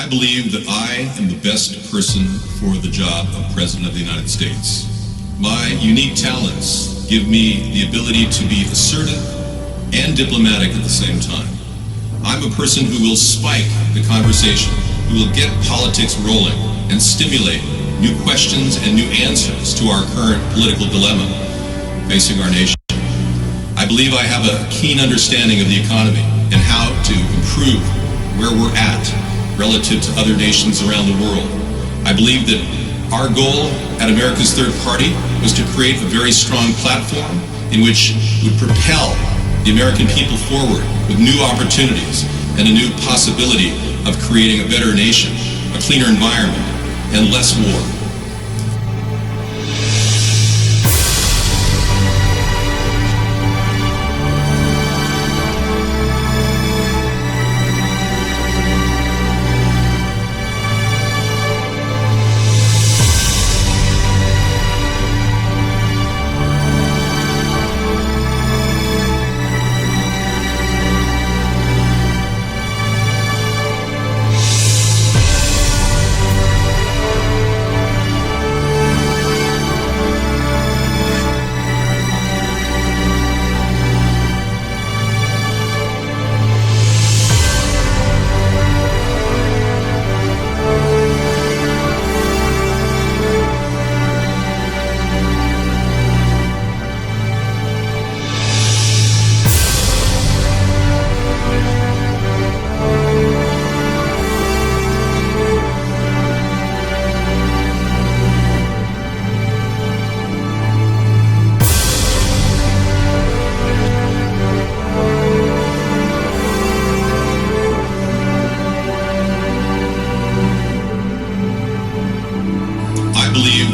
I believe that I am the best person for the job of President of the United States. My unique talents give me the ability to be assertive and diplomatic at the same time. I'm a person who will spike the conversation, who will get politics rolling and stimulate new questions and new answers to our current political dilemma facing our nation. I believe I have a keen understanding of the economy and how to improve where we're at relative to other nations around the world. I believe that our goal at America's Third Party was to create a very strong platform in which would propel the American people forward with new opportunities and a new possibility of creating a better nation, a cleaner environment, and less war.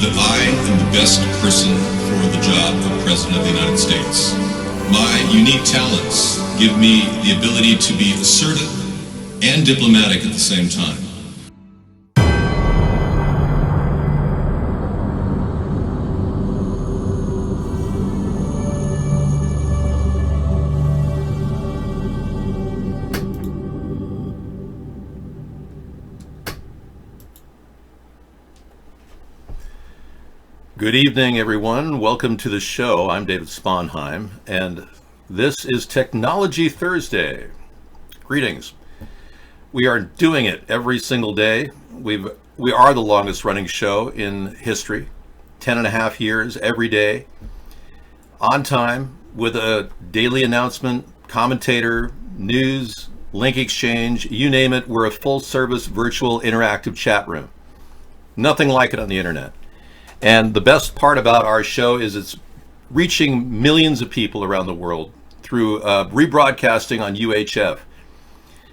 That I am the best person for the job of President of the United States. My unique talents give me the ability to be assertive and diplomatic at the same time. Good evening, everyone. Welcome to the show. I'm David Sponheim, and this is Technology Thursday. Greetings. We are doing it every single day. We are the longest running show in history. 10.5 years every day, on time, with a daily announcement, commentator, news, link exchange, you name it. We're a full-service virtual interactive chat room. Nothing like it on the internet. And the best part about our show is it's reaching millions of people around the world through rebroadcasting on UHF.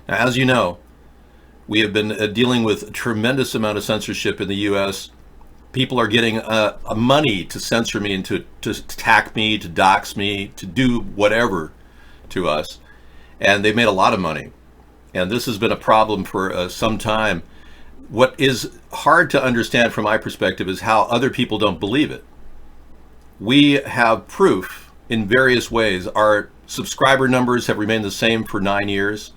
Now, as you know, we have been dealing with a tremendous amount of censorship in the U.S. People are getting money to censor me and to attack me, to dox me, to do whatever to us. And they've made a lot of money. And this has been a problem for some time. What is hard to understand from my perspective is how other people don't believe it. We have proof in various ways. Our subscriber numbers have remained the same for 9 years,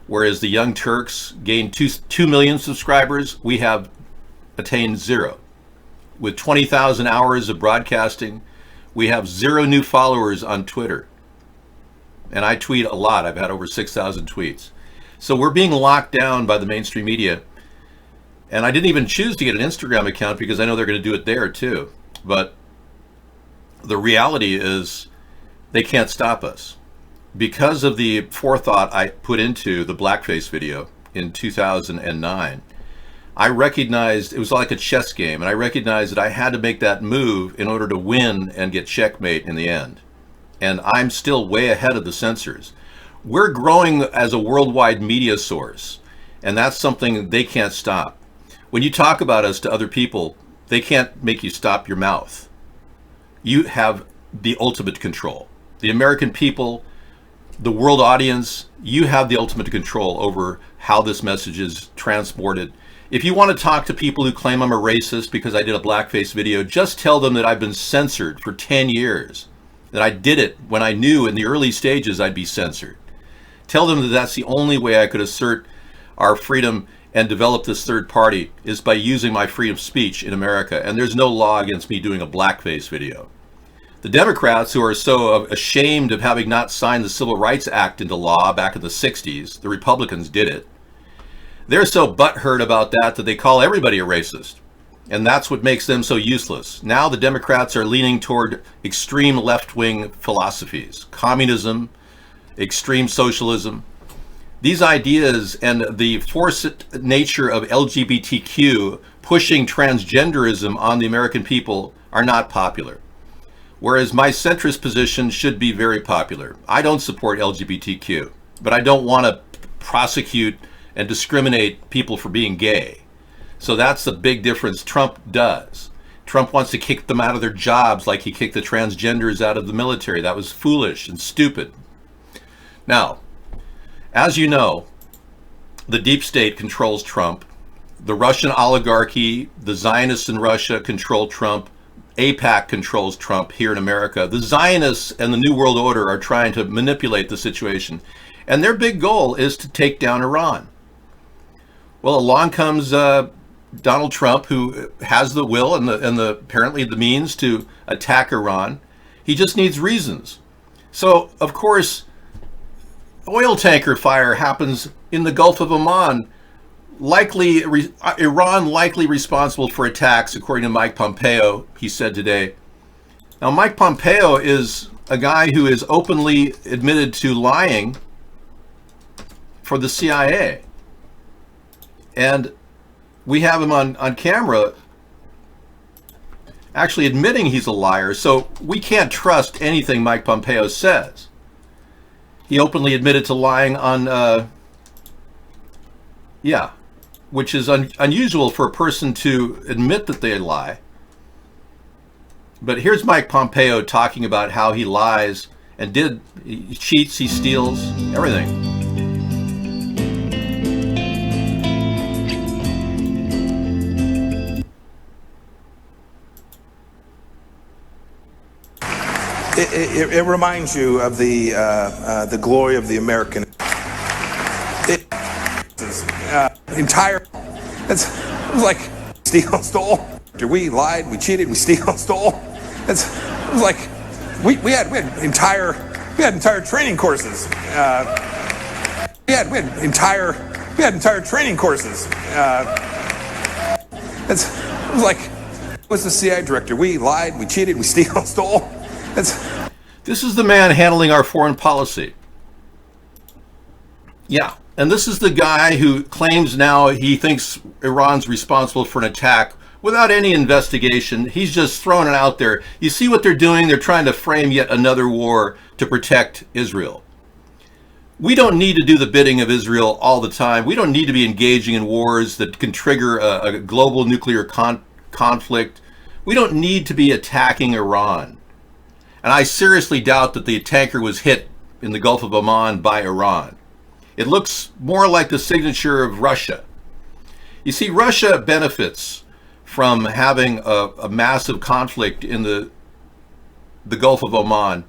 whereas the Young Turks gained 2 million subscribers. We have attained 0. With 20,000 hours of broadcasting, we have 0 new followers on Twitter. And I tweet a lot. I've had over 6,000 tweets. So we're being locked down by the mainstream media. And I didn't even choose to get an Instagram account because I know they're going to do it there too. But the reality is they can't stop us. Because of the forethought I put into the blackface video in 2009, I recognized it was like a chess game, and I recognized that I had to make that move in order to win and get checkmate in the end. And I'm still way ahead of the censors. We're growing as a worldwide media source, and that's something they can't stop. When you talk about us to other people, they can't make you stop your mouth. You have the ultimate control. The American people, the world audience, you have the ultimate control over how this message is transported. If you want to talk to people who claim I'm a racist because I did a blackface video, just tell them that I've been censored for 10 years, that I did it when I knew in the early stages I'd be censored. Tell them that that's the only way I could assert our freedom and develop this third party is by using my freedom of speech in America, and there's no law against me doing a blackface video. The Democrats, who are so ashamed of having not signed the Civil Rights Act into law back in the 60s, the Republicans did it, they're so butthurt about that they call everybody a racist. And that's what makes them so useless. Now the Democrats are leaning toward extreme left-wing philosophies, communism, extreme socialism. These ideas and the forced nature of LGBTQ pushing transgenderism on the American people are not popular. Whereas my centrist position should be very popular. I don't support LGBTQ, but I don't want to prosecute and discriminate people for being gay. So that's the big difference Trump does. Trump wants to kick them out of their jobs like he kicked the transgenders out of the military. That was foolish and stupid. Now, as you know, the deep state controls Trump. The Russian oligarchy, the Zionists in Russia control Trump. AIPAC controls Trump here in America. The Zionists and the New World Order are trying to manipulate the situation. And their big goal is to take down Iran. Well, along comes Donald Trump, who has the will and the apparently the means to attack Iran. He just needs reasons. So, of course, oil tanker fire happens in the Gulf of Oman. Iran likely responsible for attacks, according to Mike Pompeo, he said today. Now, Mike Pompeo is a guy who is openly admitted to lying for the CIA. And we have him on camera actually admitting he's a liar, so we can't trust anything Mike Pompeo says. He openly admitted to lying on, which is unusual for a person to admit that they lie. But here's Mike Pompeo talking about how he lies and he cheats, he steals, everything. It reminds you of the glory of the American. It's like stole. We lied, we cheated, we stole. It's like we had entire training courses. We had entire training courses. It's like was the CIA director. We lied, we cheated, we stole. This is the man handling our foreign policy. Yeah, and this is the guy who claims now he thinks Iran's responsible for an attack without any investigation. He's just throwing it out there. You see what they're doing? They're trying to frame yet another war to protect Israel. We don't need to do the bidding of Israel all the time. We don't need to be engaging in wars that can trigger a global nuclear conflict. We don't need to be attacking Iran. And I seriously doubt that the tanker was hit in the Gulf of Oman by Iran. It looks more like the signature of Russia. You see, Russia benefits from having a massive conflict in the Gulf of Oman.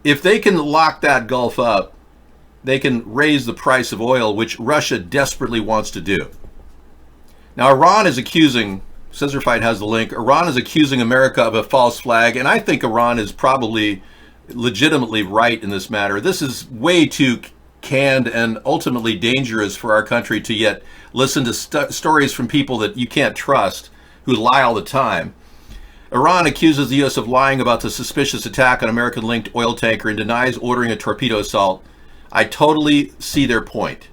If they can lock that Gulf up, they can raise the price of oil, which Russia desperately wants to do. Now, Iran is accusing, Scissorfight has the link, Iran is accusing America of a false flag, and I think Iran is probably legitimately right in this matter. This is way too canned and ultimately dangerous for our country to yet listen to stories from people that you can't trust, who lie all the time. Iran accuses the U.S. of lying about the suspicious attack on American-linked oil tanker and denies ordering a torpedo assault. I totally see their point.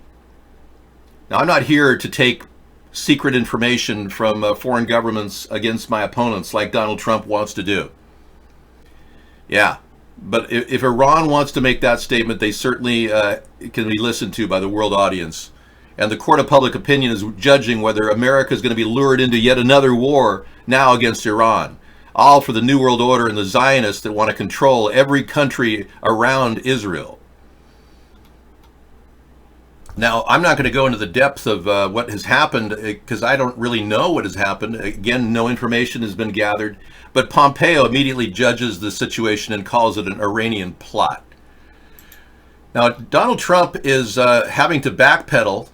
Now, I'm not here to take secret information from foreign governments against my opponents like Donald Trump wants to do. Yeah, but if Iran wants to make that statement, they certainly can be listened to by the world audience. And the court of public opinion is judging whether America is going to be lured into yet another war now against Iran, all for the New World Order and the Zionists that want to control every country around Israel. Now, I'm not going to go into the depth of what has happened because I don't really know what has happened. Again, no information has been gathered. But Pompeo immediately judges the situation and calls it an Iranian plot. Now, Donald Trump is having to backpedal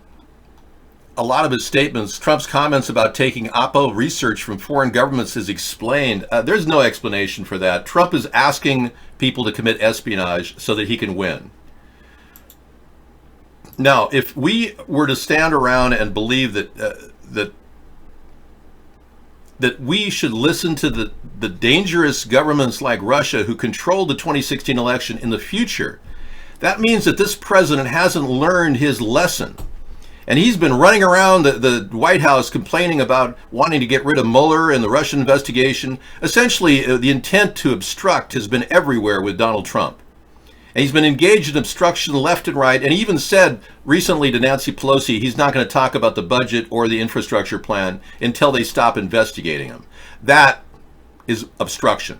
a lot of his statements, Trump's comments about taking Oppo research from foreign governments is explained. There's no explanation for that. Trump is asking people to commit espionage so that he can win. Now, if we were to stand around and believe that we should listen to the dangerous governments like Russia who controlled the 2016 election in the future, that means that this president hasn't learned his lesson. And he's been running around the White House complaining about wanting to get rid of Mueller and the Russian investigation. Essentially, the intent to obstruct has been everywhere with Donald Trump. And he's been engaged in obstruction left and right, and he even said recently to Nancy Pelosi he's not going to talk about the budget or the infrastructure plan until they stop investigating him. That is obstruction,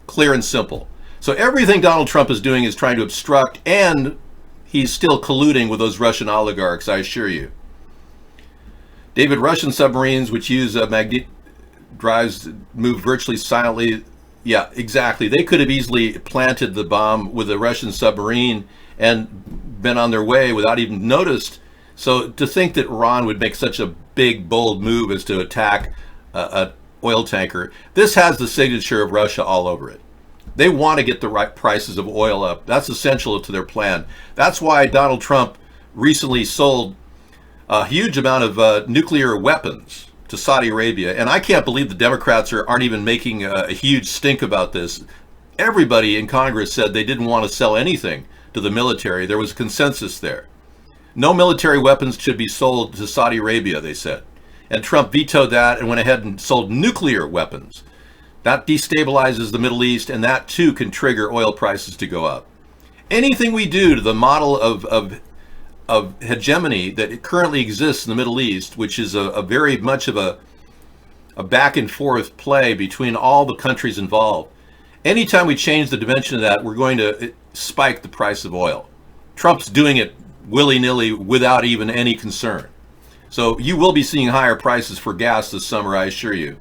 clear and simple. So everything Donald Trump is doing is trying to obstruct, and he's still colluding with those Russian oligarchs, I assure you. David, Russian submarines which use magnetic drives move virtually silently. Yeah, exactly. They could have easily planted the bomb with a Russian submarine and been on their way without even noticed. So to think that Iran would make such a big, bold move as to attack an oil tanker, this has the signature of Russia all over it. They want to get the right prices of oil up. That's essential to their plan. That's why Donald Trump recently sold a huge amount of nuclear weapons to Saudi Arabia. And I can't believe the Democrats aren't even making a huge stink about this. Everybody in Congress said they didn't want to sell anything to the military. There was consensus there. No military weapons should be sold to Saudi Arabia, they said. And Trump vetoed that and went ahead and sold nuclear weapons. That destabilizes the Middle East, and that too can trigger oil prices to go up. Anything we do to the model of hegemony that currently exists in the Middle East, which is a very much of a back and forth play between all the countries involved, anytime we change the dimension of that, we're going to spike the price of oil. Trump's doing it willy-nilly without even any concern. So you will be seeing higher prices for gas this summer, I assure you.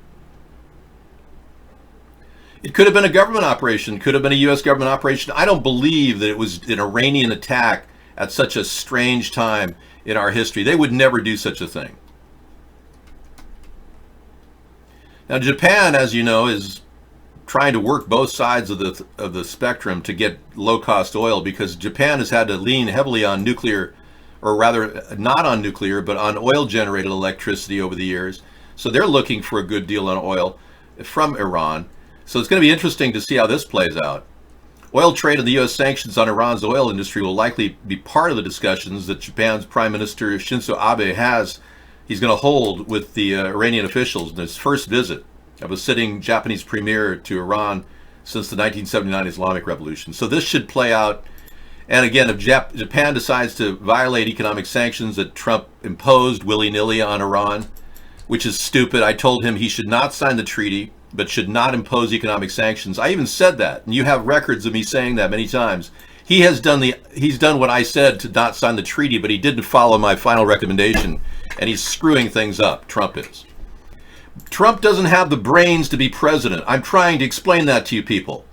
It could have been a government operation, could have been a U.S. government operation. I don't believe that it was an Iranian attack at such a strange time in our history. They would never do such a thing. Now, Japan, as you know, is trying to work both sides of the spectrum to get low-cost oil, because Japan has had to lean heavily on nuclear, or rather not on nuclear, but on oil-generated electricity over the years. So they're looking for a good deal on oil from Iran. So it's going to be interesting to see how this plays out. Oil trade and the U.S. sanctions on Iran's oil industry will likely be part of the discussions that Japan's Prime Minister Shinzo Abe he's going to hold with the Iranian officials in his first visit of a sitting Japanese premier to Iran since the 1979 Islamic Revolution. So this should play out. And again, if Japan decides to violate economic sanctions that Trump imposed willy-nilly on Iran, which is stupid, I told him he should not sign the treaty, but should not impose economic sanctions. I even said that, and you have records of me saying that many times. He's done what I said to not sign the treaty, but he didn't follow my final recommendation, and he's screwing things up. Trump is. Trump doesn't have the brains to be president. I'm trying to explain that to you people.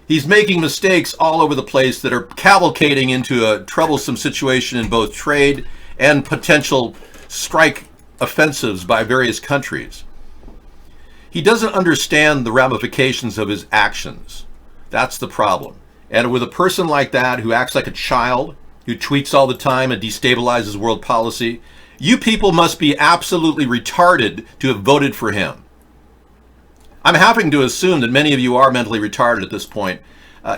He's making mistakes all over the place that are cavalcading into a troublesome situation in both trade and potential strike offensives by various countries. He doesn't understand the ramifications of his actions. That's the problem. And with a person like that who acts like a child, who tweets all the time and destabilizes world policy, you people must be absolutely retarded to have voted for him. I'm having to assume that many of you are mentally retarded at this point.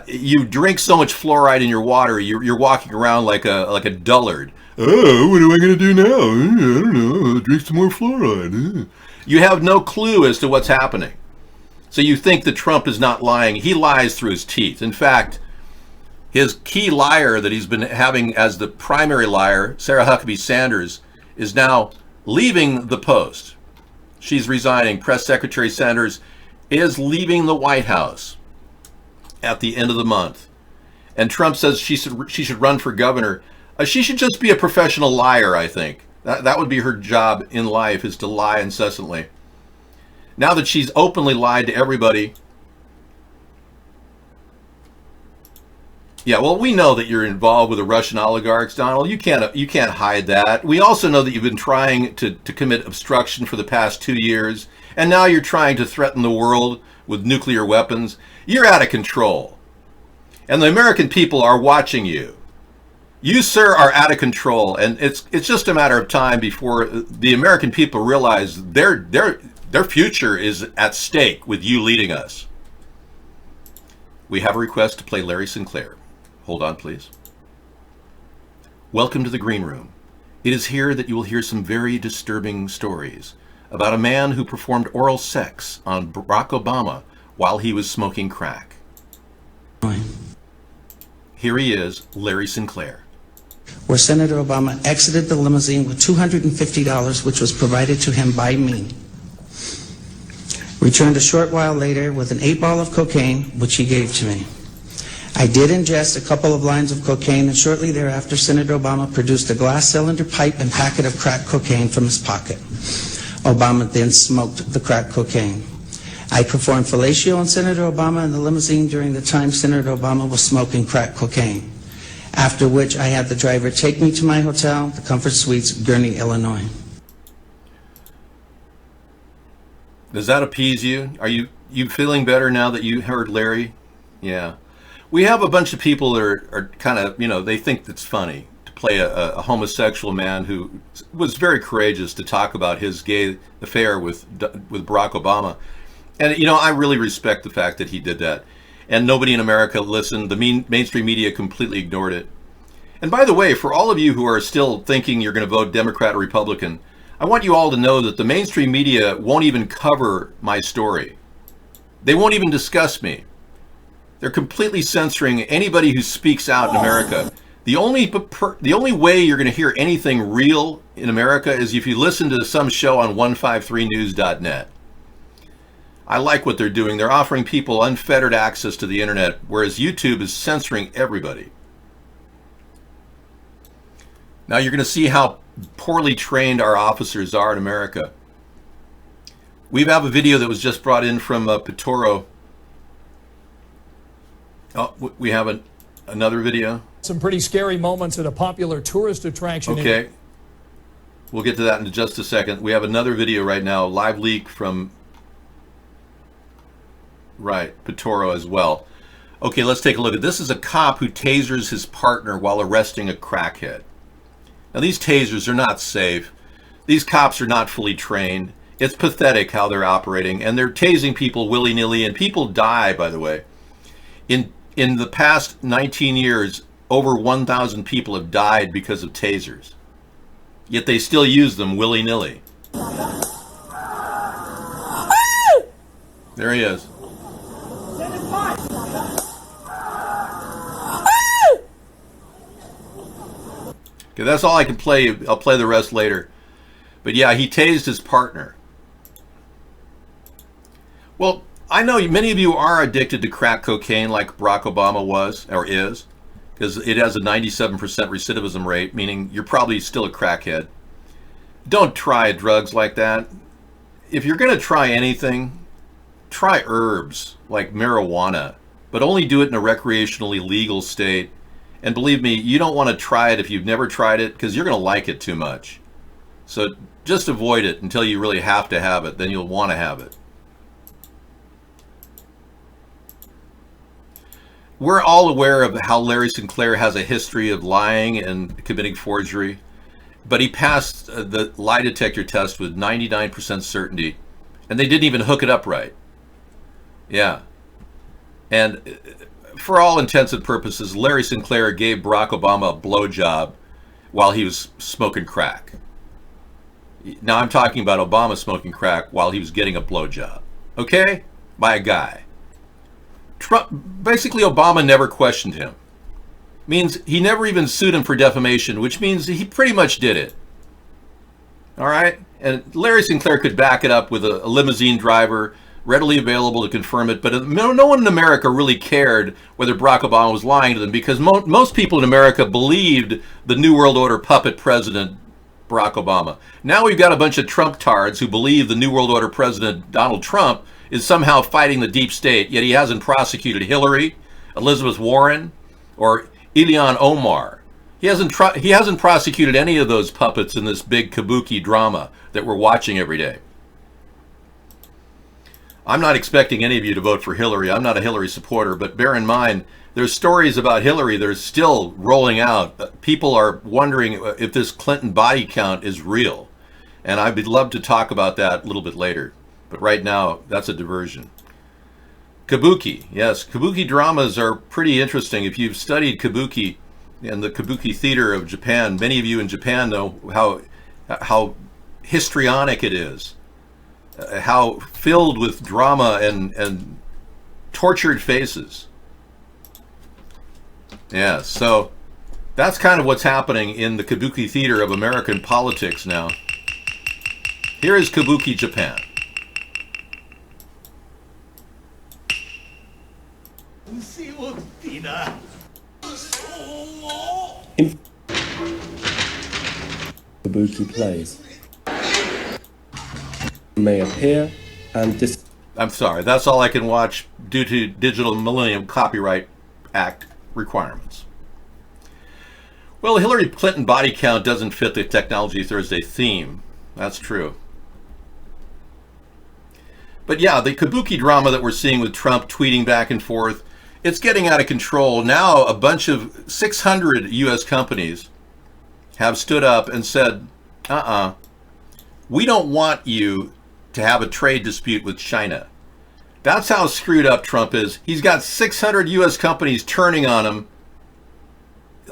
You drink so much fluoride in your water, you're walking around like a dullard. Oh, what am I going to do now? I don't know. Drink some more fluoride. You have no clue as to what's happening. So you think that Trump is not lying. He lies through his teeth. In fact, his key liar that he's been having as the primary liar, Sarah Huckabee Sanders, is now leaving the post. She's resigning. Press Secretary Sanders is leaving the White House at the end of the month. And Trump says she should run for governor. She should just be a professional liar, I think. That would be her job in life, is to lie incessantly. Now that she's openly lied to everybody, Yeah, well, we know that you're involved with the Russian oligarchs, Donald. You can't hide that. We also know that you've been trying to commit obstruction for the past 2 years, and now you're trying to threaten the world with nuclear weapons. You're out of control. And the American people are watching you. You, sir, are out of control, and it's just a matter of time before the American people realize their future is at stake with you leading us. We have a request to play Larry Sinclair. Hold on, please. Welcome to the Green Room. It is here that you will hear some very disturbing stories about a man who performed oral sex on Barack Obama while he was smoking crack. Here he is, Larry Sinclair. Where Senator Obama exited the limousine with $250, which was provided to him by me. Returned a short while later with an 8-ball of cocaine, which he gave to me. I did ingest a couple of lines of cocaine, and shortly thereafter, Senator Obama produced a glass cylinder pipe and packet of crack cocaine from his pocket. Obama then smoked the crack cocaine. I performed fellatio on Senator Obama in the limousine during the time Senator Obama was smoking crack cocaine, after which I had the driver take me to my hotel, the Comfort Suites, Gurnee, Illinois. Does that appease you? Are you feeling better now that you heard Larry? Yeah. We have a bunch of people that are kind of, they think it's funny to play a homosexual man who was very courageous to talk about his gay affair with Barack Obama. And, I really respect the fact that he did that. And nobody in America listened. The mainstream media completely ignored it. And by the way, for all of you who are still thinking you're going to vote Democrat or Republican, I want you all to know that the mainstream media won't even cover my story. They won't even discuss me. They're completely censoring anybody who speaks out in America. The only way you're going to hear anything real in America is if you listen to some show on 153news.net. I like what they're doing. They're offering people unfettered access to the internet, whereas YouTube is censoring everybody. Now you're going to see how poorly trained our officers are in America. We have a video that was just brought in from Petoro. Oh, we have another video. Some pretty scary moments at a popular tourist attraction. Okay. We'll get to that in just a second. We have another video right now, live leak from, Petoro as well. Okay, let's take a look at this. Is a cop who tasers his partner while arresting a crackhead. Now, these tasers are not safe. These cops are not fully trained. It's pathetic how they're operating, and they're tasing people willy-nilly, and people die, by the way. In the past 19 years, over 1,000 people have died because of tasers. Yet they still use them willy-nilly. There he is. Okay, that's all I can play. I'll play the rest later. But yeah, he tased his partner. Well, I know many of you are addicted to crack cocaine like Barack Obama was, or is, because it has a 97% recidivism rate, meaning you're probably still a crackhead. Don't try drugs like that. If you're going to try anything, try herbs like marijuana, but only do it in a recreationally legal state. And believe me, you don't want to try it if you've never tried it, because you're going to like it too much. So just avoid it until you really have to have it, then you'll want to have it. We're all aware of how Larry Sinclair has a history of lying and committing forgery, but he passed the lie detector test with 99% certainty, and they didn't even hook it up right. Yeah. And for all intents and purposes, Larry Sinclair gave Barack Obama a blowjob while he was smoking crack. Now I'm talking about Obama smoking crack while he was getting a blowjob. Okay? By a guy. Basically, Obama never questioned him. Means he never even sued him for defamation, which means he pretty much did it. All right? And Larry Sinclair could back it up with a limousine driver readily available to confirm it, but no one in America really cared whether Barack Obama was lying to them, because most people in America believed the New World Order puppet president, Barack Obama. Now we've got a bunch of Trump-tards who believe the New World Order president, Donald Trump, is somehow fighting the deep state, yet he hasn't prosecuted Hillary, Elizabeth Warren, or Ilhan Omar. He hasn't prosecuted any of those puppets in this big kabuki drama that we're watching every day. I'm not expecting any of you to vote for Hillary. I'm not a Hillary supporter, but bear in mind, there's stories about Hillary that are still rolling out. People are wondering if this Clinton body count is real. And I'd love to talk about that a little bit later. But right now, that's a diversion. Kabuki. Yes, kabuki dramas are pretty interesting. If you've studied kabuki and the kabuki theater of Japan, many of you in Japan know how histrionic it is, how filled with drama and tortured faces. Yeah, so that's kind of what's happening in the kabuki theater of American politics now. Here is Kabuki Japan. Kabuki plays may appear and I'm sorry, that's all I can watch due to Digital Millennium Copyright Act requirements. Well, the Hillary Clinton body count doesn't fit the Technology Thursday theme. That's true. But yeah, the kabuki drama that we're seeing with Trump tweeting back and forth, it's getting out of control. Now a bunch of 600 U.S. companies have stood up and said, we don't want you to have a trade dispute with China. That's how screwed up Trump is. He's got 600 U.S. companies turning on him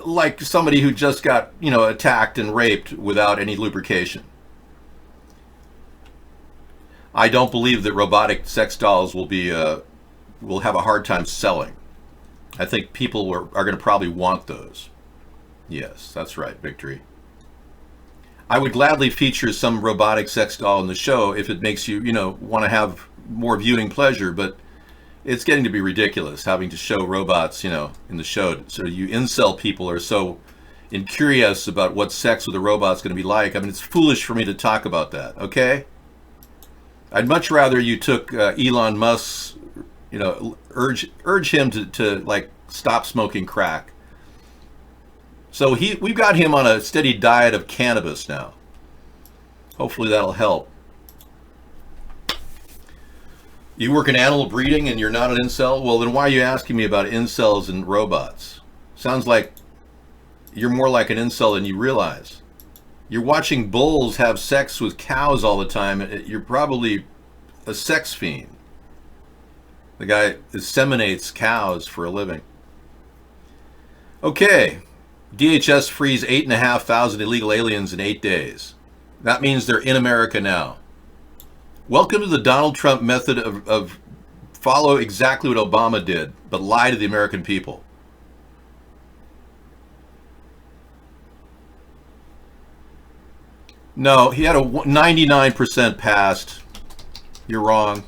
like somebody who just got, attacked and raped without any lubrication. I don't believe that robotic sex dolls will have a hard time selling. I think people are going to probably want those. Yes, that's right, Victory. I would gladly feature some robotic sex doll in the show if it makes you, want to have more viewing pleasure, but it's getting to be ridiculous having to show robots, in the show. So you incel people are so incurious about what sex with a robot's going to be like. I mean, it's foolish for me to talk about that, okay? I'd much rather you took Elon Musk's, urge him to stop smoking crack. So we've got him on a steady diet of cannabis now. Hopefully that'll help. You work in animal breeding and you're not an incel? Well, then why are you asking me about incels and robots? Sounds like you're more like an incel than you realize. You're watching bulls have sex with cows all the time. You're probably a sex fiend. The guy inseminates cows for a living. Okay. DHS frees 8,500 illegal aliens in 8 days. That means they're in America now. Welcome to the Donald Trump method of follow exactly what Obama did, but lie to the American people. No, he had a 99% passed. You're wrong.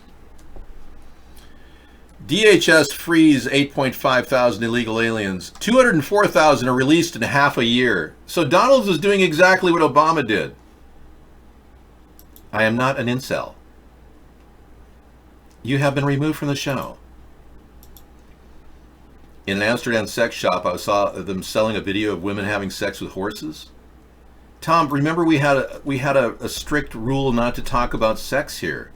DHS frees 8.5 thousand illegal aliens. 204,000 are released in half a year. So Donald is doing exactly what Obama did. I am not an incel. You have been removed from the show. In an Amsterdam sex shop, I saw them selling a video of women having sex with horses. Tom, remember we had a strict rule not to talk about sex here.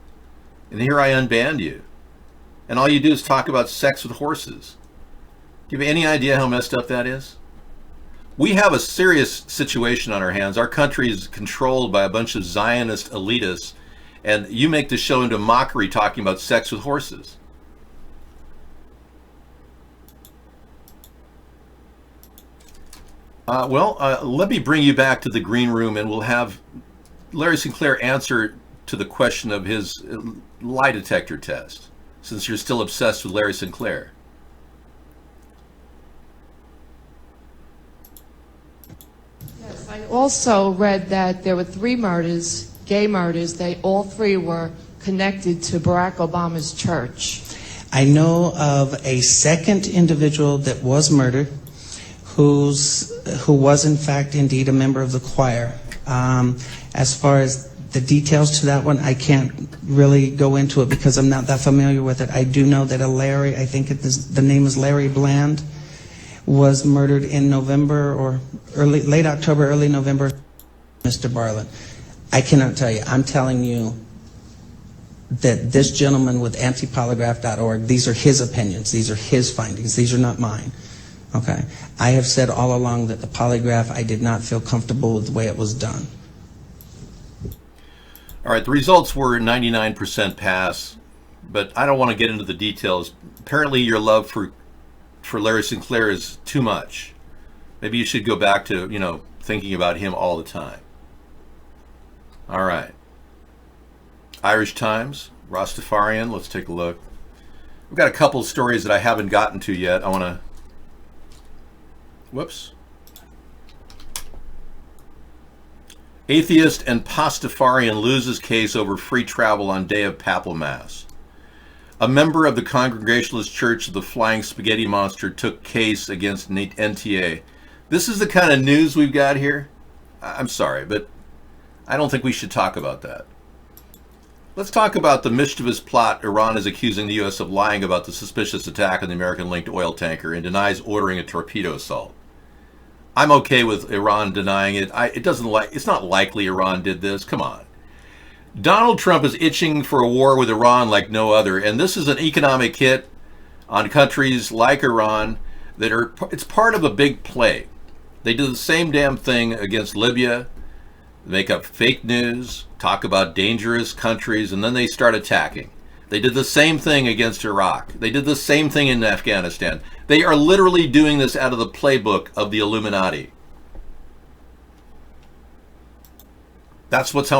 And here I unbanned you. And all you do is talk about sex with horses. Do you have any idea how messed up that is? We have a serious situation on our hands. Our country is controlled by a bunch of Zionist elitists, and you make the show into mockery talking about sex with horses. Let me bring you back to the green room, and we'll have Larry Sinclair answer to the question of his lie detector test, since you're still obsessed with Larry Sinclair. Yes, I also read that there were 3 murders, gay murders. They all 3 were connected to Barack Obama's church. I know of a second individual that was murdered who was in fact indeed a member of the choir. As far as the details to that one, I can't really go into it because I'm not that familiar with it. I do know that a Larry, I think the name is Larry Bland, was murdered in November or late October, early November, Mr. Bartlett. I cannot tell you. I'm telling you that this gentleman with antipolygraph.org, these are his opinions. These are his findings. These are not mine. Okay? I have said all along that the polygraph, I did not feel comfortable with the way it was done. All right, the results were 99% pass, but I don't want to get into the details. Apparently your love for Larry Sinclair is too much. Maybe you should go back to, thinking about him all the time. All right. Irish Times, Rastafarian, let's take a look. We've got a couple of stories that I haven't gotten to yet. I want to... Whoops. Atheist and Pastafarian loses case over free travel on day of papal mass. A member of the Congregationalist Church of the Flying Spaghetti Monster took case against NTA. This is the kind of news we've got here. I'm sorry, but I don't think we should talk about that. Let's talk about the mischievous plot Iran is accusing the U.S. of lying about the suspicious attack on the American-linked oil tanker and denies ordering a torpedo assault. I'm okay with Iran denying it. It's not likely Iran did this. Come on. Donald Trump is itching for a war with Iran like no other, and this is an economic hit on countries like Iran it's part of a big play. They do the same damn thing against Libya, make up fake news, talk about dangerous countries, and then they start attacking. They did the same thing against Iraq. They did the same thing in Afghanistan. They are literally doing this out of the playbook of the Illuminati. That's what's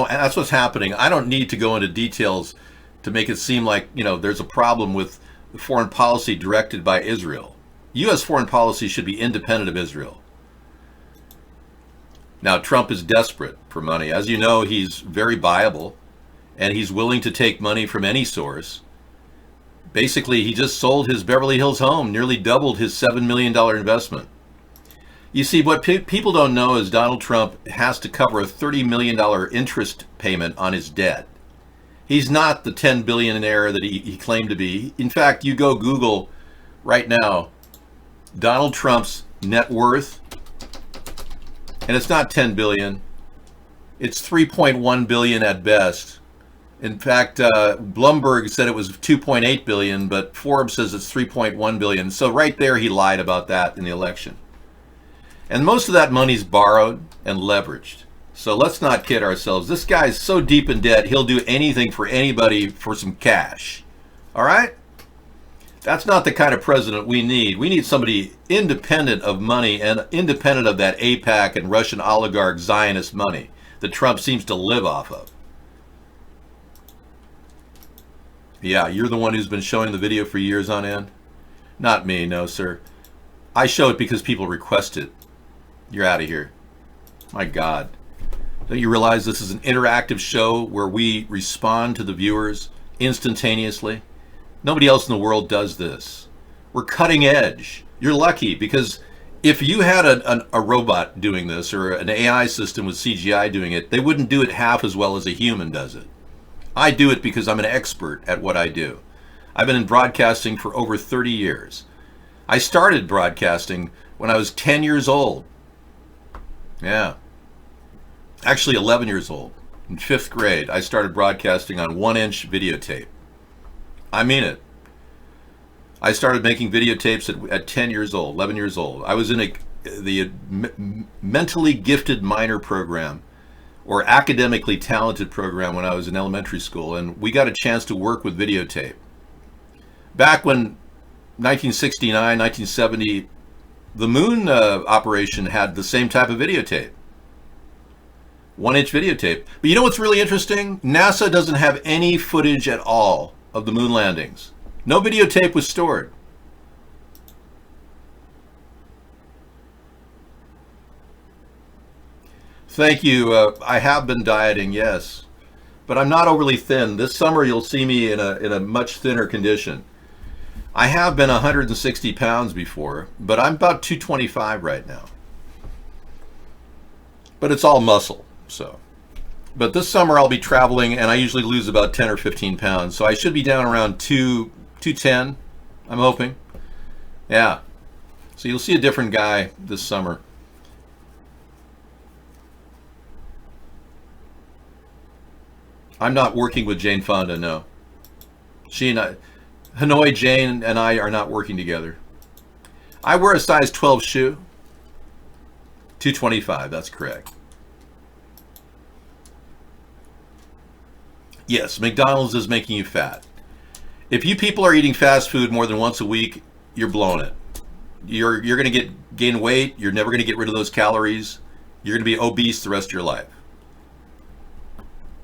happening. I don't need to go into details to make it seem like, there's a problem with foreign policy directed by Israel. U.S. foreign policy should be independent of Israel. Now, Trump is desperate for money. As you know, he's very viable, and he's willing to take money from any source. Basically, he just sold his Beverly Hills home, nearly doubled his $7 million investment. You see, what people don't know is Donald Trump has to cover a $30 million interest payment on his debt. He's not the $10 billionaire that he claimed to be. In fact, you go Google right now, Donald Trump's net worth, and it's not 10 billion. It's 3.1 billion at best. In fact, Bloomberg said it was 2.8 billion, but Forbes says it's 3.1 billion. So right there, he lied about that in the election. And most of that money's borrowed and leveraged. So let's not kid ourselves. This guy's so deep in debt, he'll do anything for anybody for some cash. All right? That's not the kind of president we need. We need somebody independent of money and independent of that AIPAC and Russian oligarch Zionist money that Trump seems to live off of. Yeah, you're the one who's been showing the video for years on end? Not me, no, sir. I show it because people request it. You're out of here. My God. Don't you realize this is an interactive show where we respond to the viewers instantaneously? Nobody else in the world does this. We're cutting edge. You're lucky because if you had a robot doing this or an AI system with CGI doing it, they wouldn't do it half as well as a human does it. I do it because I'm an expert at what I do. I've been in broadcasting for over 30 years. I started broadcasting when I was 10 years old. Yeah. Actually 11 years old. In 5th grade, I started broadcasting on 1-inch videotape. I mean it. I started making videotapes at 10 years old, 11 years old. I was in the mentally gifted minor program or academically talented program when I was in elementary school, and we got a chance to work with videotape. Back when 1969, 1970, the moon operation had the same type of videotape. 1-inch videotape. But you know what's really interesting? NASA doesn't have any footage at all of the moon landings. No videotape was stored. Thank you. I have been dieting, yes. But I'm not overly thin. This summer you'll see me in a much thinner condition. I have been 160 pounds before, but I'm about 225 right now. But it's all muscle, so. But this summer I'll be traveling, and I usually lose about 10 or 15 pounds, so I should be down around 210, I'm hoping. Yeah. So you'll see a different guy this summer. I'm not working with Jane Fonda, no. She and I, Hanoi Jane and I are not working together. I wear a size 12 shoe. 225, that's correct. Yes, McDonald's is making you fat. If you people are eating fast food more than once a week, you're blowing it. You're going to gain weight. You're never going to get rid of those calories. You're going to be obese the rest of your life.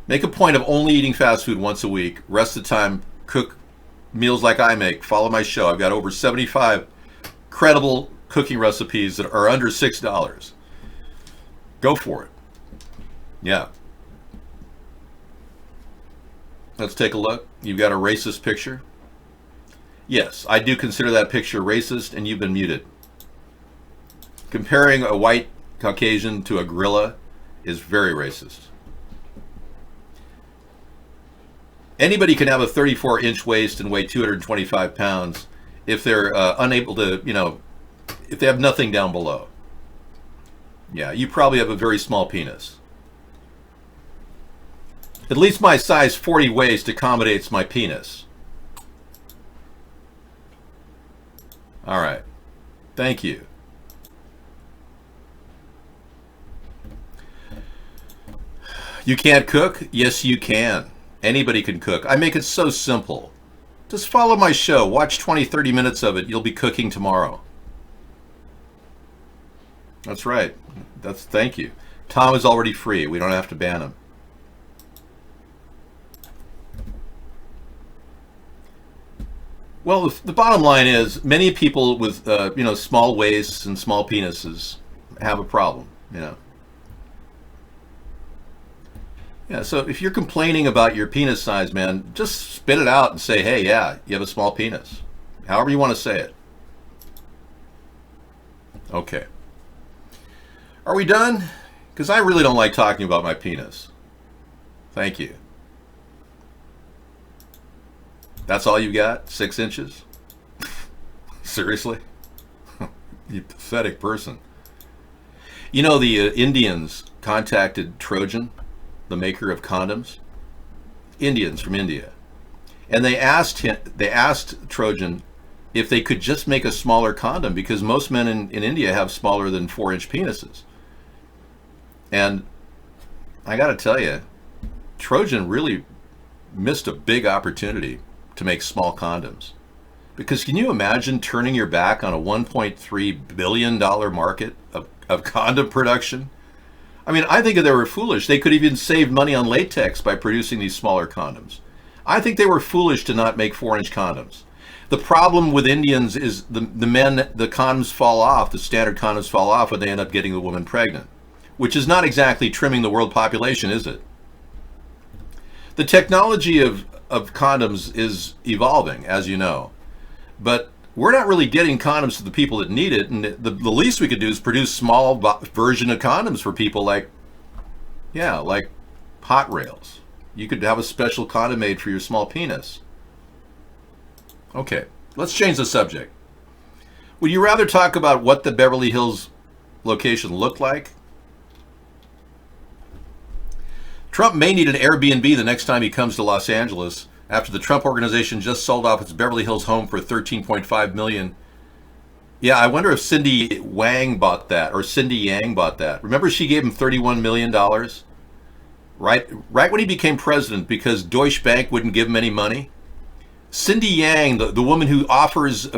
Make a point of only eating fast food once a week. Rest of the time, cook meals like I make. Follow my show. I've got over 75 credible cooking recipes that are under $6. Go for it. Yeah. Let's take a look. You've got a racist picture. Yes, I do consider that picture racist, and you've been muted. Comparing a white Caucasian to a gorilla is very racist. Anybody can have a 34-inch waist and weigh 225 pounds if they're unable to, if they have nothing down below. Yeah, you probably have a very small penis. At least my size 40 waist accommodates my penis. All right. Thank you. You can't cook? Yes, you can. Anybody can cook. I make it so simple. Just follow my show. Watch 20, 30 minutes of it. You'll be cooking tomorrow. That's right. Thank you. Tom is already free. We don't have to ban him. Well, the bottom line is many people with small waists and small penises have a problem, Yeah, so if you're complaining about your penis size, man, just spit it out and say, hey, yeah, you have a small penis. However you want to say it. Okay. Are we done? Because I really don't like talking about my penis. Thank you. That's all you got? 6 inches? Seriously? You pathetic person. The Indians contacted Trojan, the maker of condoms. Indians from India. And they asked Trojan if they could just make a smaller condom, because most men in India have smaller than 4-inch penises. And I got to tell you, Trojan really missed a big opportunity to make small condoms. Because can you imagine turning your back on a $1.3 billion market of condom production? I mean, I think they were foolish. They could even save money on latex by producing these smaller condoms. I think they were foolish to not make 4-inch condoms. The problem with Indians is the condoms fall off, the standard condoms fall off when they end up getting the woman pregnant, which is not exactly trimming the world population, is it? The technology of condoms is evolving, as you know, but we're not really getting condoms to the people that need it, and the least we could do is produce small version of condoms for people like hot rails. You could have a special condom made for your small penis. Okay, let's change the subject. Would you rather talk about what the Beverly Hills location looked like? Trump may need an Airbnb the next time he comes to Los Angeles, after the Trump Organization just sold off its Beverly Hills home for $13.5 million. Yeah, I wonder if Cindy Wang bought that, or Cindy Yang bought that. Remember, she gave him $31 million? Right when he became president, because Deutsche Bank wouldn't give him any money. Cindy Yang, the woman who offers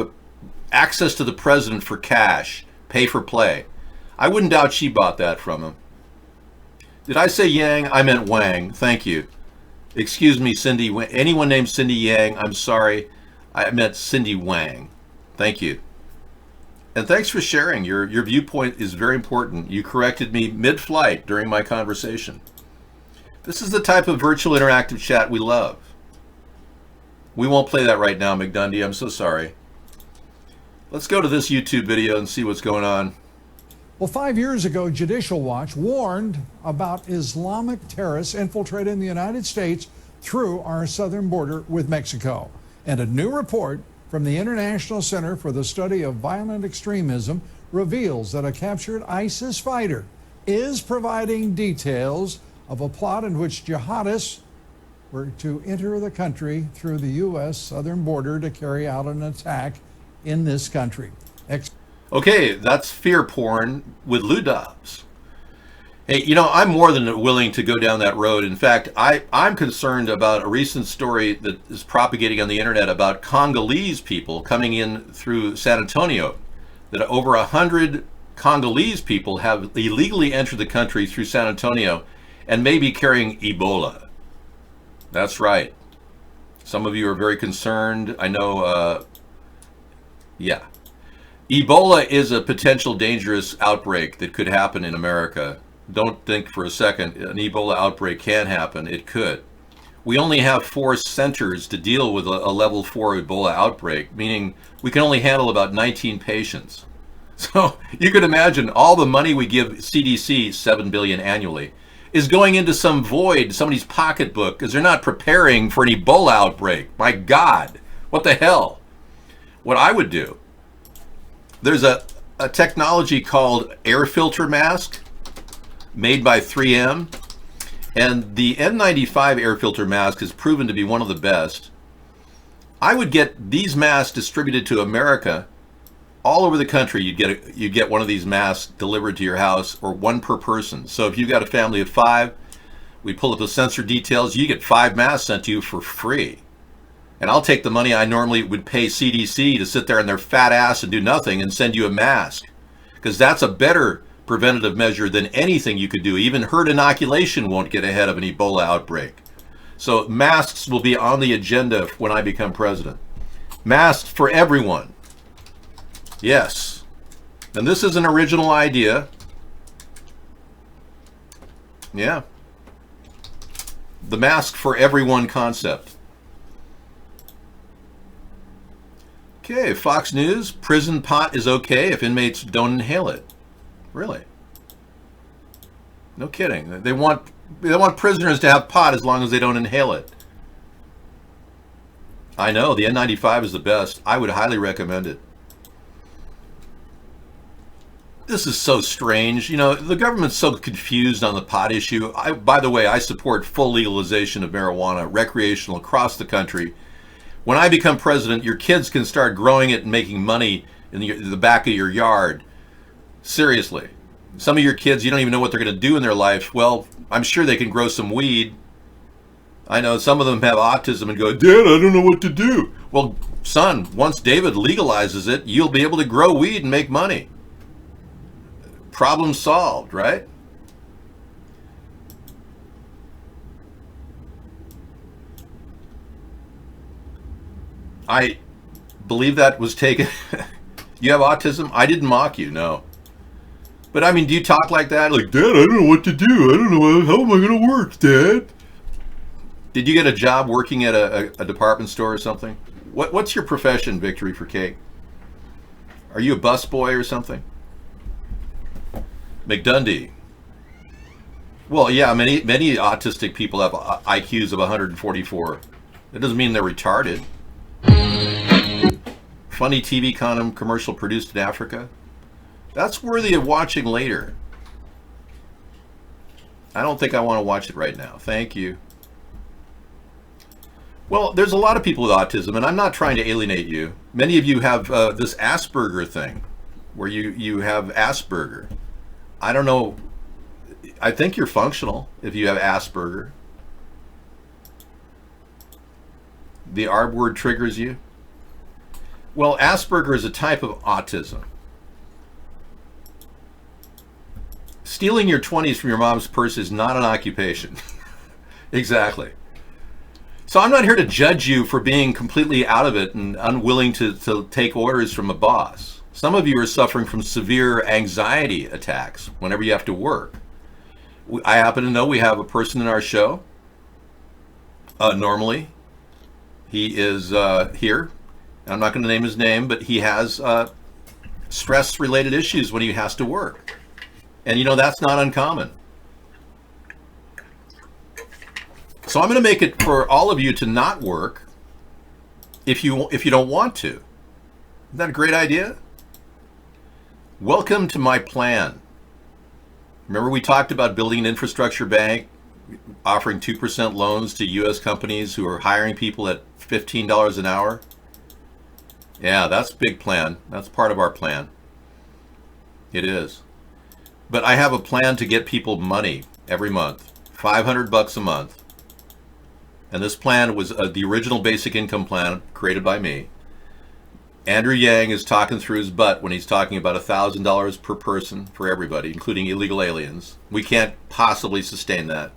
access to the president for cash, pay for play. I wouldn't doubt she bought that from him. Did I say Yang? I meant Wang. Thank you. Excuse me, Cindy. Anyone named Cindy Yang, I'm sorry. I meant Cindy Wang. Thank you. And thanks for sharing. Your viewpoint is very important. You corrected me mid-flight during my conversation. This is the type of virtual interactive chat we love. We won't play that right now, McDundy. I'm so sorry. Let's go to this YouTube video and see what's going on. Well, 5 years ago, Judicial Watch warned about Islamic terrorists infiltrating the United States through our southern border with Mexico. And a new report from the International Center for the Study of Violent Extremism reveals that a captured ISIS fighter is providing details of a plot in which jihadists were to enter the country through the U.S. southern border to carry out an attack in this country. Okay, that's fear porn with Lou Dobbs. Hey, you know, I'm more than willing to go down that road. In fact, I'm concerned about a recent story that is propagating on the internet about Congolese people coming in through San Antonio, that over 100 Congolese people have illegally entered the country through San Antonio and may be carrying Ebola. That's right. Some of you are very concerned. I know, yeah. Ebola is a potential dangerous outbreak that could happen in America. Don't think for a second an Ebola outbreak can happen. It could. We only have 4 centers to deal with a level 4 Ebola outbreak, meaning we can only handle about 19 patients. So you could imagine all the money we give CDC, $7 billion annually, is going into some void, somebody's pocketbook, because they're not preparing for an Ebola outbreak. My God, what the hell? What I would do, there's a technology called air filter mask made by 3M, and the N95 air filter mask has proven to be one of the best. I would get these masks distributed to America. All over the country, you get one of these masks delivered to your house, or 1 per person. So if you've got a family of 5, we pull up the sensor details, you get 5 masks sent to you for free. And I'll take the money I normally would pay CDC to sit there in their fat ass and do nothing and send you a mask. Because that's a better preventative measure than anything you could do. Even herd inoculation won't get ahead of an Ebola outbreak. So masks will be on the agenda when I become president. Masks for everyone. Yes. And this is an original idea. Yeah. The mask for everyone concept. Okay, Fox News, prison pot is okay if inmates don't inhale it. Really? No kidding. They want prisoners to have pot as long as they don't inhale it. I know, the N95 is the best. I would highly recommend it. This is so strange. You know, the government's so confused on the pot issue. By the way, I support full legalization of marijuana, recreational, across the country. When I become president, your kids can start growing it and making money in the back of your yard. Seriously. Some of your kids, you don't even know what they're going to do in their life. Well, I'm sure they can grow some weed. I know some of them have autism and go, Dad, I don't know what to do. Well, son, once David legalizes it, you'll be able to grow weed and make money. Problem solved, right? I believe that was taken. You have autism? I didn't mock you, no. But I mean, do you talk like that? Like, Dad, I don't know what to do. I don't know, how am I going to work, Dad? Did you get a job working at a department store or something? What's your profession, Victory for Cake? Are you a busboy or something? McDundee. Well, yeah, many autistic people have IQs of 144. That doesn't mean they're retarded. Funny TV condom commercial produced in Africa. That's worthy of watching later. I don't think I want to watch it right now. Thank you. Well, there's a lot of people with autism, and I'm not trying to alienate you. Many of you have this Asperger thing, where you have Asperger. I don't know. I think you're functional if you have Asperger. The ARB word triggers you. Well, Asperger is a type of autism. Stealing your 20s from your mom's purse is not an occupation. Exactly. So I'm not here to judge you for being completely out of it and unwilling to take orders from a boss. Some of you are suffering from severe anxiety attacks whenever you have to work. I happen to know we have a person in our show. Normally, he is here. I'm not going to name his name, but he has stress-related issues when he has to work. And you know, that's not uncommon. So I'm going to make it for all of you to not work if you don't want to. Isn't that a great idea? Welcome to my plan. Remember we talked about building an infrastructure bank, offering 2% loans to U.S. companies who are hiring people at $15 an hour? Yeah, that's a big plan. That's part of our plan. It is. But I have a plan to get people money every month, $500 a month. And this plan was the original basic income plan created by me. Andrew Yang is talking through his butt when he's talking about $1,000 per person for everybody, including illegal aliens. We can't possibly sustain that.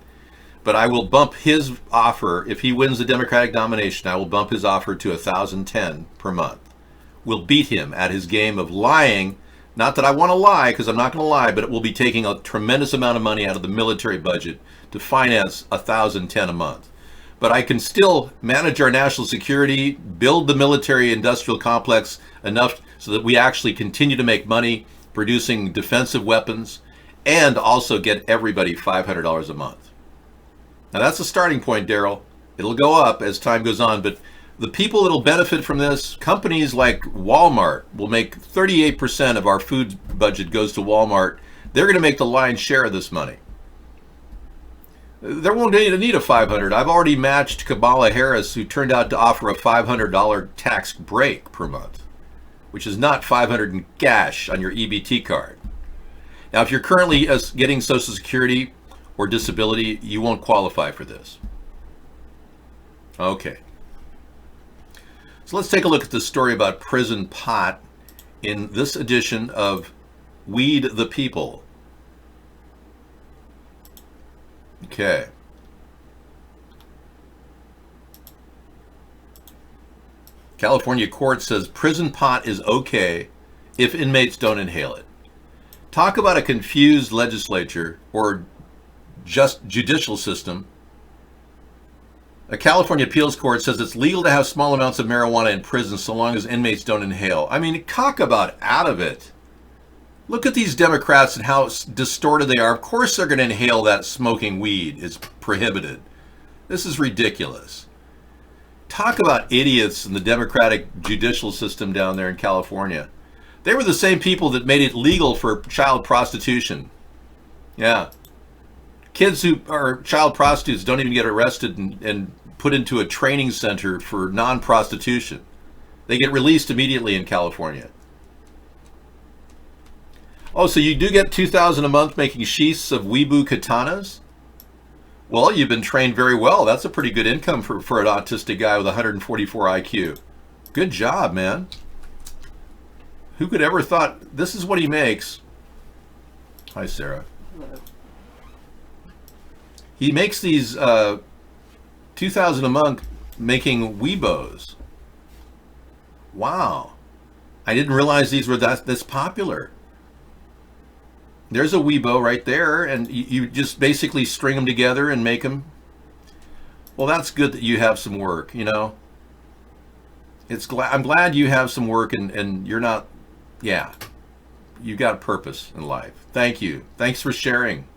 But I will bump his offer. If he wins the Democratic nomination, I will bump his offer to $1,010 per month. We'll beat him at his game of lying. Not that I want to lie, because I'm not going to lie, but it will be taking a tremendous amount of money out of the military budget to finance $1,010 a month. But I can still manage our national security, build the military industrial complex enough so that we actually continue to make money producing defensive weapons, and also get everybody $500 a month. Now that's the starting point, Daryl. It'll go up as time goes on, but the people that'll benefit from this, companies like Walmart will make 38% of our food budget goes to Walmart. They're going to make the lion's share of this money. There won't need a $500. I've already matched Kamala Harris, who turned out to offer a $500 tax break per month, which is not $500 in cash on your EBT card. Now, if you're currently getting Social Security or disability, you won't qualify for this. Okay. So let's take a look at the story about prison pot in this edition of Weed the People. Okay. California court says prison pot is okay if inmates don't inhale it. Talk about a confused legislature or just judicial system. A California appeals court says it's legal to have small amounts of marijuana in prison so long as inmates don't inhale. I mean, talk about out of it. Look at these Democrats and how distorted they are. Of course they're going to inhale that smoking weed. It's prohibited. This is ridiculous. Talk about idiots in the Democratic judicial system down there in California. They were the same people that made it legal for child prostitution. Yeah. Kids who are child prostitutes don't even get arrested and put into a training center for non-prostitution. They get released immediately in California. Oh, so you do get $2,000 a month making sheaths of Weebu katanas? Well, you've been trained very well. That's a pretty good income for an autistic guy with 144 IQ. Good job, man. Who could ever thought this is what he makes? Hi, Sarah. He makes these $2,000 a month making Weebos. Wow. I didn't realize these were this popular. There's a Weebo right there, and you just basically string them together and make them. Well, that's good that you have some work, you know. I'm glad you have some work and you're not, yeah. You got a purpose in life. Thank you. Thanks for sharing.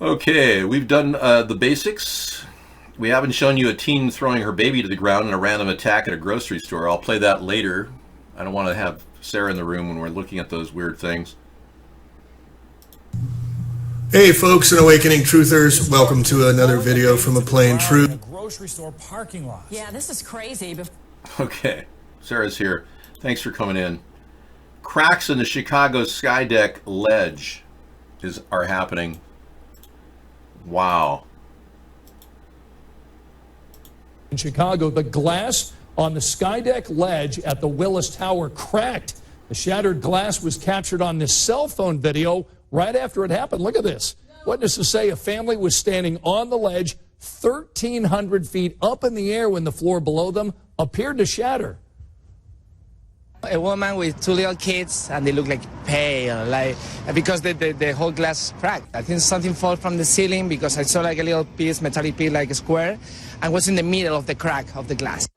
Okay, we've done the basics. We haven't shown you a teen throwing her baby to the ground in a random attack at a grocery store. I'll play that later. I don't want to have Sarah in the room when we're looking at those weird things. Hey folks and Awakening Truthers, welcome to another video from A Plain Truth. In a grocery store parking lot. Yeah, this is crazy. Okay, Sarah's here. Thanks for coming in. Cracks in the Chicago Skydeck ledge are happening. Wow. In Chicago, the glass on the Skydeck ledge at the Willis Tower cracked. The shattered glass was captured on this cell phone video right after it happened. Look at this. Witnesses say a family was standing on the ledge 1,300 feet up in the air when the floor below them appeared to shatter. A woman with two little kids, and they look like pale, like because the whole glass cracked. I think something fell from the ceiling because I saw like a little piece, metallic piece, like a square, and was in the middle of the crack of the glass.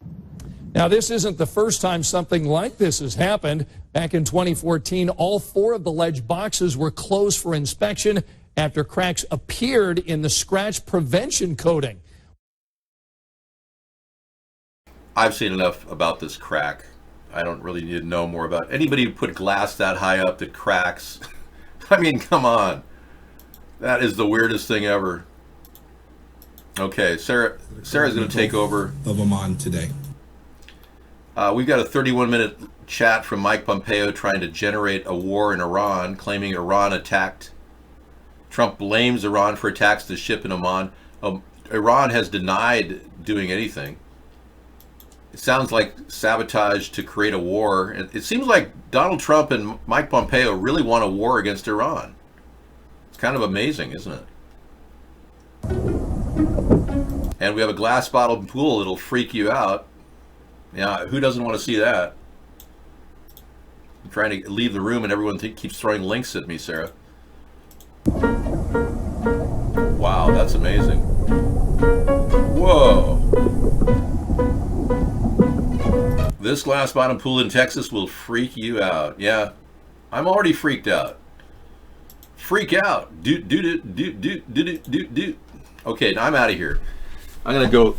Now, this isn't the first time something like this has happened. Back in 2014, all 4 of the ledge boxes were closed for inspection after cracks appeared in the scratch prevention coating. I've seen enough about this crack. I don't really need to know more about anybody who put glass that high up that cracks. I mean, come on. That is the weirdest thing ever. Okay, Sarah's going to take over. Of Oman today. We've got a 31-minute chat from Mike Pompeo trying to generate a war in Iran, claiming Iran attacked. Trump blames Iran for attacks to ship in Oman. Iran has denied doing anything. It sounds like sabotage to create a war. It seems like Donald Trump and Mike Pompeo really want a war against Iran. It's kind of amazing, isn't it? And we have a glass bottle pool that'll freak you out. Yeah, who doesn't want to see that? I'm trying to leave the room and everyone keeps throwing links at me, Sarah. Wow, that's amazing. Whoa. This glass bottom pool in Texas will freak you out. Yeah, I'm already freaked out. Freak out. Do. Okay, now I'm out of here. I'm going to go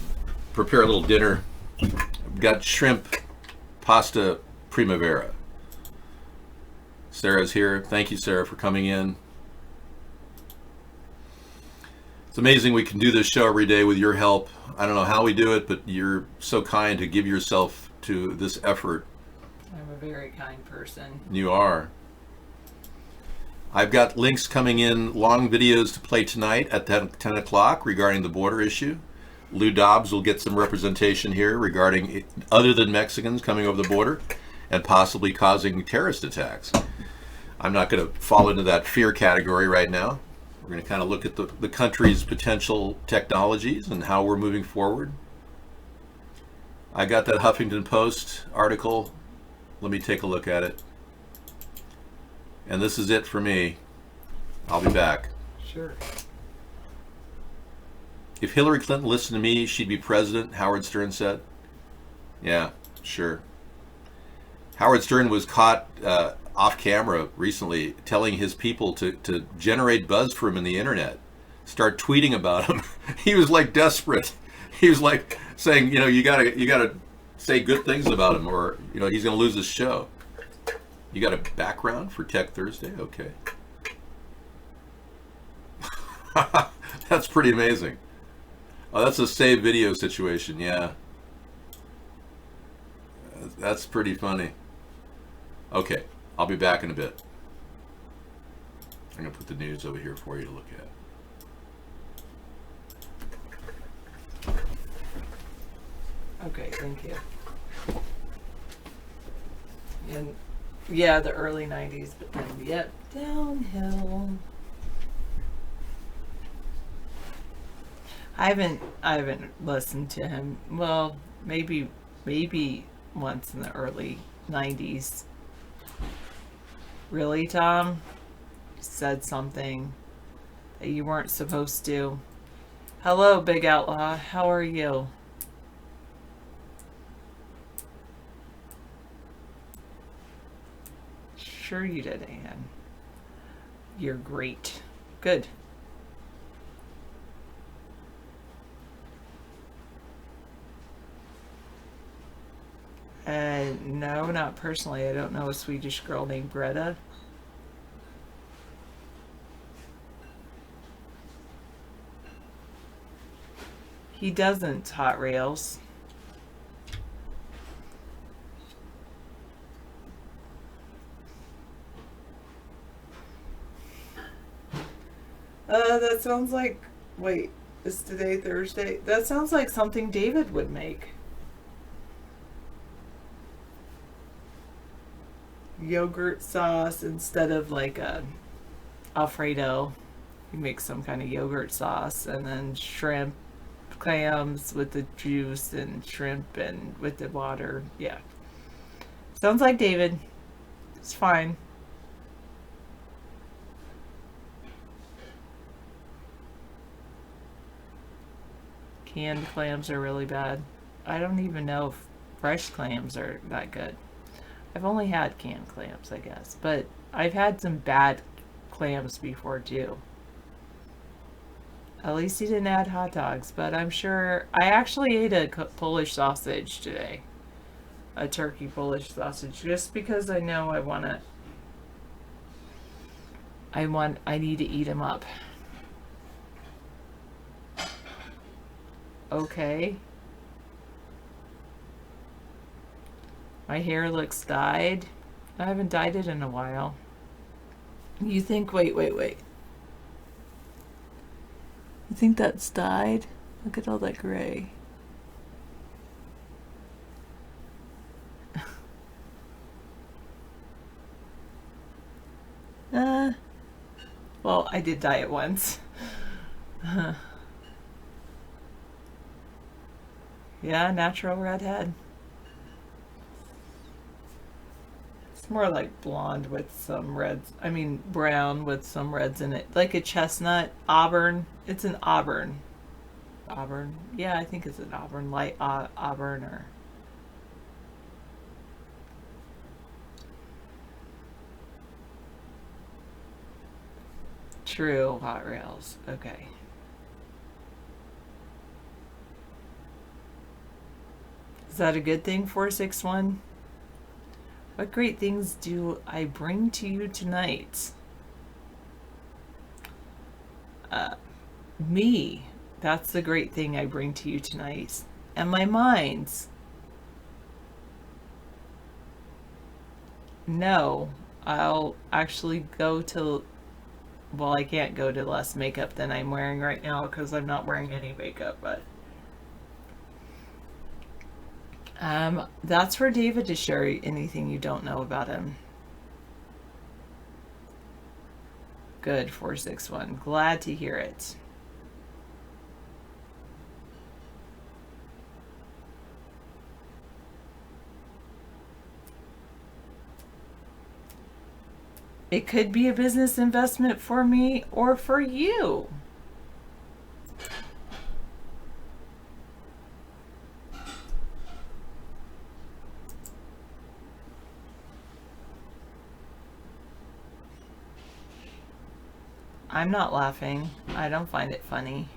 prepare a little dinner. I've got shrimp pasta primavera. Sarah's here. Thank you, Sarah, for coming in. It's amazing we can do this show every day with your help. I don't know how we do it, but you're so kind to give yourself to this effort. I'm a very kind person. You are. I've got links coming in, long videos to play tonight at 10 o'clock regarding the border issue. Lou Dobbs will get some representation here regarding other than Mexicans coming over the border and possibly causing terrorist attacks. I'm not going to fall into that fear category right now. We're going to kind of look at the country's potential technologies and how we're moving forward. I got that Huffington Post article. Let me take a look at it. And this is it for me. I'll be back. Sure. If Hillary Clinton listened to me, she'd be president, Howard Stern said. Yeah, sure. Howard Stern was caught off camera recently telling his people to generate buzz for him in the internet, start tweeting about him. He was like desperate. He was like saying, you know, you gotta say good things about him, or you know he's gonna lose his show. You got a background for Tech Thursday? Okay. That's pretty amazing. Oh, that's a save video situation, yeah. That's pretty funny. Okay, I'll be back in a bit. I'm going to put the news over here for you to look at. Okay, thank you. And yeah, the early 90s, but then, yep, downhill. I haven't listened to him. Well, maybe once in the early 90s. Really, Tom? You said something that you weren't supposed to. Hello, Big Outlaw. How are you? Sure you did, Anne. You're great. Good. No, not personally. I don't know a Swedish girl named Greta. He doesn't, Hot Rails. That sounds like... Wait, is today Thursday? That sounds like something David would make. Yogurt sauce instead of like a Alfredo. You make some kind of yogurt sauce, and then shrimp, clams with the juice, and shrimp and with the water. Yeah. Sounds like David. It's fine. Canned clams are really bad. I don't even know if fresh clams are that good. I've only had canned clams, I guess, but I've had some bad clams before too. At least he didn't add hot dogs, but I'm sure I actually ate a Polish sausage today. A turkey Polish sausage, just because I know I need to eat them up. Okay. My hair looks dyed. I haven't dyed it in a while. You think, wait. You think that's dyed? Look at all that gray. Well, I did dye it once. Yeah, natural redhead. It's more like blonde with some reds. I mean, brown with some reds in it. Like a chestnut. Auburn. It's an auburn. Auburn. Yeah, I think it's an auburn. Light auburn or... True, hot rails. Okay. Is that a good thing, 461? What great things do I bring to you tonight? Me. That's the great thing I bring to you tonight. And my minds. No, I'll actually go to... Well, I can't go to less makeup than I'm wearing right now because I'm not wearing any makeup, but that's for David to share anything you don't know about him. Good, 461. Glad to hear it. It could be a business investment for me or for you. I'm not laughing. I don't find it funny.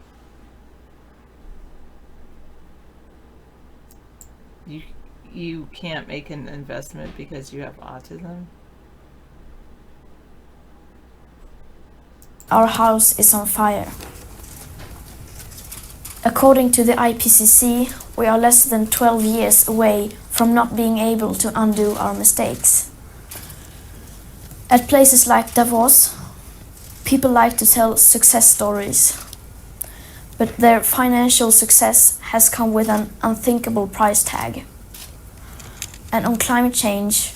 You can't make an investment because you have autism? Our house is on fire. According to the IPCC, we are less than 12 years away from not being able to undo our mistakes. At places like Davos, people like to tell success stories, but their financial success has come with an unthinkable price tag. And on climate change,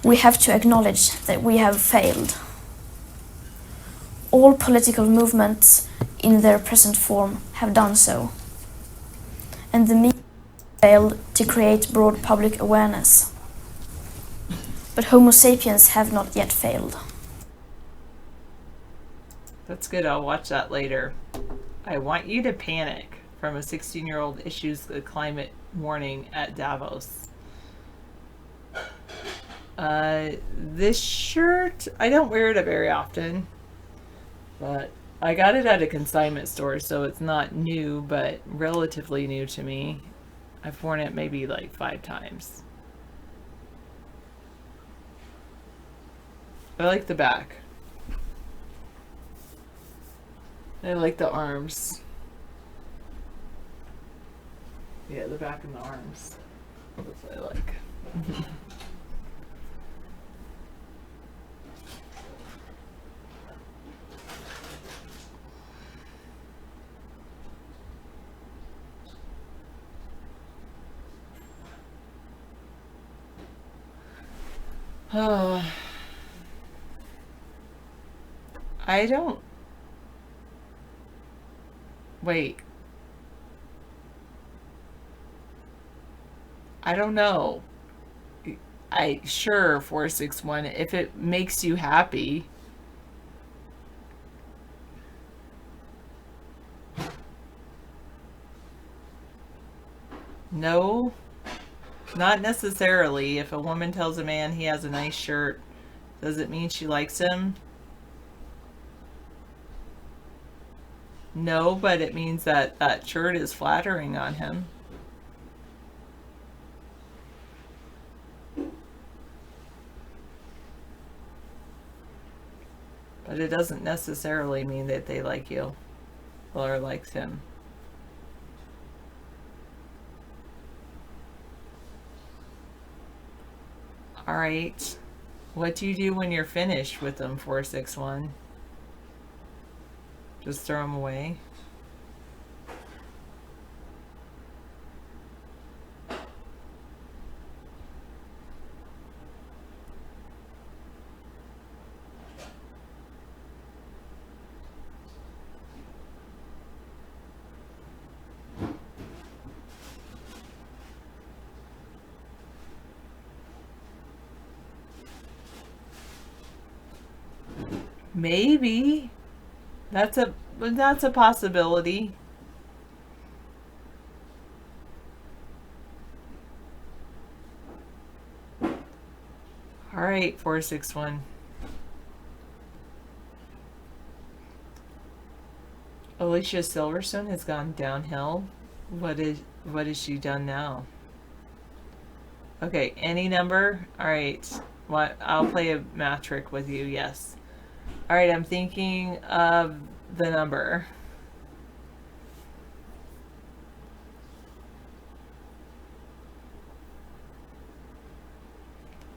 we have to acknowledge that we have failed. All political movements in their present form have done so. And the media failed to create broad public awareness. But Homo sapiens have not yet failed. That's good. I'll watch that later. I want you to panic from a 16-year-old issues the climate warning at Davos. This shirt, I don't wear it very often. But I got it at a consignment store, so it's not new, but relatively new to me. I've worn it maybe like 5 times. I like the back. I like the arms. Yeah, the back and the arms. That's what I like. I don't... Wait. I don't know. Sure, 461, if it makes you happy. No, not necessarily. If a woman tells a man he has a nice shirt, does it mean she likes him? No, but it means that that shirt is flattering on him. But it doesn't necessarily mean that they like you or likes him. All right. What do you do when you're finished with them, 461? Just throw them away? Maybe. That's a possibility. All right, 461. Alicia Silverstone has gone downhill. What has she done now? Okay, any number? All right. What? I'll play a math trick with you. Yes. All right, I'm thinking of the number.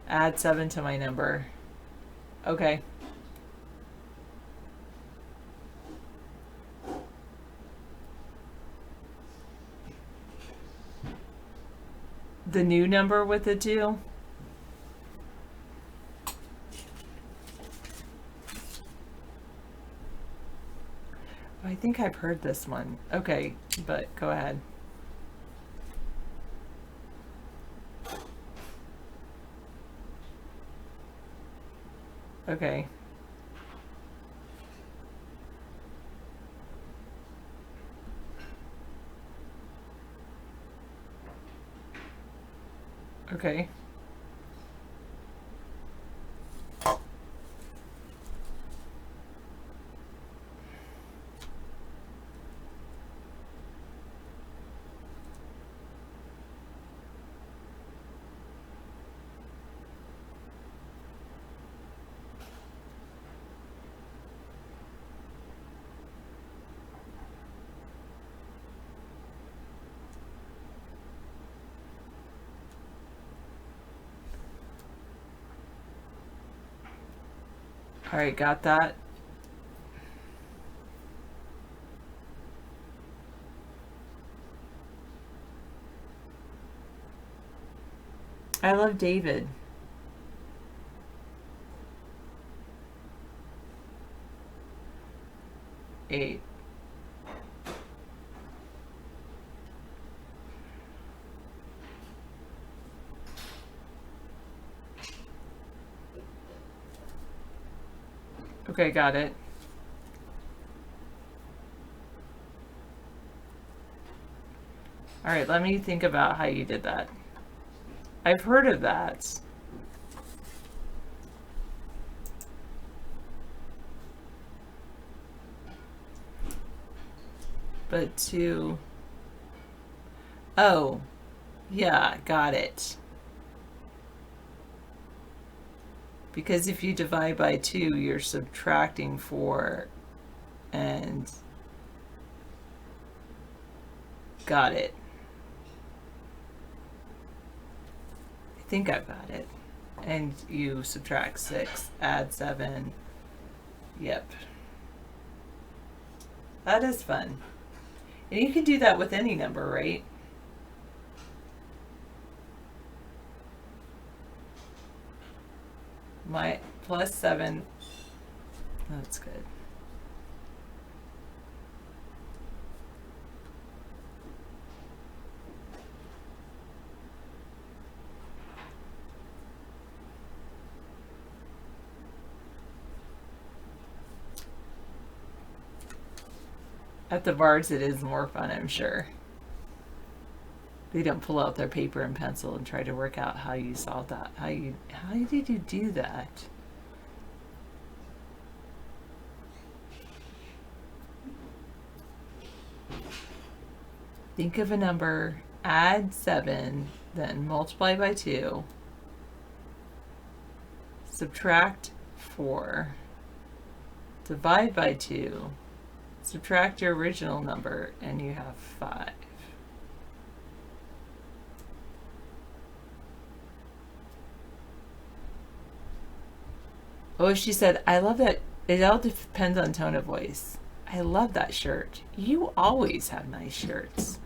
Add 7 to my number. Okay. The new number with the 2? I think I've heard this one. Okay, but go ahead. Okay. Okay. All right, got that. I love David. Eight. Okay, got it. All right, let me think about how you did that. I've heard of that. But to... Oh, yeah, got it. Because if you divide by 2, you're subtracting 4 and... Got it. I think I've got it. And you subtract 6, add 7. Yep. That is fun. And you can do that with any number, right? My plus 7. That's good. At the bars, it is more fun, I'm sure. They don't pull out their paper and pencil and try to work out how you solved that. How did you do that? Think of a number, add 7, then multiply by 2, subtract 4, divide by 2, subtract your original number, and you have 5. Oh, she said, I love that. It all depends on tone of voice. I love that shirt. You always have nice shirts.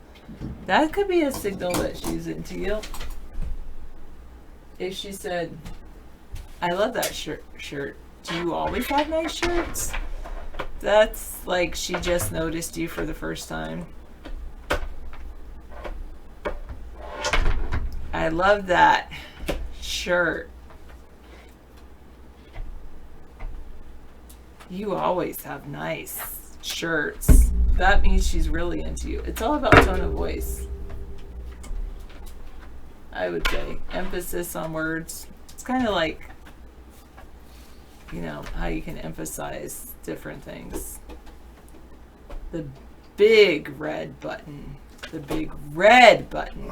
That could be a signal that she's into you. If she said, I love that shirt. Do you always have nice shirts? That's like she just noticed you for the first time. I love that shirt. You always have nice shirts. That means she's really into you. It's all about tone of voice. I would say emphasis on words. It's kind of like, you know, how you can emphasize different things. The big red button. The big red button.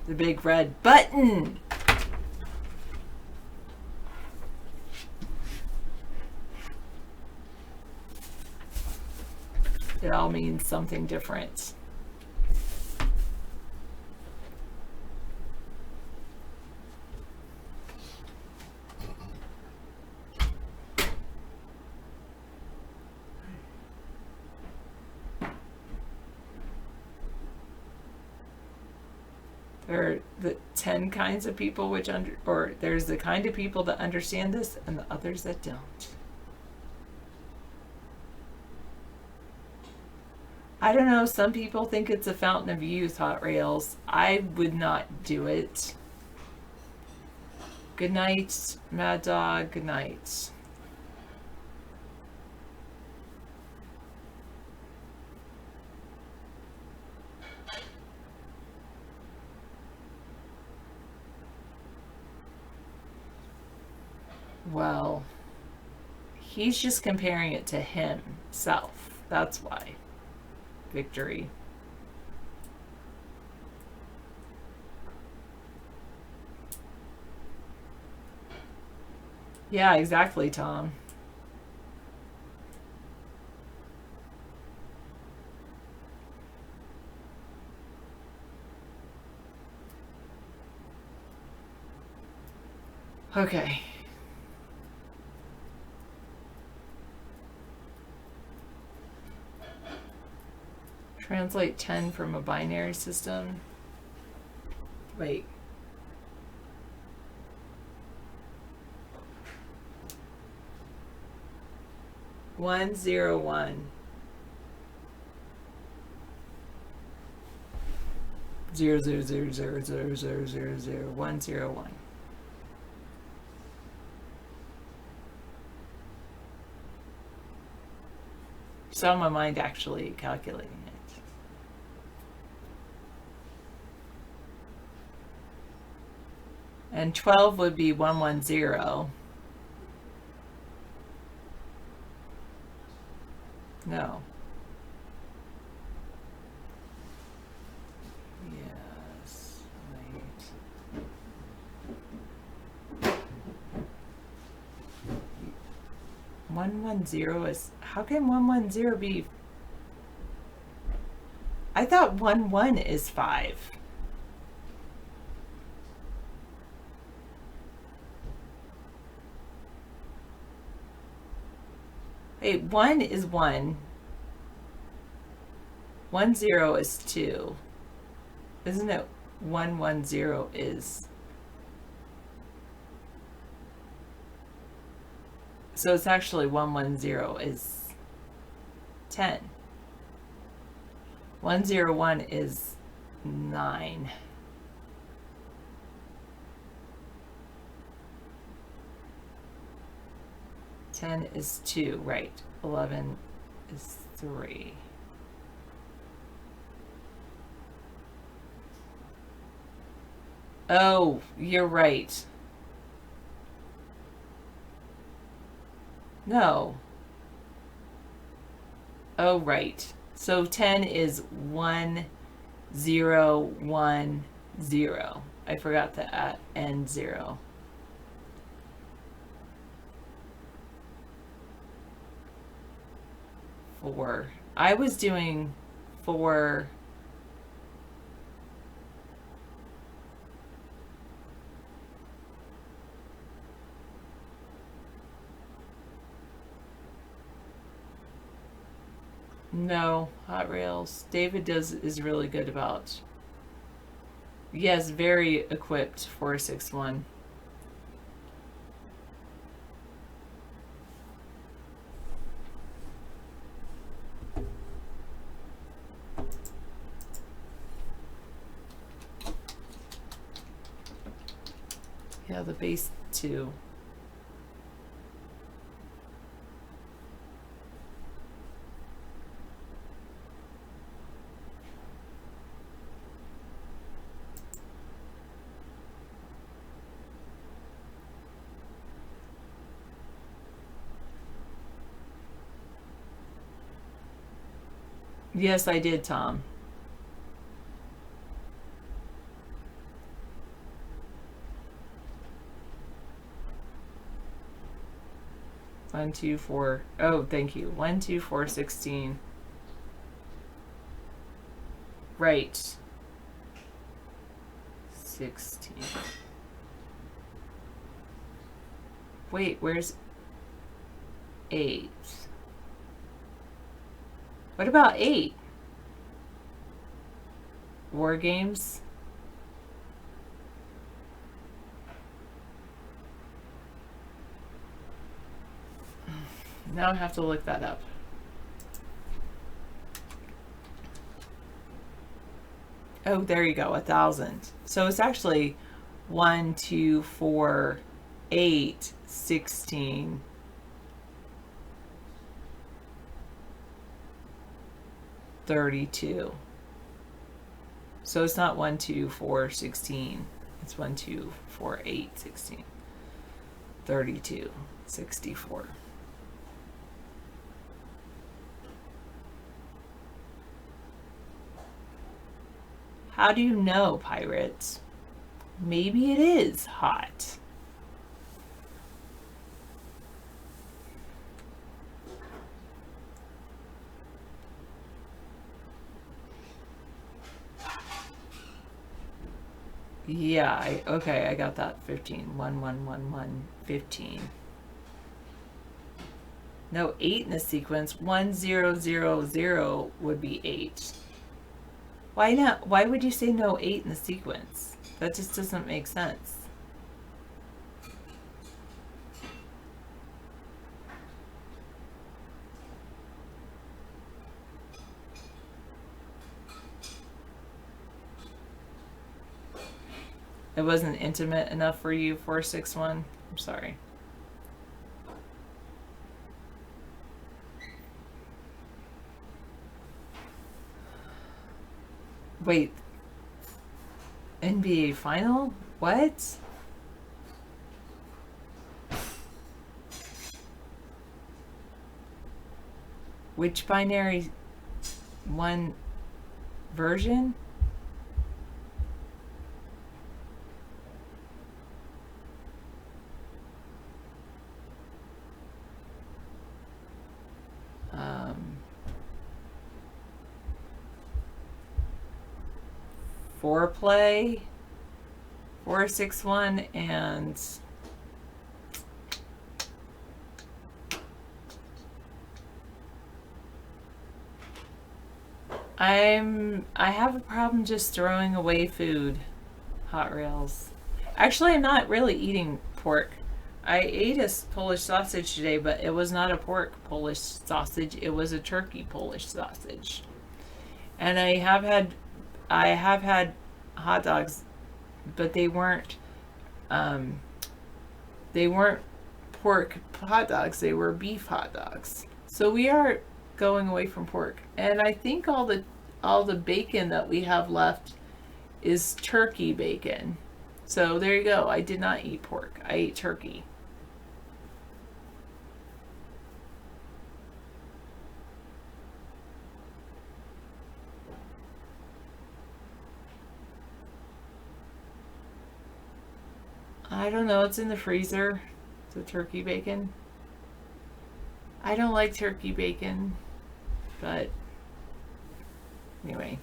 The big red button. It all means something different. There are the 10 kinds of people there's the kind of people that understand this and the others that don't. I don't know, some people think it's a fountain of youth, Hot Rails. I would not do it. Good night, Mad Dog. Good night. Well, he's just comparing it to himself. That's why. Victory. Yeah, exactly, Tom. Okay. Translate 10 from a binary system. Wait. One, zero, one. 0, 0, 0, 0, 0, 0, 0, 0, 1, 0, 1. Saw my mind actually calculating it. And 12 would be 110. No. Yes. Wait. 110 is... How can 110 be... I thought 11 is 5. Wait, 1 is 1. 10 is 2. Isn't it 110 is... So it's actually 110 is 10. 101 is 9. Ten is 2, right. 11 is 3. Oh, you're right. No. Oh, right. So 10 is 1 010. I forgot to end 0. Four. I was doing 4. No, Hot Rails. David is really good about. Yes, very equipped for 6-1. Yeah, the base 2. Yes, I did, Tom. One, 2, 4. Oh, thank you. 1, 2, 4, 16. Right. 16. Wait, where's 8? What about 8? War games? Now I have to look that up. Oh, there you go, 1,000. So it's actually 1, 2, 4, 8, 16. $32. So it's not 1, 2, 4, 16. It's 1, 2, 4, 8, 16. 32, 64. How do you know, pirates? Maybe it is hot. Yeah, okay, I got that. 15. 1, 1, 1, 1, 15. No 8 in the sequence. 1, 0, 0, 0 would be 8. Why not? Why would you say no 8 in the sequence? That just doesn't make sense. It wasn't intimate enough for you, 461? I'm sorry. Wait. NBA final? What? Which binary one version? Foreplay, 461, and I have a problem just throwing away food. Hot Rails. Actually, I'm not really eating pork. I ate a Polish sausage today, but it was not a pork Polish sausage. It was a turkey Polish sausage. And I have had hot dogs, but they weren't pork hot dogs. They were beef hot dogs. So we are going away from pork. And I think all the bacon that we have left is turkey bacon. So there you go. I did not eat pork. I ate turkey. I don't know. It's in the freezer. The turkey bacon. I don't like turkey bacon, but anyway.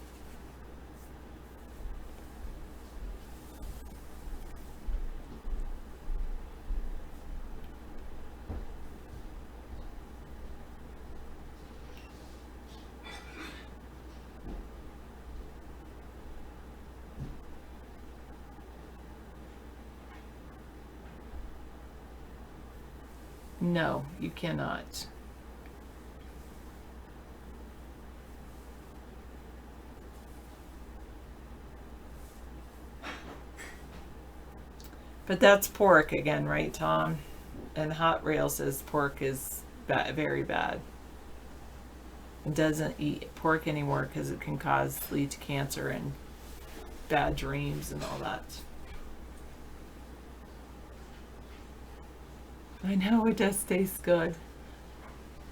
No, you cannot. But that's pork again, right, Tom? And Hot Rail says pork is very bad. It doesn't eat pork anymore because it can lead to cancer and bad dreams and all that. I know it does taste good,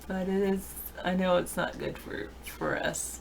but it is. I know it's not good for us.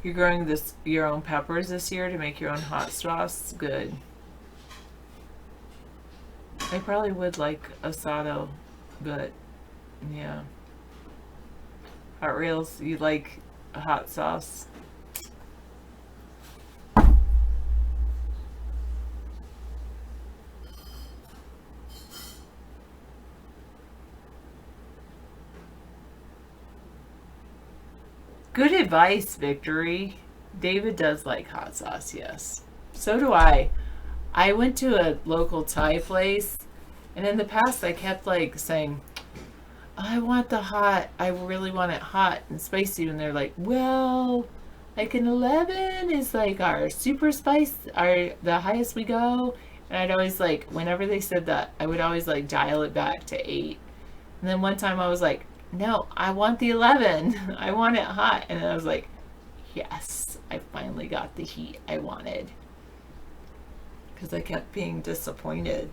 You're growing your own peppers this year to make your own hot sauce? Good. I probably would like asado, but yeah. Hot Rails, you like a hot sauce? Good advice, Victory. David does like hot sauce, yes. So do I. I went to a local Thai place, and in the past I kept like saying, I want the hot, I really want it hot and spicy, and they're like, well, like an 11 is like our super spice, the highest we go. And I'd always like, whenever they said that, I would always like dial it back to 8. And then one time I was like, no, I want the 11. I want it hot. And I was like, yes, I finally got the heat I wanted. Because I kept being disappointed.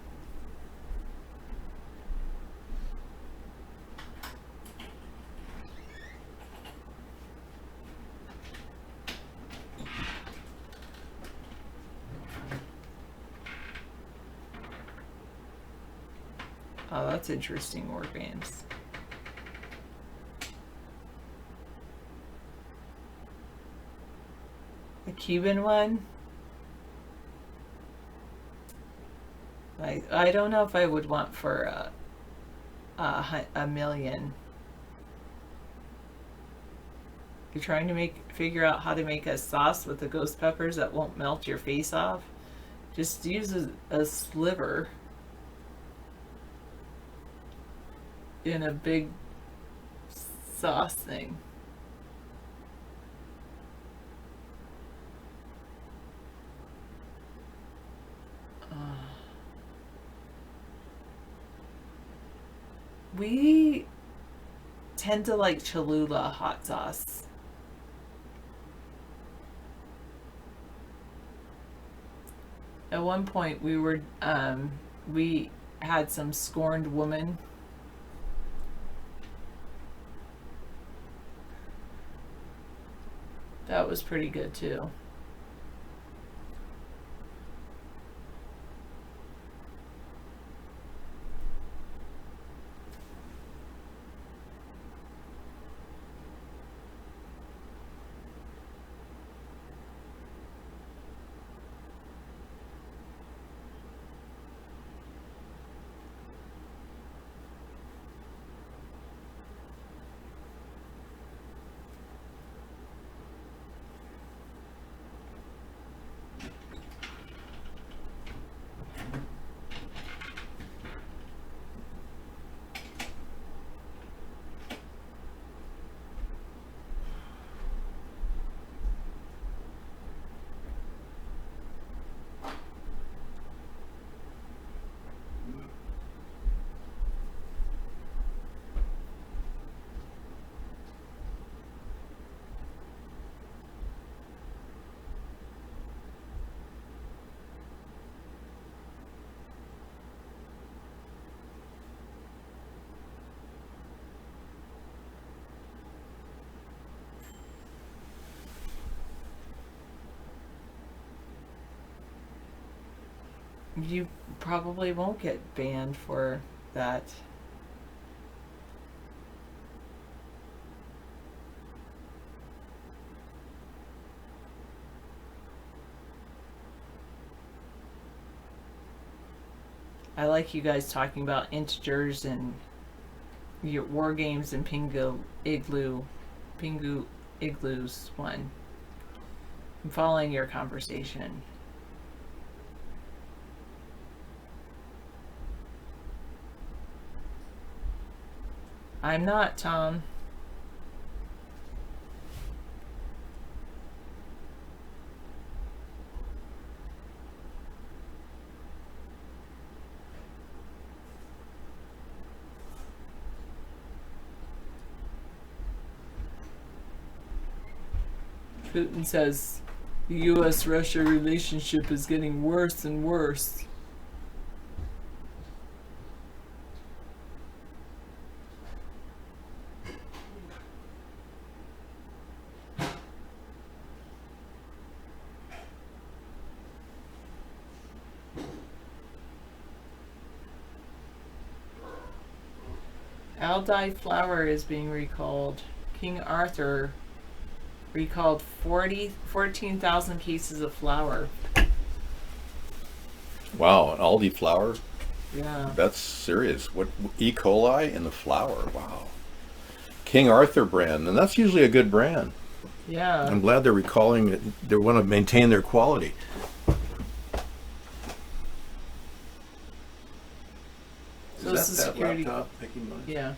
Oh, that's interesting, War Games. The Cuban one? I don't know if I would want for a million. You're trying to figure out how to make a sauce with the ghost peppers that won't melt your face off? Just use a sliver in a big sauce thing. We tend to like Cholula hot sauce. At one point we had some Scorned Woman. That was pretty good too. you probably won't get banned for that. I like you guys talking about integers and your war games and Pingu Igloos one. I'm following your conversation. I'm not, Tom. Putin says the U.S.-Russia relationship is getting worse and worse. Aldi flour is being recalled. King Arthur recalled 14,000 cases of flour. Wow, an Aldi flour? Yeah. That's serious. What, E. coli in the flour? Wow. King Arthur brand, and that's usually a good brand. Yeah. I'm glad they're recalling it. They want to maintain their quality. Social Security. Making money? Yeah.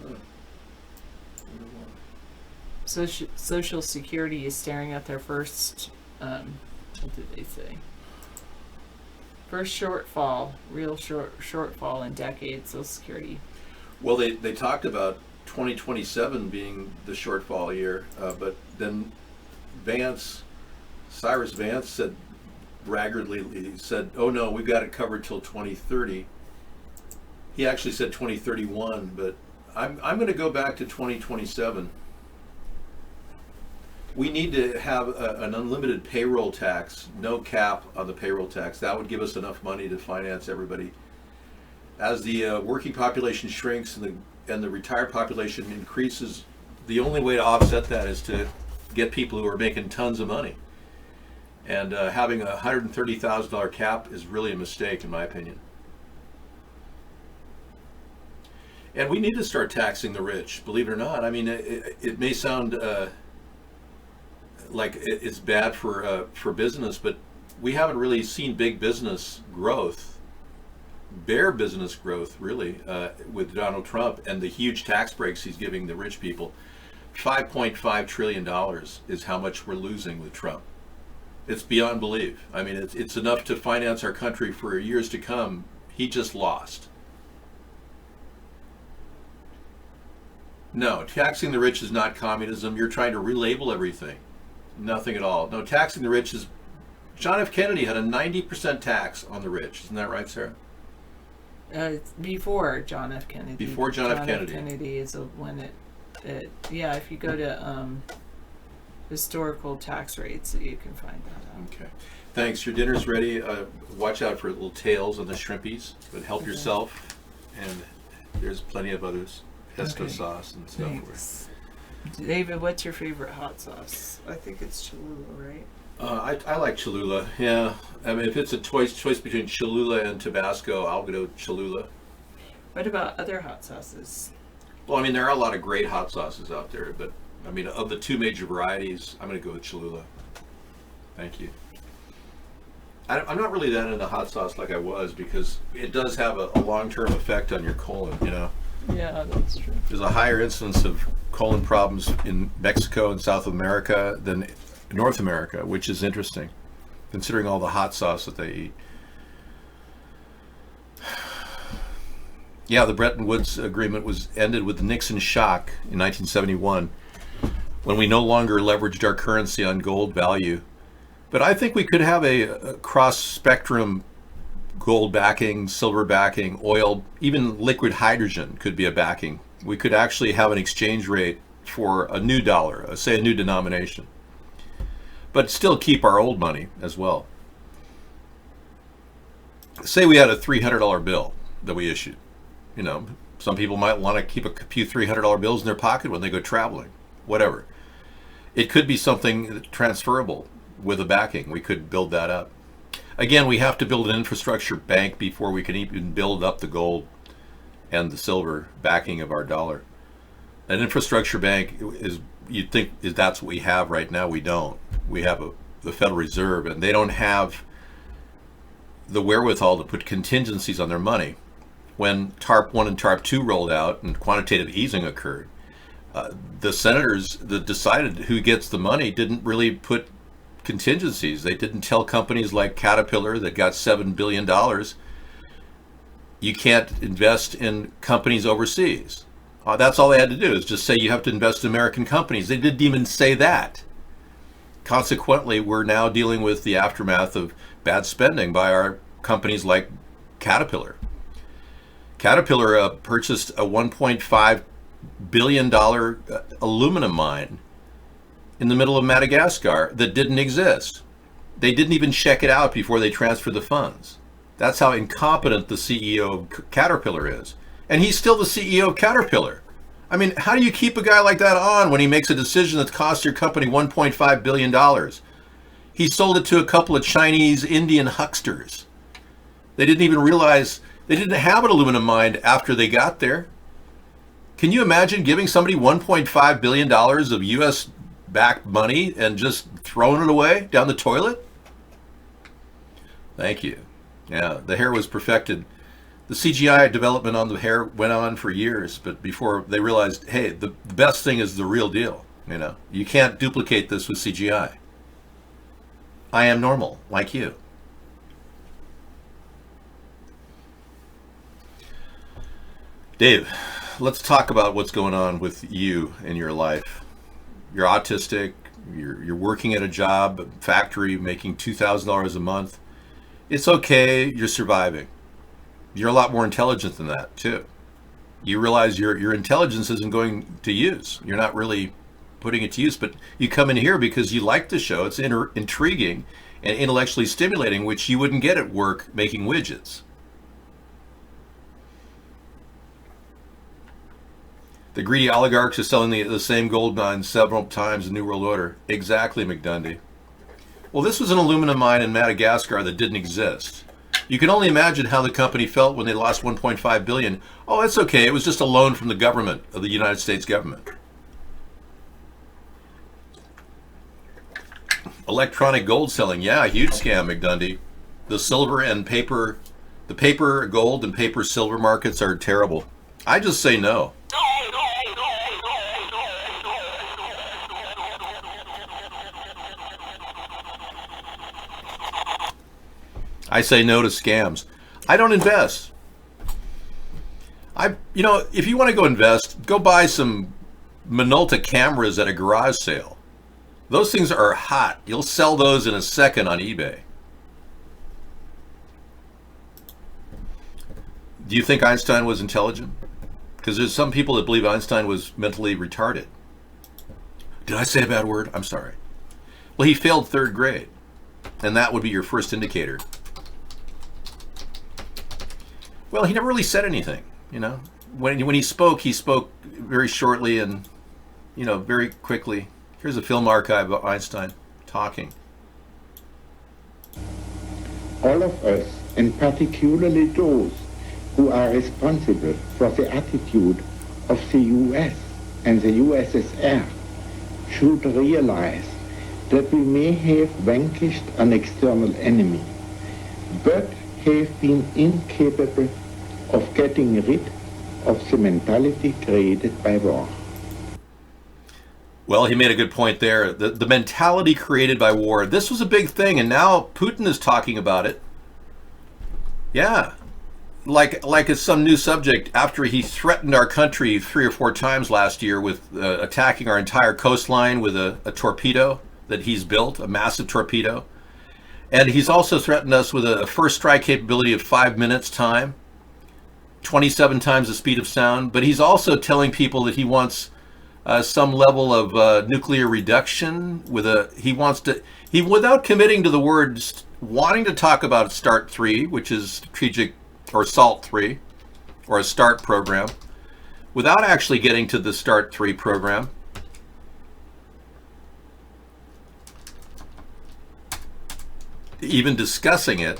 Huh. Social Security is staring at their first, what did they say? First shortfall, real shortfall in decades, Social Security. Well, they talked about 2027 being the shortfall year, but then Cyrus Vance said braggartly, he said, oh no, we've got it covered till 2030. He actually said 2031, but I'm going to go back to 2027. We need to have an unlimited payroll tax, no cap on the payroll tax. That would give us enough money to finance everybody. As the working population shrinks and the retired population increases, the only way to offset that is to get people who are making tons of money. And having a $130,000 cap is really a mistake, in my opinion. And we need to start taxing the rich, believe it or not. I mean, it may sound like it's bad for business, but we haven't really seen big business growth, bare business growth, really, with Donald Trump and the huge tax breaks he's giving the rich people. $5.5 trillion is how much we're losing with Trump. It's beyond belief. I mean, it's enough to finance our country for years to come. He just lost. No, taxing the rich is not communism. You're trying to relabel everything. Nothing at all. No, taxing the rich is... John F. Kennedy had a 90% tax on the rich. Isn't that right, Sarah? Before John F. Kennedy. Before John F. Kennedy. John F. Kennedy is when it yeah, if you go to historical tax rates, you can find that out. Okay. Thanks. Your dinner's ready. Watch out for little tails on the shrimpies, but help yourself. And there's plenty of others. Pesto sauce and stuff. Thanks. David, what's your favorite hot sauce? I think it's Cholula, right? I like Cholula, yeah. I mean, if it's a choice between Cholula and Tabasco, I'll go Cholula. What about other hot sauces? Well, I mean, there are a lot of great hot sauces out there, but I mean, of the two major varieties, I'm going to go with Cholula. Thank you. I'm not really that into hot sauce like I was, because it does have a long-term effect on your colon, you know. Yeah, that's true. There's a higher incidence of colon problems in Mexico and South America than North America, which is interesting, considering all the hot sauce that they eat. Yeah, the Bretton Woods Agreement was ended with the Nixon shock in 1971, when we no longer leveraged our currency on gold value. But I think we could have a cross-spectrum gold backing, silver backing, oil, even liquid hydrogen could be a backing. We could actually have an exchange rate for a new dollar, say a new denomination, but still keep our old money as well. say we had a $300 bill that we issued. You know, some people might want to keep a few $300 bills in their pocket when they go traveling, whatever. It could be something transferable with a backing. We could build that up. Again, we have to build an infrastructure bank before we can even build up the gold and the silver backing of our dollar. An infrastructure bank is, you'd think that's what we have right now. We don't. We have the Federal Reserve, and they don't have the wherewithal to put contingencies on their money. When TARP 1 and TARP 2 rolled out and quantitative easing occurred, the senators that decided who gets the money didn't really put contingencies. They didn't tell companies like Caterpillar that got $7 billion, you can't invest in companies overseas. That's all they had to do, is just say you have to invest in American companies. They didn't even say that. Consequently, we're now dealing with the aftermath of bad spending by our companies like Caterpillar. Caterpillar purchased a $1.5 billion aluminum mine in the middle of Madagascar that didn't exist. They didn't even check it out before they transferred the funds. That's how incompetent the CEO of Caterpillar is. And he's still the CEO of Caterpillar. I mean, how do you keep a guy like that on when he makes a decision that costs your company $1.5 billion? He sold it to a couple of Chinese Indian hucksters. They didn't even realize they didn't have an aluminum mine after they got there. Can you imagine giving somebody $1.5 billion of US backed money and just throwing it away down the toilet? Thank you. Yeah, the hair was perfected. The CGI development on the hair went on for years, but before they realized, hey, the best thing is the real deal. You know, you can't duplicate this with CGI. I am normal, like you. Dave, let's talk about what's going on with you in your life. You're autistic, you're working at a job, factory, making $2,000 a month. It's okay, you're surviving. You're a lot more intelligent than that, too. You realize your intelligence isn't going to use. You're not really putting it to use, but you come in here because you like the show. It's intriguing and intellectually stimulating, which you wouldn't get at work making widgets. The greedy oligarchs are selling the same gold mine several times in New World Order. Exactly, McDundy. Well, this was an aluminum mine in Madagascar that didn't exist. You can only imagine how the company felt when they lost $1.5 billion. Oh, it's okay. It was just a loan from the government, of the United States government. Electronic gold selling. Yeah, huge scam, McDundy. The silver and paper, the paper gold and paper silver markets are terrible. I just say no. I say no to scams. I don't invest. If you want to go invest, go buy some Minolta cameras at a garage sale. Those things are hot. You'll sell those in a second on eBay. Do you think Einstein was intelligent? Because there's some people that believe Einstein was mentally retarded. Did I say a bad word? I'm sorry. Well, he failed third grade, and that would be your first indicator. Well, he never really said anything, you know. When he spoke very shortly and, very quickly. Here's a film archive of Einstein talking. All of us, and particularly those who are responsible for the attitude of the US and the USSR, should realize that we may have vanquished an external enemy, but have been incapable of getting rid of the mentality created by war. Well, he made a good point there. The mentality created by war. This was a big thing, and now Putin is talking about it. Yeah. Like it's some new subject after he threatened our country 3 or 4 times last year with attacking our entire coastline with a torpedo that he's built, a massive torpedo. And he's also threatened us with a first strike capability of 5 minutes time, 27 times the speed of sound. But he's also telling people that he wants some level of nuclear reduction. Without committing to the word wanting to talk about START 3, which is strategic, or SALT 3, or a START program, without actually getting to the START 3 program. Even discussing it,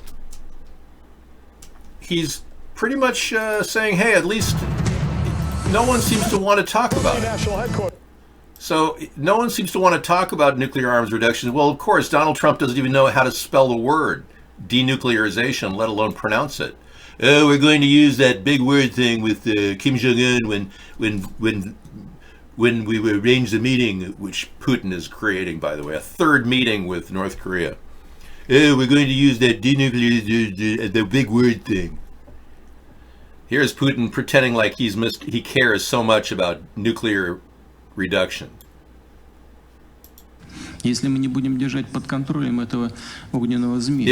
he's pretty much saying, hey, at least no one seems to want to talk about it. So no one seems to want to talk about nuclear arms reduction. Well, of course, Donald Trump doesn't even know how to spell the word denuclearization, let alone pronounce it. Oh, we're going to use that big word thing with Kim Jong-un when we arrange the meeting, which Putin is creating, by the way, a third meeting with North Korea. Oh, we're going to use that denuclearization, the big word thing. Here's Putin pretending like he cares so much about nuclear reduction. If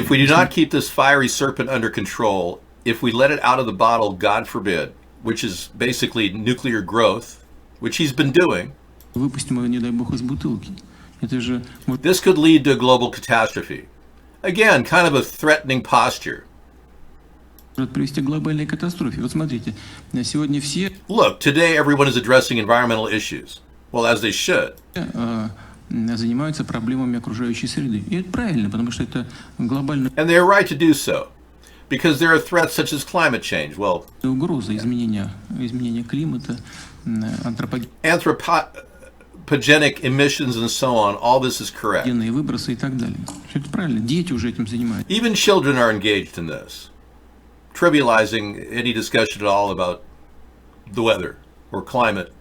we do not keep this fiery serpent under control, if we let it out of the bottle, God forbid, which is basically nuclear growth, which he's been doing, this could lead to a global catastrophe. Again, kind of a threatening posture. Look, today everyone is addressing environmental issues. Well, as they should. занимаются проблемами окружающей среды. И это правильно, потому что это глобальная And they're right to do so, because there are threats such as climate change. Well, угроза изменения климата, anthropogenic emissions and so on. All this is correct. Выбросы и так далее. Это правильно. Дети уже этим занимаются. Even children are engaged in this, trivializing any discussion at all about the weather or climate.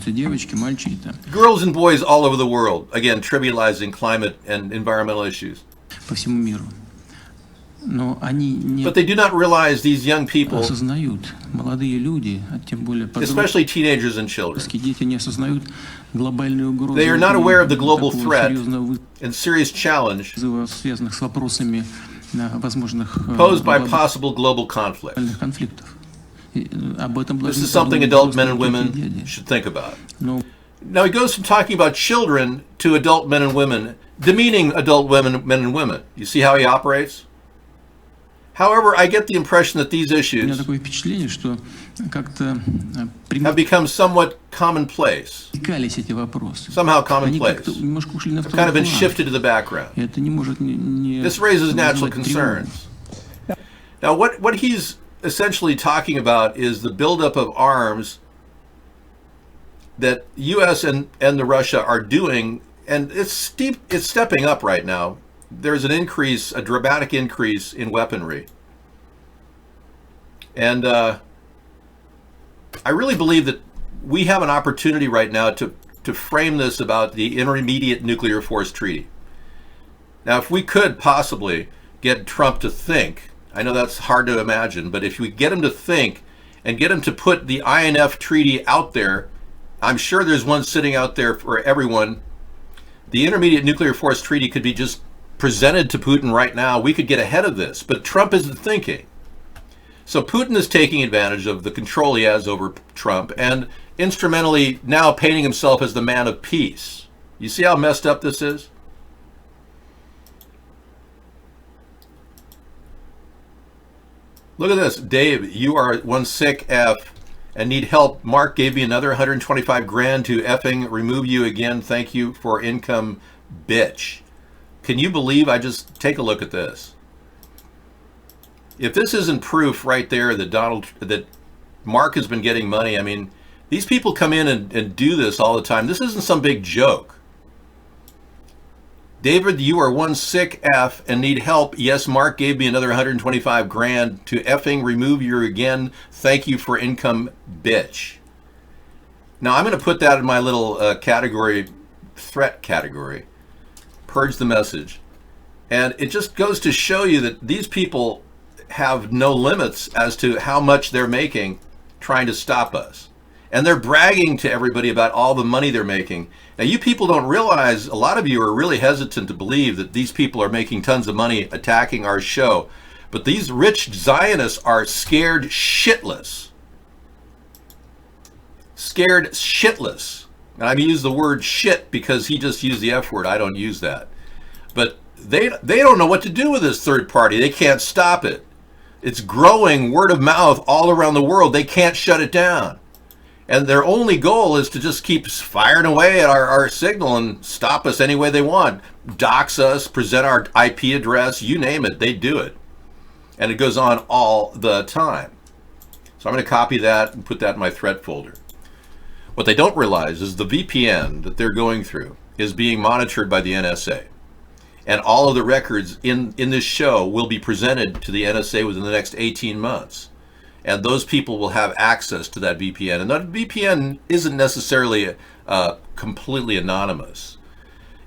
Девочки, мальчики там. Girls and boys all over the world, again, trivializing climate and environmental issues. По всему миру. Но они не But they do not realize these young people, осознают, молодые люди, а тем более especially teenagers and children, дети не осознают глобальную угрозу. They are not aware of the global threat and serious challenge связанных с вопросами возможных posed by possible global conflict. This is something adult men and women should think about. Now he goes from talking about children to adult men and women, demeaning adult men and women. You see how he operates? However, I get the impression that these issues have become somewhat commonplace. Somehow commonplace. They've kind of been shifted to the background. This raises natural concerns. Now what he's essentially talking about is the buildup of arms that U.S. and the Russia are doing, and it's stepping up right now. There's an increase, a dramatic increase in weaponry. And I really believe that we have an opportunity right now to frame this about the Intermediate Nuclear Force Treaty. Now, if we could possibly get Trump to think, I know that's hard to imagine, but if we get him to think and get him to put the INF treaty out there, I'm sure there's one sitting out there for everyone. The Intermediate Nuclear Force Treaty could be just presented to Putin right now. We could get ahead of this, but Trump isn't thinking. So Putin is taking advantage of the control he has over Trump and instrumentally now painting himself as the man of peace. You see how messed up this is? Look at this. Dave, you are one sick F and need help. Mark gave me another 125 grand to effing remove you again. Thank you for income, bitch. Can you believe I just take a look at this? If this isn't proof right there that Mark has been getting money, I mean, these people come in and do this all the time. This isn't some big joke. David, you are one sick F and need help. Yes, Mark gave me another 125 grand to effing remove you again. Thank you for income, bitch. Now I'm going to put that in my little threat category. Purge the message. And it just goes to show you that these people have no limits as to how much they're making trying to stop us. And they're bragging to everybody about all the money they're making. Now, you people don't realize, a lot of you are really hesitant to believe that these people are making tons of money attacking our show. But these rich Zionists are scared shitless. Scared shitless. And I use the word shit because he just used the F word. I don't use that. But they don't know what to do with this third party. They can't stop it. It's growing word of mouth all around the world. They can't shut it down. And their only goal is to just keep firing away at our signal and stop us any way they want. Dox us, present our IP address, you name it, they do it. And it goes on all the time. So I'm going to copy that and put that in my threat folder. What they don't realize is the VPN that they're going through is being monitored by the NSA. And all of the records in this show will be presented to the NSA within the next 18 months. And those people will have access to that VPN. And that VPN isn't necessarily completely anonymous.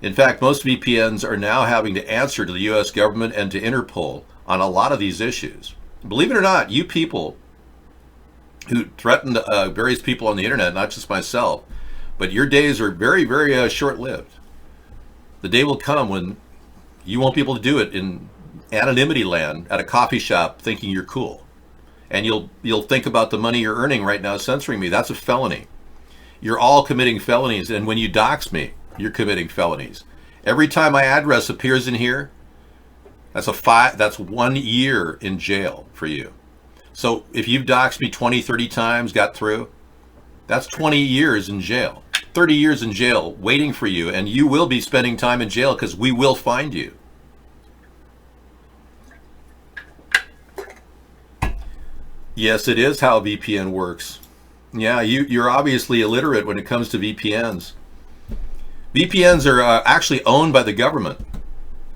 In fact, most VPNs are now having to answer to the US government and to Interpol on a lot of these issues. Believe it or not, you people who threaten various people on the internet, not just myself, but your days are very, very short-lived. The day will come when you won't be able to do it in anonymity land at a coffee shop thinking you're cool. And you'll think about the money you're earning right now censoring me. That's a felony. You're all committing felonies, and when you dox me, you're committing felonies. Every time my address appears in here, that's 1 year in jail for you. So if you've doxed me 20, 30 times, got through, that's 20 years in jail. 30 years in jail waiting for you, and you will be spending time in jail because we will find you. Yes, it is how VPN works. Yeah, you're obviously illiterate when it comes to VPNs. VPNs are actually owned by the government.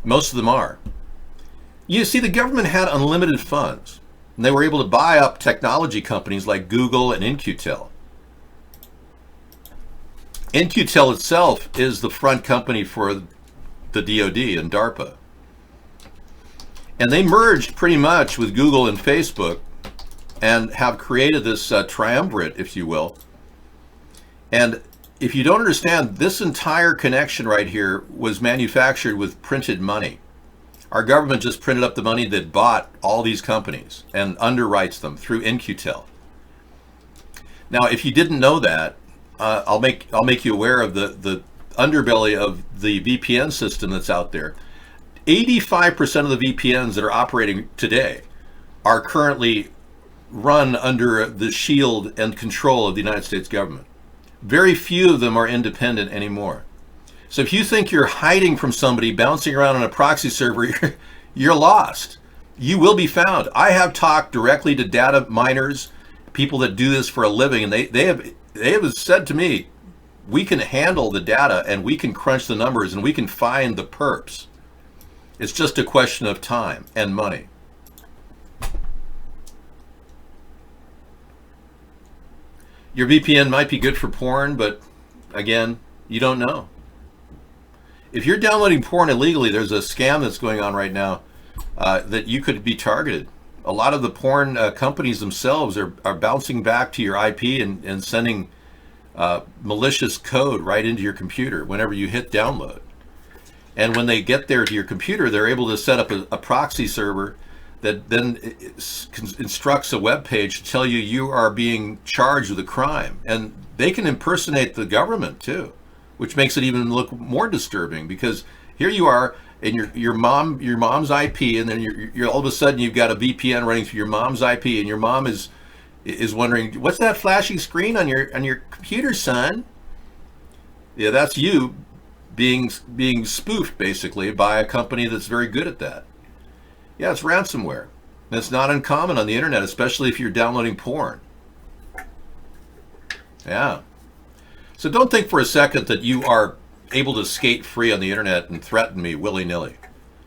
Most of them are. You see, the government had unlimited funds, and they were able to buy up technology companies like Google and In-Q-Tel. In-Q-Tel itself is the front company for the DoD and DARPA. And they merged pretty much with Google and Facebook and have created this triumvirate, if you will. And if you don't understand, this entire connection right here was manufactured with printed money. Our government just printed up the money that bought all these companies and underwrites them through In-Q-Tel. Now, if you didn't know that, I'll make you aware of the underbelly of the VPN system that's out there. 85% of the VPNs that are operating today are currently run under the shield and control of the United States government. Very few of them are independent anymore. So if you think you're hiding from somebody, bouncing around on a proxy server, you're lost. You will be found. I have talked directly to data miners, people that do this for a living, and they have said to me, we can handle the data and we can crunch the numbers and we can find the perps. It's just a question of time and money. Your VPN might be good for porn, but again, you don't know. If you're downloading porn illegally, there's a scam that's going on right now that you could be targeted. A lot of the porn companies themselves are bouncing back to your IP and sending malicious code right into your computer whenever you hit download. And when they get there to your computer, they're able to set up a proxy server that then instructs a web page to tell you you are being charged with a crime. And they can impersonate the government too, which makes it even look more disturbing, because here you are in your mom's IP, and then you're all of a sudden you've got a VPN running through your mom's IP, and your mom is wondering, what's that flashing screen on your computer, son? Yeah, that's you being spoofed basically by a company that's very good at that. Yeah, it's ransomware. And it's not uncommon on the internet, especially if you're downloading porn. Yeah. So don't think for a second that you are able to skate free on the internet and threaten me willy-nilly.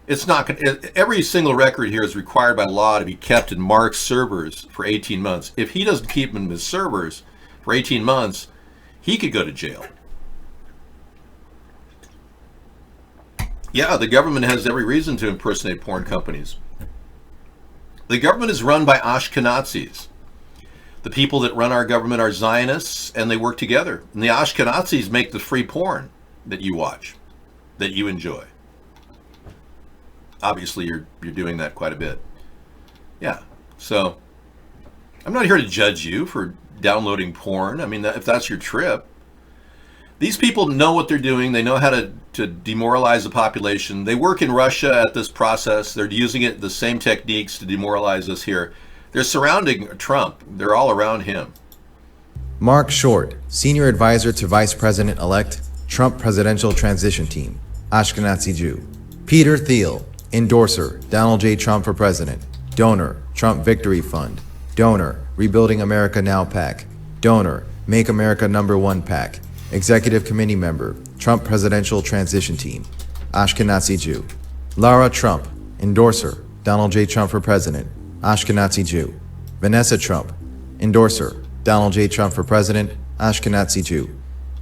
It's not. Every single record here is required by law to be kept in Mark's servers for 18 months. If he doesn't keep them in his servers for 18 months, he could go to jail. Yeah, the government has every reason to impersonate porn companies. The government is run by Ashkenazis. The people that run our government are Zionists, and they work together. And the Ashkenazis make the free porn that you watch, that you enjoy. Obviously, you're doing that quite a bit. Yeah, so I'm not here to judge you for downloading porn. I mean, if that's your trip. These people know what they're doing. They know how to to demoralize the population. They work in Russia at this process. They're using it, the same techniques to demoralize us here. They're surrounding Trump. They're all around him. Mark Short, Senior Advisor to Vice President-elect, Trump Presidential Transition Team, Ashkenazi Jew. Peter Thiel, Endorser, Donald J. Trump for President. Donor, Trump Victory Fund. Donor, Rebuilding America Now PAC. Donor, Make America #1 PAC. Executive Committee Member, Trump Presidential Transition Team, Ashkenazi Jew. Lara Trump, Endorser, Donald J. Trump for President, Ashkenazi Jew. Vanessa Trump, Endorser, Donald J. Trump for President, Ashkenazi Jew.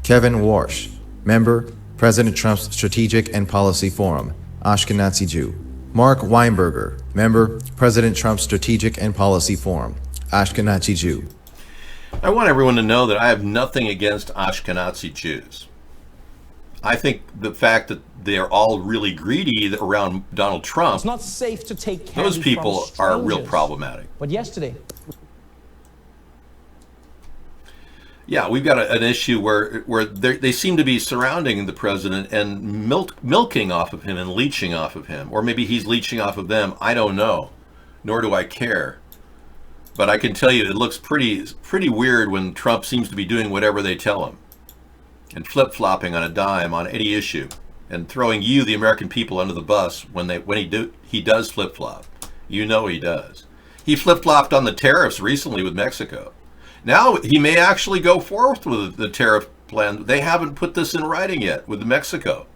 Kevin Warsh, Member, President Trump's Strategic and Policy Forum, Ashkenazi Jew. Mark Weinberger, Member, President Trump's Strategic and Policy Forum, Ashkenazi Jew. I want everyone to know that I have nothing against Ashkenazi Jews. I think the fact that they're all really greedy around Donald Trump, it's not safe to take those people are real problematic. But yesterday, yeah, we've got an issue where they seem to be surrounding the president and milking off of him and leeching off of him. Or maybe he's leeching off of them. I don't know, nor do I care. But I can tell you it looks pretty weird when Trump seems to be doing whatever they tell him and flip-flopping on a dime on any issue and throwing you, the American people, under the bus when he does flip-flop. You know he does. He flip-flopped on the tariffs recently with Mexico. Now he may actually go forth with the tariff plan. They haven't put this in writing yet with Mexico.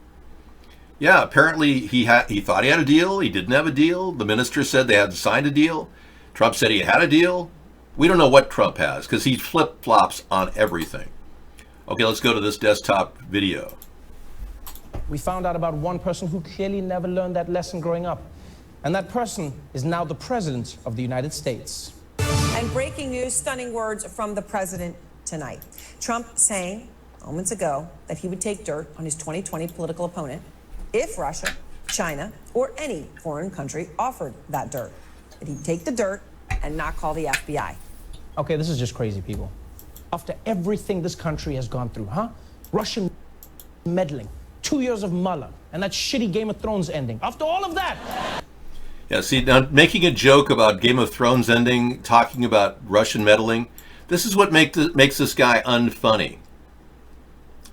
Yeah, apparently he thought he had a deal. He didn't have a deal. The minister said they hadn't signed a deal. Trump said he had a deal. We don't know what Trump has because he flip-flops on everything. Okay, let's go to this desktop video. we found out about one person who clearly never learned that lesson growing up. And that person is now the President of the United States. And breaking news, stunning words from the president tonight. Trump saying moments ago that he would take dirt on his 2020 political opponent if Russia, China, or any foreign country offered that dirt. That he'd take the dirt and not call the FBI. Okay, this is just crazy, people. After everything this country has gone through, Russian meddling, 2 years of Mueller, and that shitty Game of Thrones ending. After all of that. Yeah, see, now making a joke about Game of Thrones ending, talking about Russian meddling, this is what makes this guy unfunny.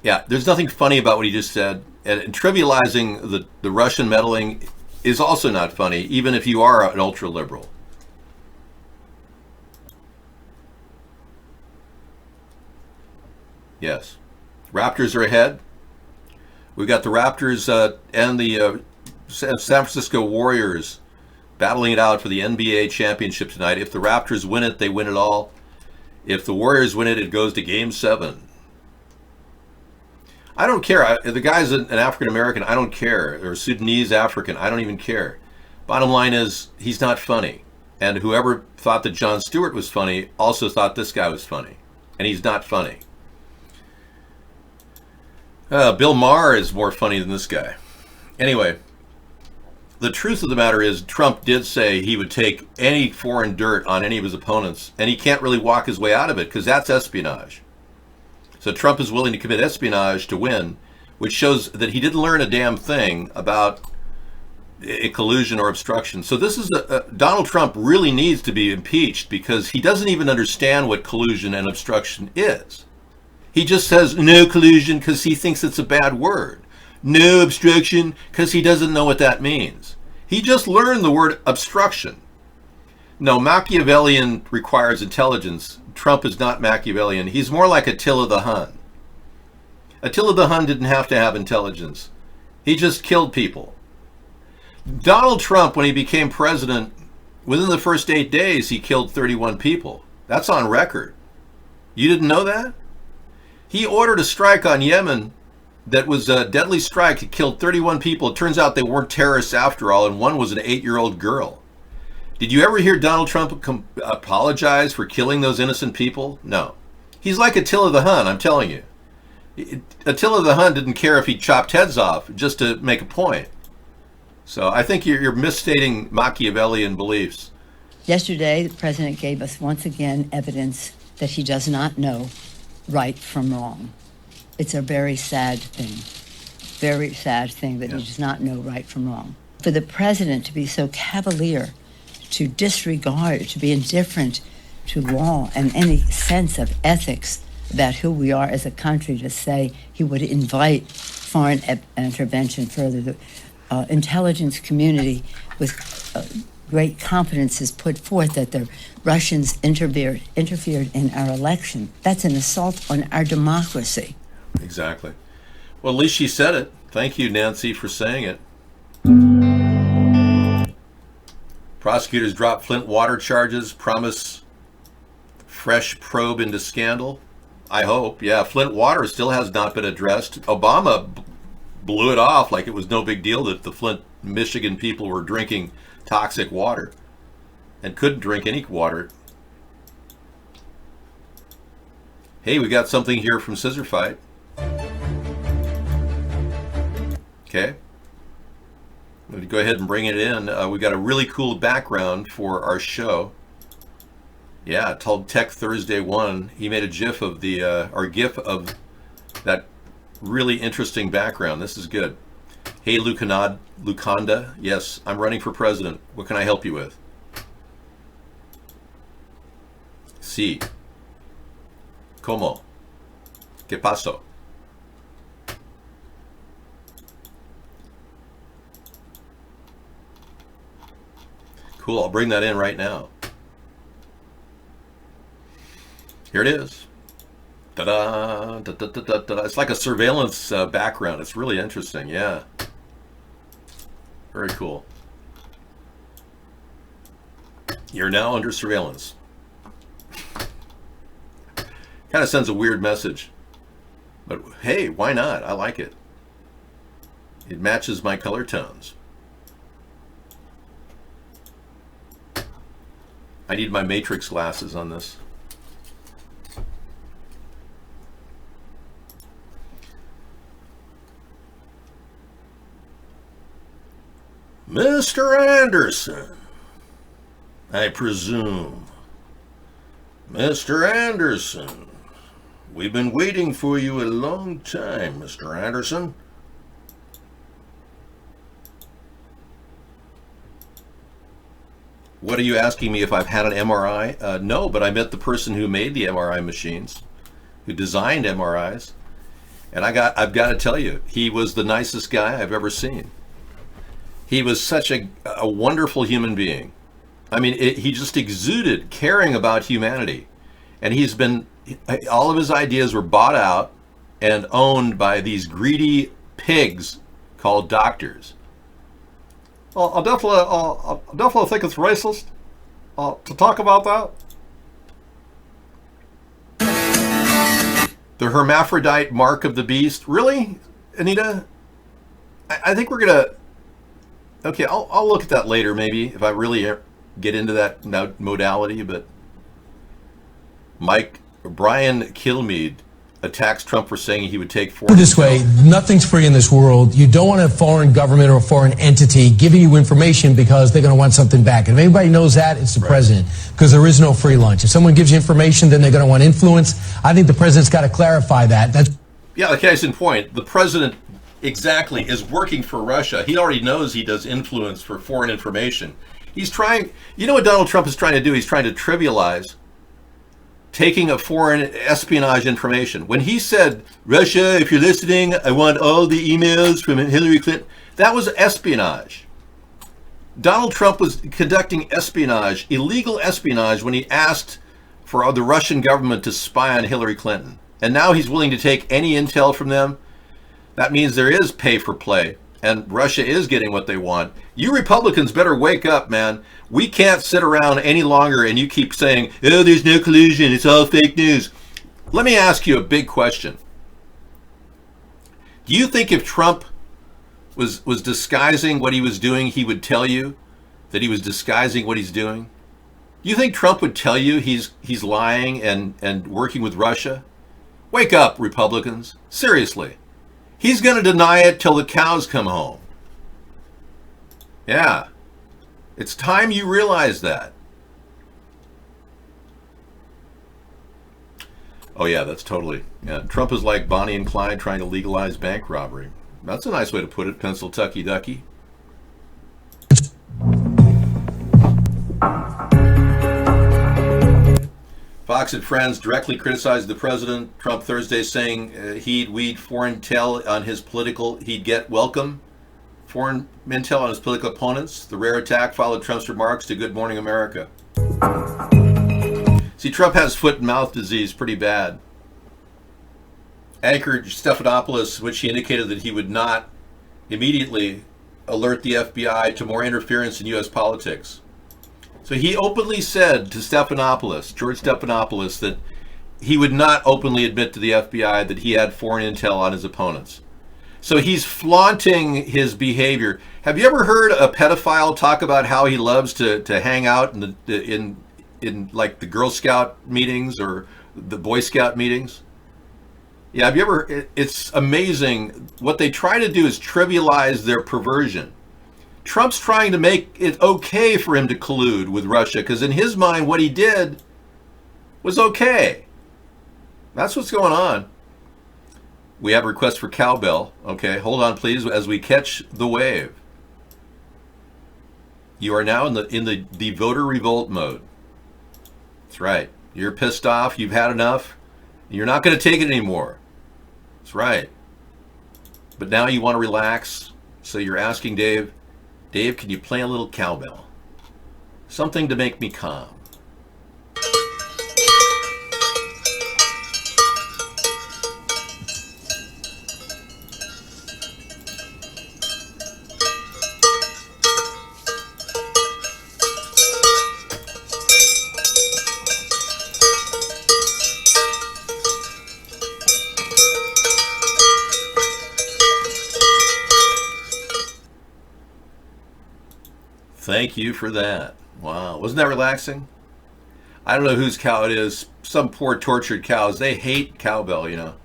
Yeah, there's nothing funny about what he just said, and trivializing the Russian meddling is also not funny, even if you are an ultra-liberal. Yes. Raptors are ahead. We've got the Raptors and the San Francisco Warriors battling it out for the NBA championship tonight. If the Raptors win it, they win it all. If the Warriors win it, it goes to Game 7. I don't care. The guy's an African-American. I don't care. Or Sudanese African. I don't even care. Bottom line is, he's not funny. And whoever thought that Jon Stewart was funny also thought this guy was funny. And he's not funny. Bill Maher is more funny than this guy. Anyway, the truth of the matter is Trump did say he would take any foreign dirt on any of his opponents, and he can't really walk his way out of it because that's espionage. So Trump is willing to commit espionage to win, which shows that he didn't learn a damn thing about a collusion or obstruction. So this is Donald Trump really needs to be impeached because he doesn't even understand what collusion and obstruction is. He just says no collusion because he thinks it's a bad word. No obstruction because he doesn't know what that means. He just learned the word obstruction. No, Machiavellian requires intelligence. Trump is not Machiavellian. He's more like Attila the Hun. Attila the Hun didn't have to have intelligence. He just killed people. Donald Trump, when he became president, within the first 8 days, he killed 31 people. That's on record. You didn't know that? He ordered a strike on Yemen that was a deadly strike. It killed 31 people. It turns out they weren't terrorists after all, and one was an 8-year-old girl. Did you ever hear Donald Trump apologize for killing those innocent people? No. He's like Attila the Hun, I'm telling you. Attila the Hun didn't care if he chopped heads off just to make a point. So I think you're misstating Machiavellian beliefs. Yesterday, the president gave us once again evidence that he does not know right from wrong. It's a very sad thing. very sad thing that he does not know right from wrong. For the president to be so cavalier, to disregard, to be indifferent to law and any sense of ethics about who we are as a country, to say he would invite foreign intervention further. The intelligence community with great confidence has put forth that the Russians interfered in our election. That's an assault on our democracy. Exactly. Well, at least she said it. Thank you, Nancy, for saying it. Prosecutors drop Flint water charges, promise fresh probe into scandal. I hope. Yeah, Flint water still has not been addressed. Obama blew it off like it was no big deal that the Flint, Michigan people were drinking toxic water and couldn't drink any water. Hey, we got something here from Scissor Fight. Okay. I'm going to go ahead and bring it in. We got a really cool background for our show. Yeah, it's called Tech Thursday 1. He made a GIF of the, or GIF of that really interesting background. This is good. Hey, Luconda. Yes, I'm running for president. What can I help you with? Sí. ¿Cómo? ¿Qué pasó? Cool, I'll bring that in right now. Here it is. Ta-da, da-da-da-da-da. It's like a surveillance background. It's really interesting, yeah. Very cool. You're now under surveillance. Kind of sends a weird message. But hey, why not? I like it. It matches my color tones. I need my matrix glasses on this. Mr. Anderson, I presume. Mr. Anderson, we've been waiting for you a long time, Mr. Anderson. What are you asking me if I've had an MRI? No, but I met the person who made the MRI machines, who designed MRIs. And I've got to tell you, he was the nicest guy I've ever seen. He was such a wonderful human being. I mean, he just exuded caring about humanity. And all of his ideas were bought out and owned by these greedy pigs called doctors. Well, I'll definitely think it's racist to talk about that. The hermaphrodite mark of the beast. Really, Anita? I think we're going to... Okay, I'll look at that later, maybe, if I really get into that modality, but Brian Kilmeade attacks Trump for saying he would take foreign... Put it this way, nothing's free in this world. You don't want a foreign government or a foreign entity giving you information because they're going to want something back. And if anybody knows that, it's the president, because there is no free lunch. If someone gives you information, then they're going to want influence. I think the president's got to clarify that. Yeah, the case in point, the president exactly is working for Russia. He already knows he does influence for foreign information. He's trying, you know what Donald Trump is trying to do? He's trying to trivialize taking of foreign espionage information. When he said, Russia, if you're listening, I want all the emails from Hillary Clinton, that was espionage. Donald Trump was conducting espionage, illegal espionage, when he asked for the Russian government to spy on Hillary Clinton. And now he's willing to take any intel from them. That means there is pay for play, and Russia is getting what they want. You Republicans better wake up, man. We can't sit around any longer and you keep saying, oh, there's no collusion, it's all fake news. Let me ask you a big question. Do you think if Trump was disguising what he was doing, he would tell you that he was disguising what he's doing? Do you think Trump would tell you he's lying and working with Russia? Wake up, Republicans. Seriously. He's going to deny it till the cows come home. Yeah. It's time you realize that. Oh yeah, that's totally... Yeah, Trump is like Bonnie and Clyde trying to legalize bank robbery. That's a nice way to put it, Pennsyltucky Ducky. Fox and Friends directly criticized the president. Trump Thursday saying he'd weed foreign intel on his political, he'd get welcome foreign intel on his political opponents. The rare attack followed Trump's remarks to Good Morning America. See, Trump has foot and mouth disease pretty bad. Anchor Stephanopoulos, which he indicated that he would not immediately alert the FBI to more interference in U.S. politics. So he openly said to Stephanopoulos, George Stephanopoulos, that he would not openly admit to the FBI that he had foreign intel on his opponents. So he's flaunting his behavior. Have you ever heard a pedophile talk about how he loves to hang out in like the Girl Scout meetings or the Boy Scout meetings? Yeah, have you ever? It's amazing. What they try to do is trivialize their perversion. Trump's trying to make it okay for him to collude with Russia because in his mind, what he did was okay. That's what's going on. We have a request for cowbell. Okay, hold on, please, as we catch the wave. You are now in the voter revolt mode. That's right. You're pissed off. You've had enough. You're not going to take it anymore. That's right. But now you want to relax, so you're asking Dave, can you play a little cowbell? Something to make me calm. Thank you for that. Wow. Wasn't that relaxing? I don't know whose cow it is. Some poor tortured cows. They hate cowbell, you know.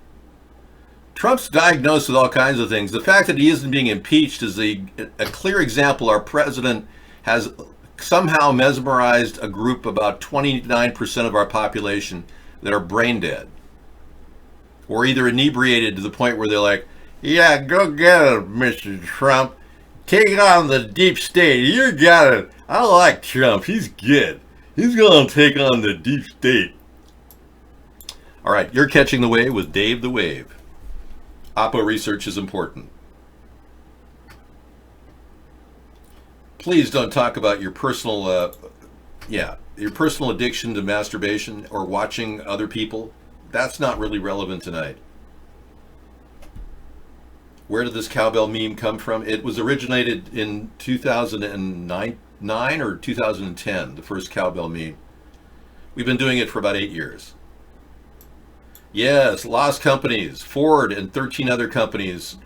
Trump's diagnosed with all kinds of things. The fact that he isn't being impeached is a clear example. Our president has somehow mesmerized a group, about 29% of our population, that are brain dead. Or either inebriated to the point where they're like, yeah, go get it, Mr. Trump. Take on the deep state. You got it. I like Trump. He's good. He's going to take on the deep state. All right, you're catching the wave with Dave the Wave. Oppo research is important. Please don't talk about your personal, your personal addiction to masturbation or watching other people. That's not really relevant tonight. Where did this cowbell meme come from? It was originated in 2009 or 2010, the first cowbell meme. We've been doing it for about 8 years. Yes, lost companies. Ford and 13 other companies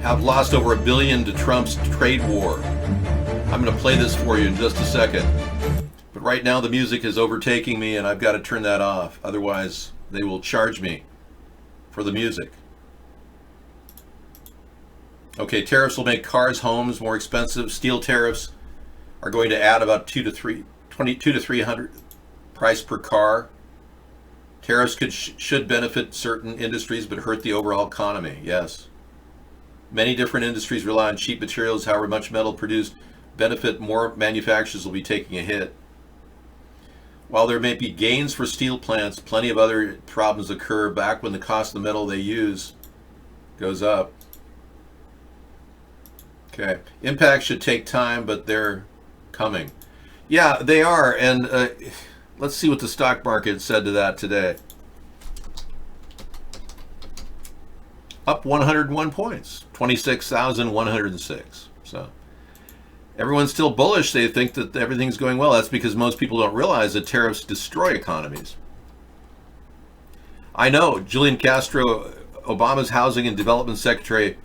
have lost over $1 billion to Trump's trade war. I'm going to play this for you in just a second. But right now the music is overtaking me and I've got to turn that off. Otherwise, they will charge me for the music. Okay, tariffs will make cars, homes more expensive. Steel tariffs are going to add about 22 to 300 price per car. Tariffs should benefit certain industries but hurt the overall economy. Yes. Many different industries rely on cheap materials. However much metal produced benefit, more manufacturers will be taking a hit. While there may be gains for steel plants, plenty of other problems occur back when the cost of the metal they use goes up. Okay. Impacts should take time, but they're coming. Yeah, they are. And let's see what the stock market said to that today. Up 101 points, 26,106. So everyone's still bullish. They think that everything's going well. That's because most people don't realize that tariffs destroy economies. I know Julian Castro, Obama's housing and development secretary,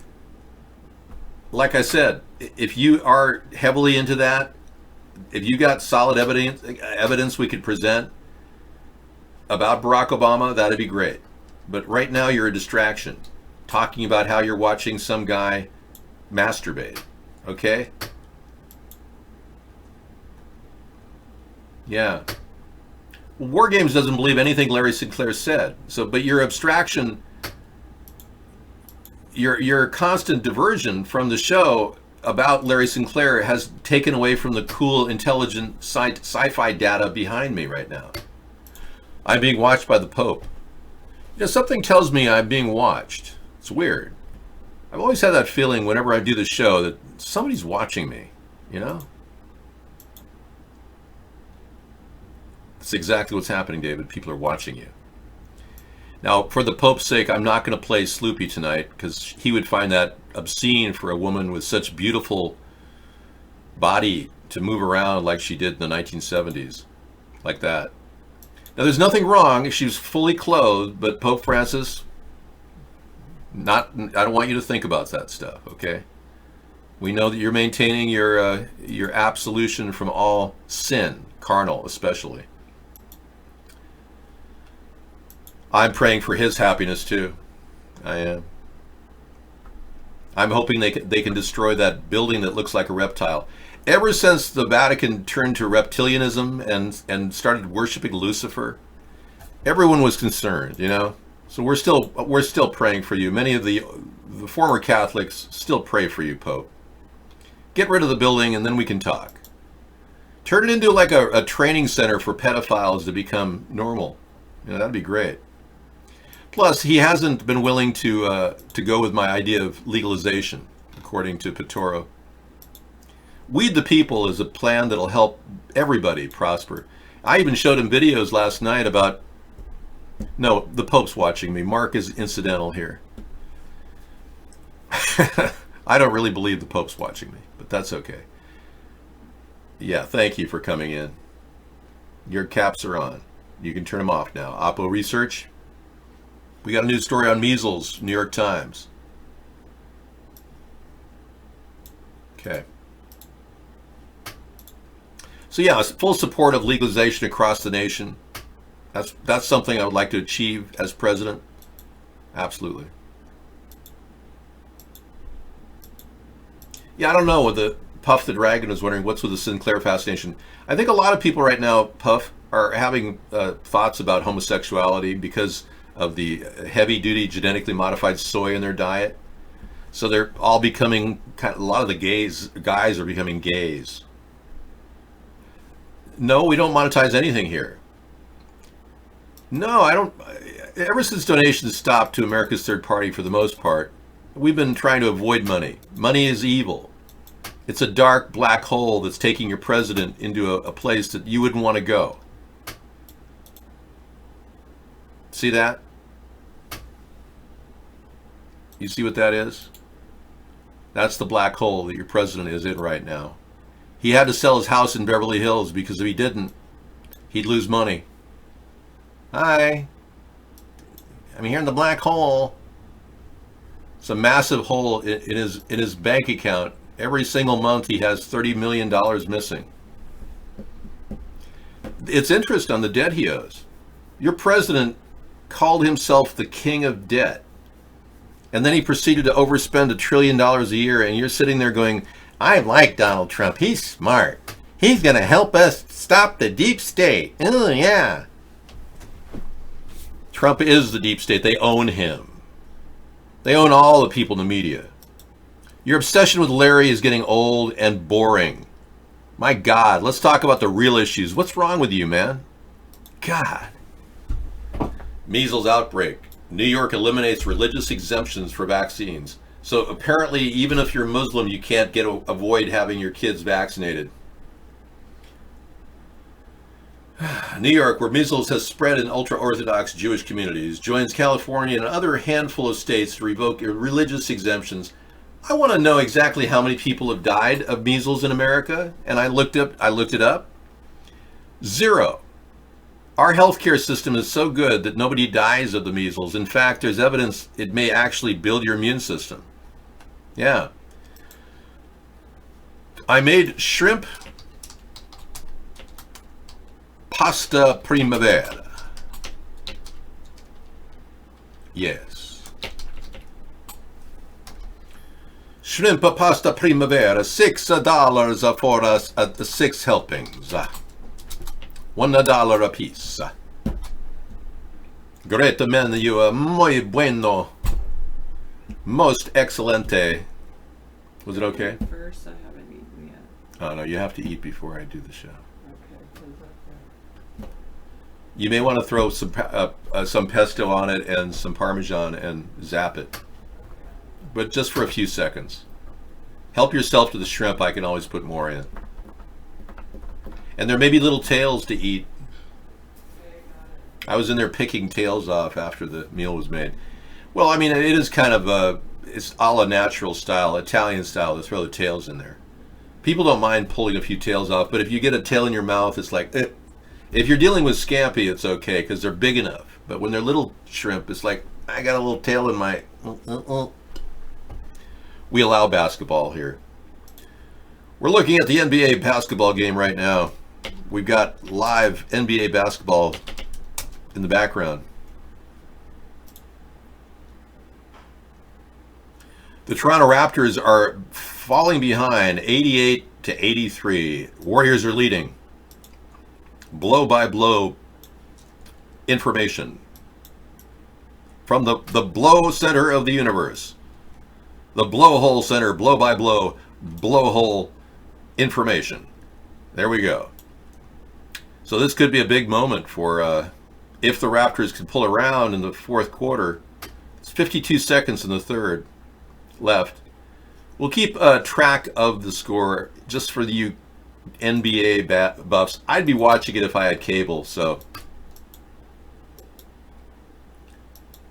like I said, if you are heavily into that, if you got solid evidence we could present about Barack Obama, that'd be great. But right now you're a distraction, talking about how you're watching some guy masturbate. Okay? Yeah. Well, War Games doesn't believe anything Larry Sinclair said. So, but your abstraction your constant diversion from the show about Larry Sinclair has taken away from the cool, intelligent sci-fi data behind me right now. I'm being watched by the Pope. You know, something tells me I'm being watched. It's weird. I've always had that feeling whenever I do the show that somebody's watching me, you know? That's exactly what's happening, David. People are watching you. Now, for the Pope's sake, I'm not going to play Sloopy tonight because he would find that obscene for a woman with such beautiful body to move around like she did in the 1970s, like that. Now, there's nothing wrong if she was fully clothed, but Pope Francis, I don't want you to think about that stuff, okay? We know that you're maintaining your absolution from all sin, carnal especially. I'm praying for his happiness too. I am. I'm hoping they can destroy that building that looks like a reptile. Ever since the Vatican turned to reptilianism and started worshiping Lucifer, everyone was concerned, you know. So we're still praying for you. Many of the former Catholics still pray for you, Pope. Get rid of the building and then we can talk. Turn it into like a training center for pedophiles to become normal. You know, that'd be great. Plus, he hasn't been willing to go with my idea of legalization, according to Pittoro. Weed the People is a plan that'll help everybody prosper. I even showed him videos last night about... No, the Pope's watching me. Mark is incidental here. I don't really believe the Pope's watching me, but that's okay. Yeah, thank you for coming in. Your caps are on. You can turn them off now. Oppo Research. We got a new story on measles, New York Times. Okay. So yeah, full support of legalization across the nation. That's something I would like to achieve as president. Absolutely. Yeah, I don't know. The Puff the Dragon was wondering what's with the Sinclair fascination. I think a lot of people right now, Puff, are having thoughts about homosexuality because of the heavy-duty genetically modified soy in their diet. So they're all becoming, a lot of the guys are becoming gays. No, we don't monetize anything here. No, I don't. Ever since donations stopped to America's Third Party, for the most part, we've been trying to avoid money. Money is evil. It's a dark black hole that's taking your president into a place that you wouldn't want to go. See that? You see what that is? That's the black hole that your president is in right now. He had to sell his house in Beverly Hills because if he didn't, he'd lose money. Hi. I'm here in the black hole. It's a massive hole in his bank account. Every single month he has $30 million missing. It's interest on the debt he owes. Your president called himself the king of debt. And then he proceeded to overspend $1 trillion a year, and you're sitting there going, I like Donald Trump. He's smart. He's going to help us stop the deep state. Oh, yeah. Trump is the deep state. They own him. They own all the people in the media. Your obsession with Larry is getting old and boring. My God, let's talk about the real issues. What's wrong with you, man? God. Measles outbreak. New York eliminates religious exemptions for vaccines. So apparently, even if you're Muslim, you can't avoid having your kids vaccinated. New York, where measles has spread in ultra-Orthodox Jewish communities, joins California and another handful of states to revoke religious exemptions. I want to know exactly how many people have died of measles in America, and I looked it up. 0. Our healthcare system is so good that nobody dies of the measles. In fact, there's evidence it may actually build your immune system. Yeah. I made shrimp pasta primavera. Yes. Shrimp pasta primavera, $6 for us at the 6 helpings. $1 a piece. Great menu, muy bueno. Most excelente. Was it okay? First, I haven't eaten yet. Oh no, you have to eat before I do the show. You may want to throw some pesto on it and some Parmesan and zap it, but just for a few seconds. Help yourself to the shrimp. I can always put more in. And there may be little tails to eat. I was in there picking tails off after the meal was made. Well, I mean, it is kind of it's a la natural style, Italian style, to throw the tails in there. People don't mind pulling a few tails off, but if you get a tail in your mouth, it's like, eh. If you're dealing with scampi, it's okay because they're big enough. But when they're little shrimp, it's like, I got a little tail in my... We allow basketball here. We're looking at the NBA basketball game right now. We've got live NBA basketball in the background. The Toronto Raptors are falling behind 88-83. Warriors are leading. Blow by blow information from the blow center of the universe, the blowhole center, blow by blow, blowhole information. There we go. So this could be a big moment for if the Raptors can pull around in the fourth quarter. It's 52 seconds in the third left. We'll keep track of the score just for you NBA buffs. I'd be watching it if I had cable, so.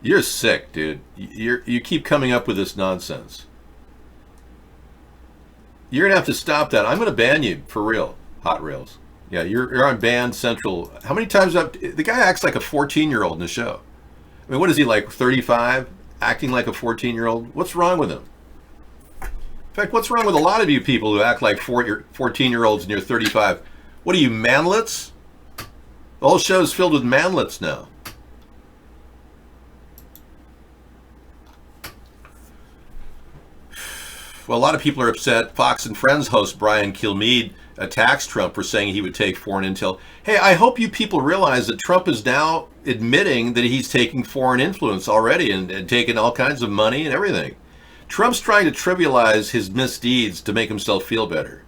You're sick, dude. You keep coming up with this nonsense. You're gonna have to stop that. I'm gonna ban you for real. Hot Rails. Yeah, you're on Ban Central. How many times the guy acts like a 14-year-old in the show? I mean, what is he, like 35? Acting like a 14-year-old? What's wrong with him? In fact, what's wrong with a lot of you people who act like 14-year-olds and you're 35? What are you, manlets? The whole show's filled with manlets now. Well, a lot of people are upset. Fox and Friends host Brian Kilmeade attacks Trump for saying he would take foreign intel. Hey, I hope you people realize that Trump is now admitting that he's taking foreign influence already and taking all kinds of money and everything. Trump's trying to trivialize his misdeeds to make himself feel better.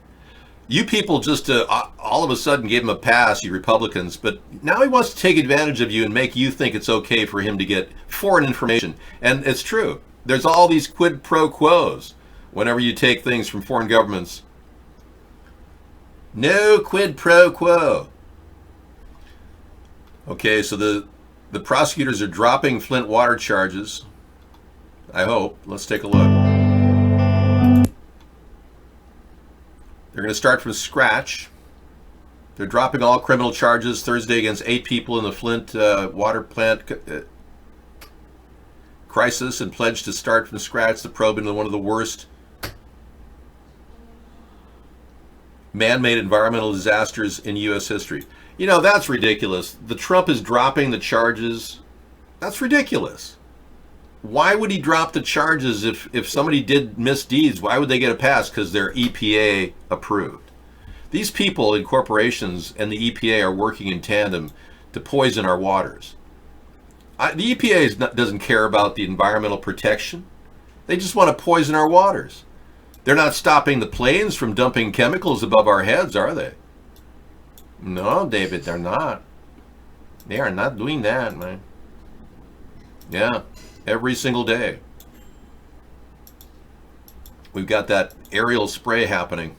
You people just all of a sudden gave him a pass, you Republicans, but now he wants to take advantage of you and make you think it's okay for him to get foreign information. And it's true. There's all these quid pro quos whenever you take things from foreign governments. No quid pro quo. Okay, so the prosecutors are dropping Flint water charges. I hope. Let's take a look. They're going to start from scratch. They're dropping all criminal charges Thursday against 8 people in the Flint water plant crisis and pledge to start from scratch the probe into one of the worst man-made environmental disasters in U.S. history. You know, that's ridiculous. The Trump is dropping the charges. That's ridiculous. Why would he drop the charges if somebody did misdeeds? Why would they get a pass? Because they're EPA approved. These people in corporations and the EPA are working in tandem to poison our waters. The EPA doesn't care about the environmental protection. They just want to poison our waters. They're not stopping the planes from dumping chemicals above our heads, are they? No, David, they're not. They are not doing that, man. Yeah. Every single day. We've got that aerial spray happening.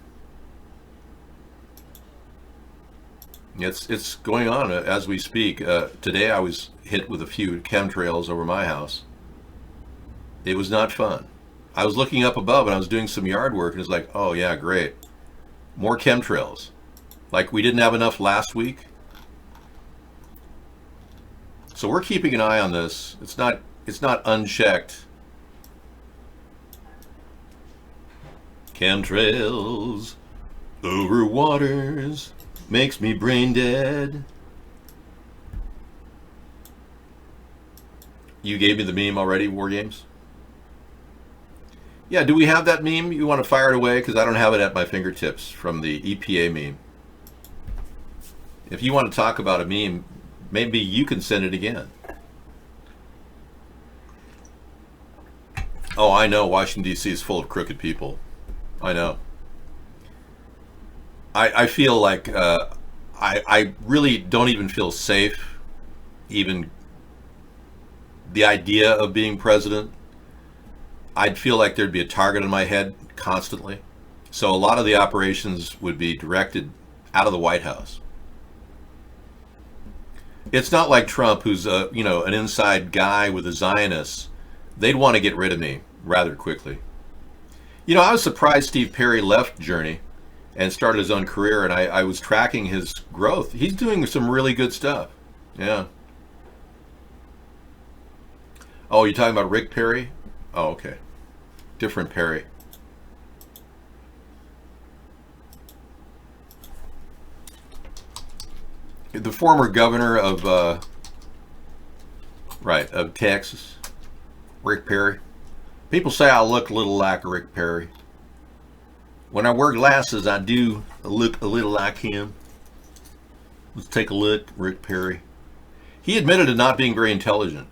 It's going on as we speak. Today I was hit with a few chemtrails over my house. It was not fun. I was looking up above and I was doing some yard work and it's like, oh yeah, great. More chemtrails. Like we didn't have enough last week. So we're keeping an eye on this. It's not unchecked. Chemtrails over waters makes me brain dead. You gave me the meme already, War Games? Yeah, do we have that meme? You want to fire it away? Because I don't have it at my fingertips from the EPA meme. If you want to talk about a meme, maybe you can send it again. Oh, I know Washington, D.C. is full of crooked people. I know. I feel like I really don't even feel safe, even the idea of being president. I'd feel like there'd be a target on my head constantly. So a lot of the operations would be directed out of the White House. It's not like Trump, who's an inside guy with the Zionists. They'd want to get rid of me rather quickly. I was surprised Steve Perry left Journey and started his own career, and I was tracking his growth. He's doing some really good stuff. Yeah. Oh, you're talking about Rick Perry? Oh, okay. Different Perry. The former governor of Texas, Rick Perry. People say I look a little like Rick Perry. When I wear glasses, I do look a little like him. Let's take a look, Rick Perry. He admitted to not being very intelligent.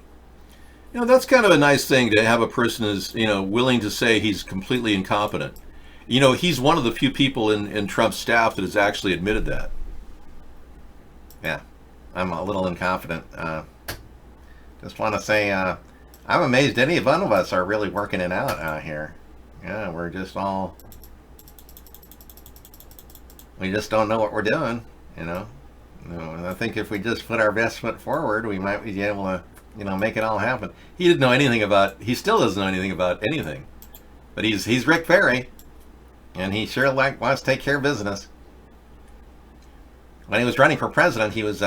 That's kind of a nice thing to have a person who's, willing to say he's completely incompetent. He's one of the few people in Trump's staff that has actually admitted that. Yeah, I'm a little incompetent. Just want to say, I'm amazed any one of us are really working it out here. Yeah, we're just we just don't know what we're doing, And I think if we just put our best foot forward, we might be able to, make it all happen. He still doesn't know anything about anything. But he's Rick Perry, and he sure wants to take care of business. When he was running for president, he was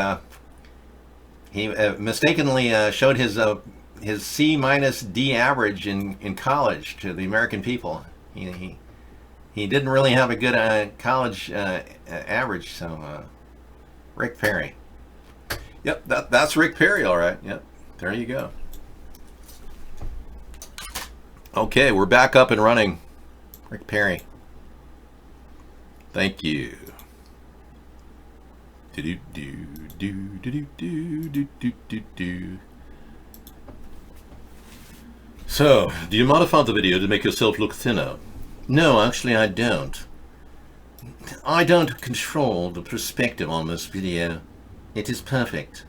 he mistakenly showed his C-D average in college to the American people. He didn't really have a good college average. So Rick Perry. Yep, that's Rick Perry, all right. Yep, there you go. Okay, we're back up and running. Rick Perry. Thank you. So, do you modify the video to make yourself look thinner? No, actually I don't. I don't control the perspective on this video. It is perfect.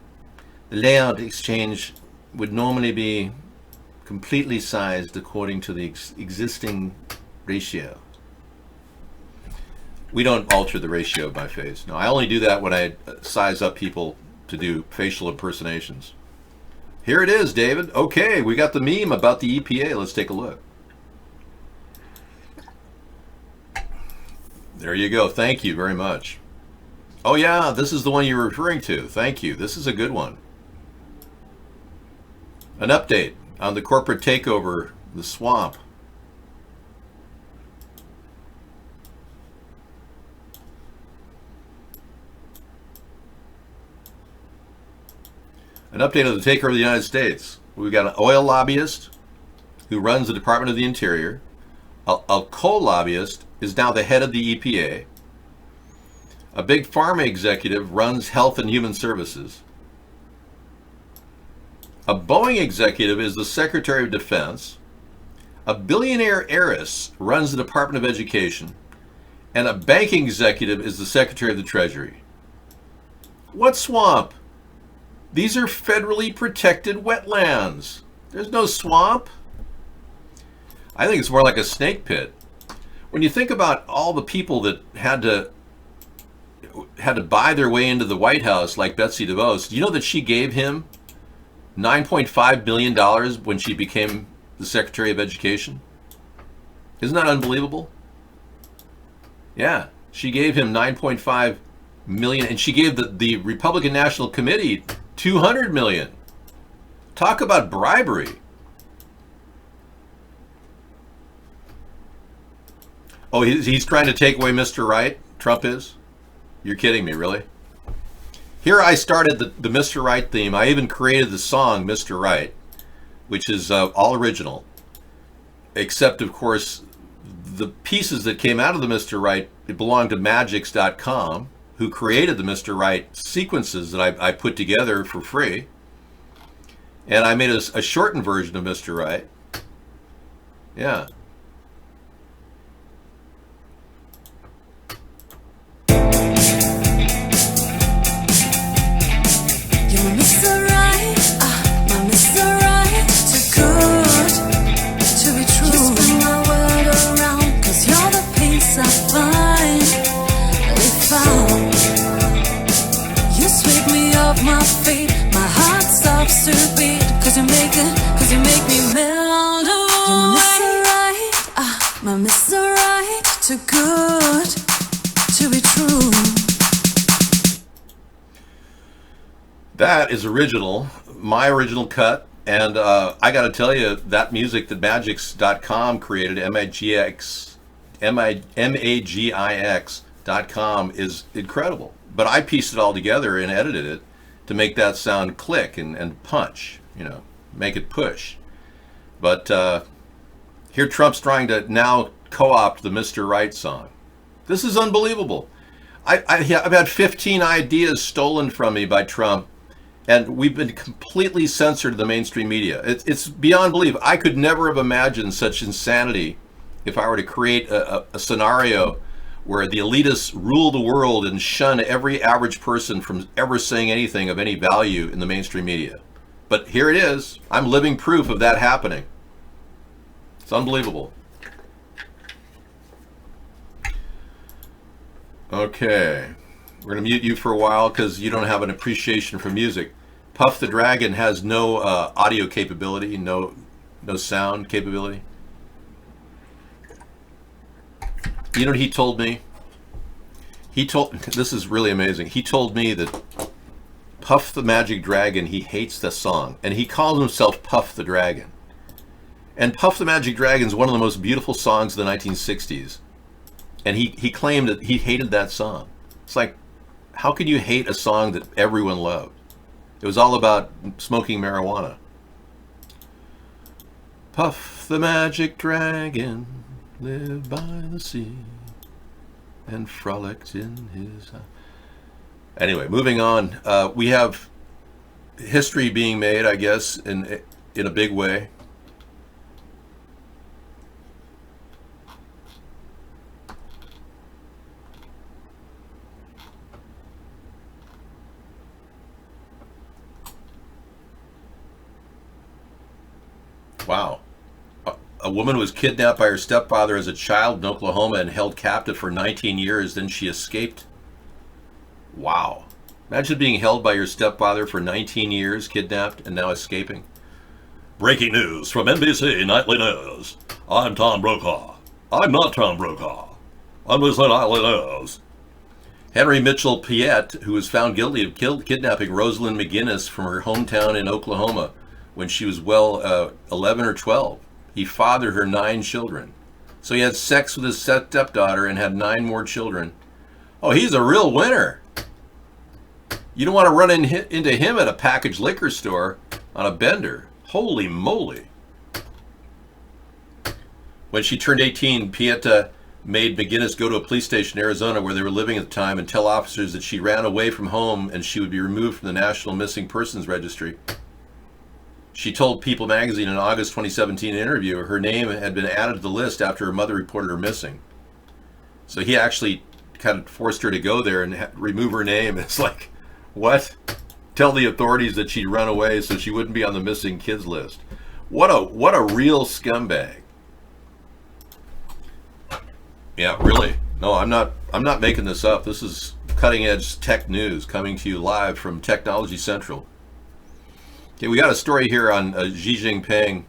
The layout exchange would normally be completely sized according to the existing ratio. We don't alter the ratio of my face. No, I only do that when I size up people to do facial impersonations. Here it is, David. Okay, we got the meme about the EPA. Let's take a look. There you go. Thank you very much. Oh yeah, this is the one you're referring to. Thank you. This is a good one. An update on the corporate takeover, the swamp. An update of the takeover of the United States. We've got an oil lobbyist who runs the Department of the Interior. A coal lobbyist is now the head of the EPA. A big pharma executive runs Health and Human Services. A Boeing executive is the Secretary of Defense. A billionaire heiress runs the Department of Education. And a banking executive is the Secretary of the Treasury. What swamp? These are federally protected wetlands. There's no swamp. I think it's more like a snake pit. When you think about all the people that had to buy their way into the White House, like Betsy DeVos, do you know that she gave him $9.5 million when she became the Secretary of Education? Isn't that unbelievable? Yeah, she gave him $9.5 million, and she gave the Republican National Committee $200 million. Talk about bribery. Oh, he's trying to take away Mr. Right? Trump is? You're kidding me, really? Here I started the Mr. Right theme. I even created the song Mr. Right, which is all original. Except, of course, the pieces that came out of the Mr. Right, it belonged to Magix.com, who created the Mr. Right sequences that I put together for free. And I made a shortened version of Mr. Right. Yeah. You're Mr. Right, my Mr. Right, too good to be true. You spin my world around, 'cause you're the peace I finally found. You sweep me off my feet, my heart stops to beat, 'cause you make me melt away. You're Mr. Right, my Mr. Right, too good to be true. That is original, my original cut, and I got to tell you, that music that Magix.com created, Magix.com, is incredible. But I pieced it all together and edited it to make that sound click and punch, you know, make it push. But here Trump's trying to now co-opt the Mr. Right song. This is unbelievable. I've had 15 ideas stolen from me by Trump, and we've been completely censored in the mainstream media. It's beyond belief. I could never have imagined such insanity if I were to create a scenario where the elitists rule the world and shun every average person from ever saying anything of any value in the mainstream media. But here it is. I'm living proof of that happening. It's unbelievable. Okay. We're going to mute you for a while because you don't have an appreciation for music. Puff the Dragon has no audio capability, no sound capability. You know what he told me? This is really amazing. He told me that Puff the Magic Dragon, he hates the song, and he calls himself Puff the Dragon. And Puff the Magic Dragon is one of the most beautiful songs of the 1960s. And he claimed that he hated that song. It's like, how could you hate a song that everyone loved? It was all about smoking marijuana. Puff the Magic Dragon lived by the sea and frolicked in his... Anyway, moving on. We have history being made, I guess, in a big way. Wow. A woman was kidnapped by her stepfather as a child in Oklahoma and held captive for 19 years. Then she escaped. Wow. Imagine being held by your stepfather for 19 years, kidnapped, and now escaping. Breaking news from NBC Nightly News. I'm Tom Brokaw. I'm not Tom Brokaw. I'm NBC Nightly News. Henry Mitchell Piet, who was found guilty of kidnapping Rosalind McGinnis from her hometown in Oklahoma when she was 11 or 12. He fathered her 9 children. So he had sex with his stepdaughter and had 9 more children. Oh, he's a real winner. You don't want to run into him at a packaged liquor store on a bender. Holy moly. When she turned 18, Pieta made McGinnis go to a police station in Arizona where they were living at the time and tell officers that she ran away from home and she would be removed from the National Missing Persons Registry. She told People magazine in an August 2017 interview her name had been added to the list after her mother reported her missing. So he actually kind of forced her to go there and remove her name. It's like, what? Tell the authorities that she'd run away so she wouldn't be on the missing kids list. What a real scumbag. Yeah, really. No, I'm not making this up. This is cutting edge tech news coming to you live from Technology Central. Okay, we got a story here on Xi Jinping.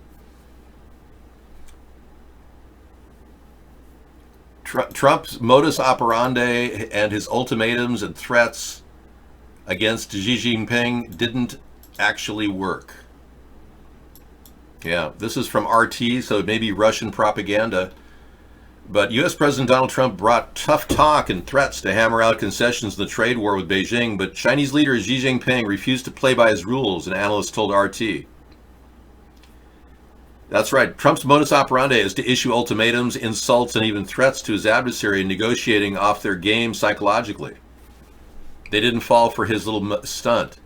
Trump's modus operandi and his ultimatums and threats against Xi Jinping didn't actually work. Yeah, this is from RT, so it may be Russian propaganda. But U.S. President Donald Trump brought tough talk and threats to hammer out concessions in the trade war with Beijing, but Chinese leader Xi Jinping refused to play by his rules, an analyst told RT. That's right. Trump's modus operandi is to issue ultimatums, insults, and even threats to his adversary, negotiating off their game psychologically. They didn't fall for his little stunt.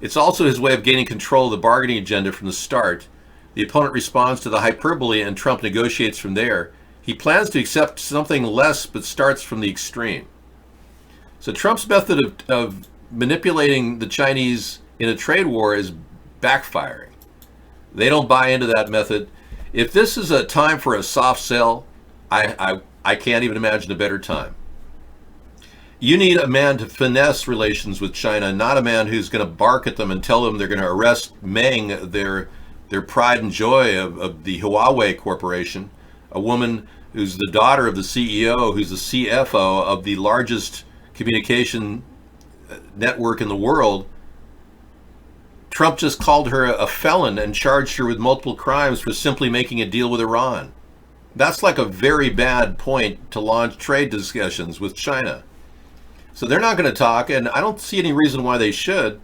It's also his way of gaining control of the bargaining agenda from the start. The opponent responds to the hyperbole and Trump negotiates from there. He plans to accept something less but starts from the extreme. So Trump's method of manipulating the Chinese in a trade war is backfiring. They don't buy into that method. If this is a time for a soft sell, I can't even imagine a better time. You need a man to finesse relations with China, not a man who's going to bark at them and tell them they're going to arrest Meng, their pride and joy of the Huawei Corporation, a woman who's the daughter of the CEO, who's the CFO of the largest communication network in the world. Trump just called her a felon and charged her with multiple crimes for simply making a deal with Iran. That's like a very bad point to launch trade discussions with China. So they're not going to talk, and I don't see any reason why they should,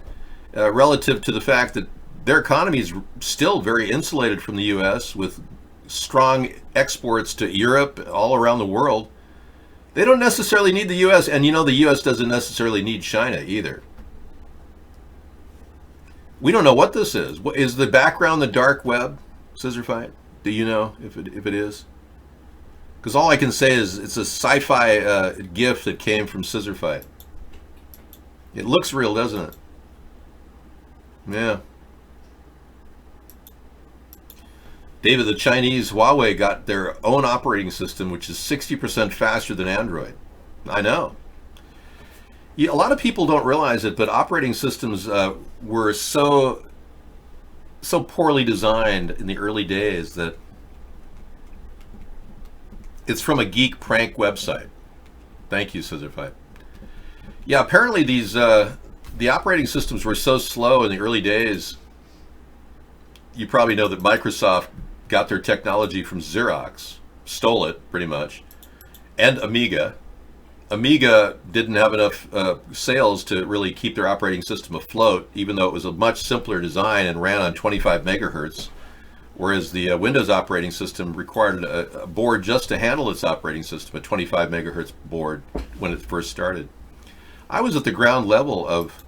relative to the fact that their economy is still very insulated from the U.S. with strong exports to Europe, all around the world. They don't necessarily need the U.S., and you know the U.S. doesn't necessarily need China either. We don't know what this is. Is the background the dark web, Scissorfight? Do you know if it is? Because all I can say is it's a sci-fi GIF that came from Scissorfight. It looks real, doesn't it? Yeah. David, the Chinese Huawei got their own operating system, which is 60% faster than Android. I know. A lot of people don't realize it, but operating systems were so poorly designed in the early days that it's from a geek prank website. Thank you, Scissorfight. Yeah, apparently these the operating systems were so slow in the early days. You probably know that Microsoft got their technology from Xerox, stole it pretty much, and Amiga. Amiga didn't have enough sales to really keep their operating system afloat, even though it was a much simpler design and ran on 25 megahertz, whereas the Windows operating system required a board just to handle its operating system, a 25 megahertz board, when it first started. I was at the ground level of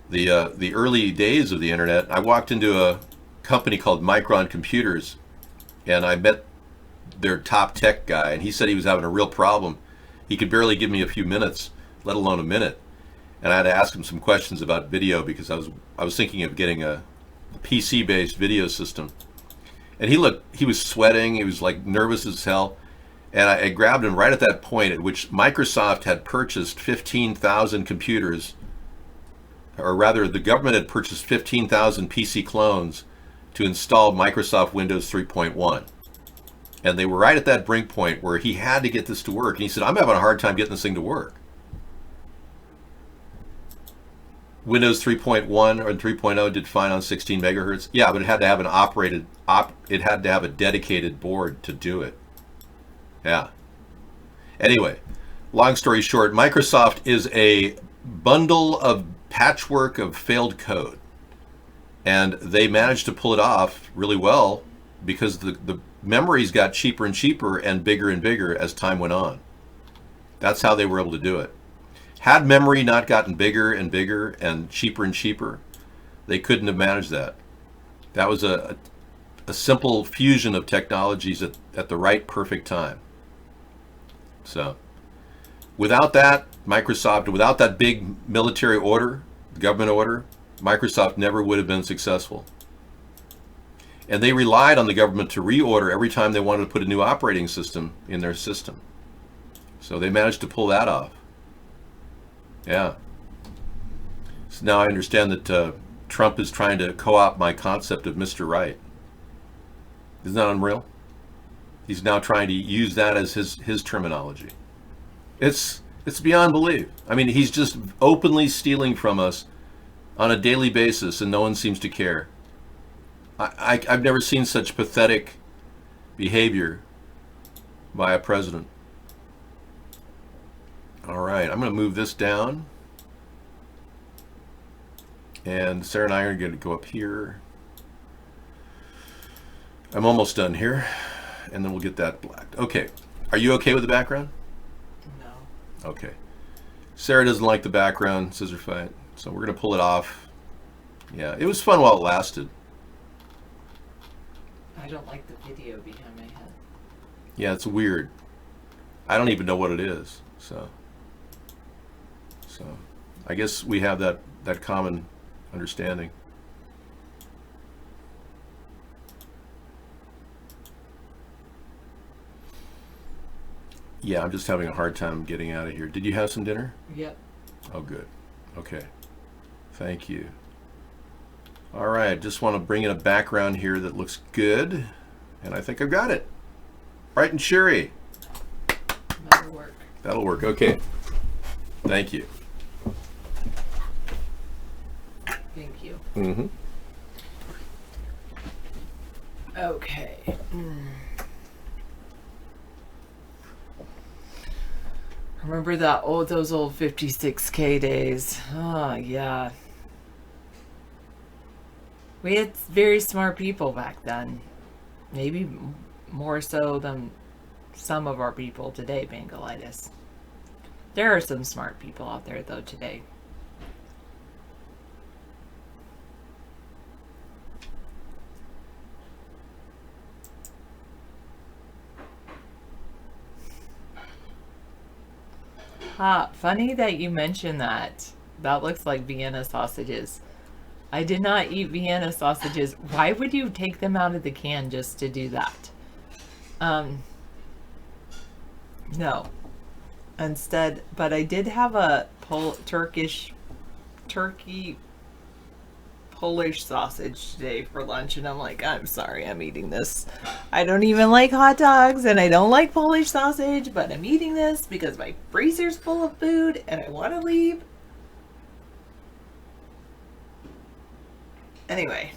the early days of the internet. I walked into a company called Micron Computers, and I met their top tech guy, and he said he was having a real problem. He could barely give me a few minutes, let alone a minute. And I had to ask him some questions about video because I was thinking of getting a PC-based video system. And he was sweating, he was like nervous as hell. And I grabbed him right at that point at which Microsoft had purchased 15,000 computers, or rather the government had purchased 15,000 PC clones to install Microsoft Windows 3.1. And they were right at that brink point where he had to get this to work. And he said, I'm having a hard time getting this thing to work. Windows 3.1 or 3.0 did fine on 16 megahertz. Yeah, but it had to have it had to have a dedicated board to do it. Yeah. Anyway, long story short, Microsoft is a bundle of patchwork of failed code. And they managed to pull it off really well because the memories got cheaper and cheaper and bigger as time went on. That's how they were able to do it. Had memory not gotten bigger and bigger and cheaper, they couldn't have managed that. That was a simple fusion of technologies at the right perfect time. So without that, Microsoft, without that big military order, government order, Microsoft never would have been successful. And they relied on the government to reorder every time they wanted to put a new operating system in their system. So they managed to pull that off. Yeah. So now I understand that Trump is trying to co-opt my concept of Mr. Right. Isn't that unreal? He's now trying to use that as his terminology. It's beyond belief. I mean, he's just openly stealing from us on a daily basis, and no one seems to care. I've never seen such pathetic behavior by a president. All right, I'm going to move this down. And Sarah and I are going to go up here. I'm almost done here. And then we'll get that blacked. Okay. Are you okay with the background? No. Okay. Sarah doesn't like the background, Scissorfight. So we're going to pull it off. Yeah, it was fun while it lasted. I don't like the video behind my head. Yeah, it's weird. I don't even know what it is. So I guess we have that common understanding. Yeah, I'm just having a hard time getting out of here. Did you have some dinner? Yep. Oh, good. Okay. Thank you. All right, just want to bring in a background here that looks good, and I think I've got it. Bright and cheery. That'll work. That'll work. Okay. Thank you. Thank you. Mm-hmm. Okay. Remember those old 56K days? Oh, yeah. We had very smart people back then. Maybe more so than some of our people today, Bangalitis. There are some smart people out there, though, today. Funny that you mentioned that. That looks like Vienna sausages. I did not eat Vienna sausages. Why would you take them out of the can just to do that? No. Instead, but I did have a Polish sausage today for lunch, and I'm like, I'm sorry, I'm eating this. I don't even like hot dogs, and I don't like Polish sausage, but I'm eating this because my freezer's full of food, and I want to leave. Anyway.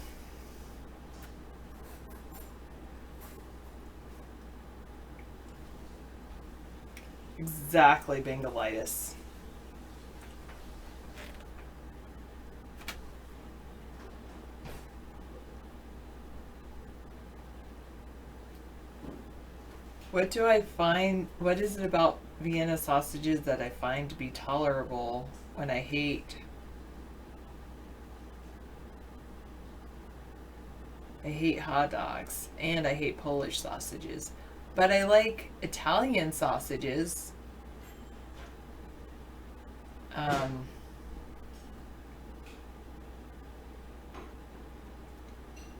Exactly, Bangalitis. What do I find? What is it about Vienna sausages that I find to be tolerable when I hate? I hate hot dogs and I hate Polish sausages, but I like Italian sausages.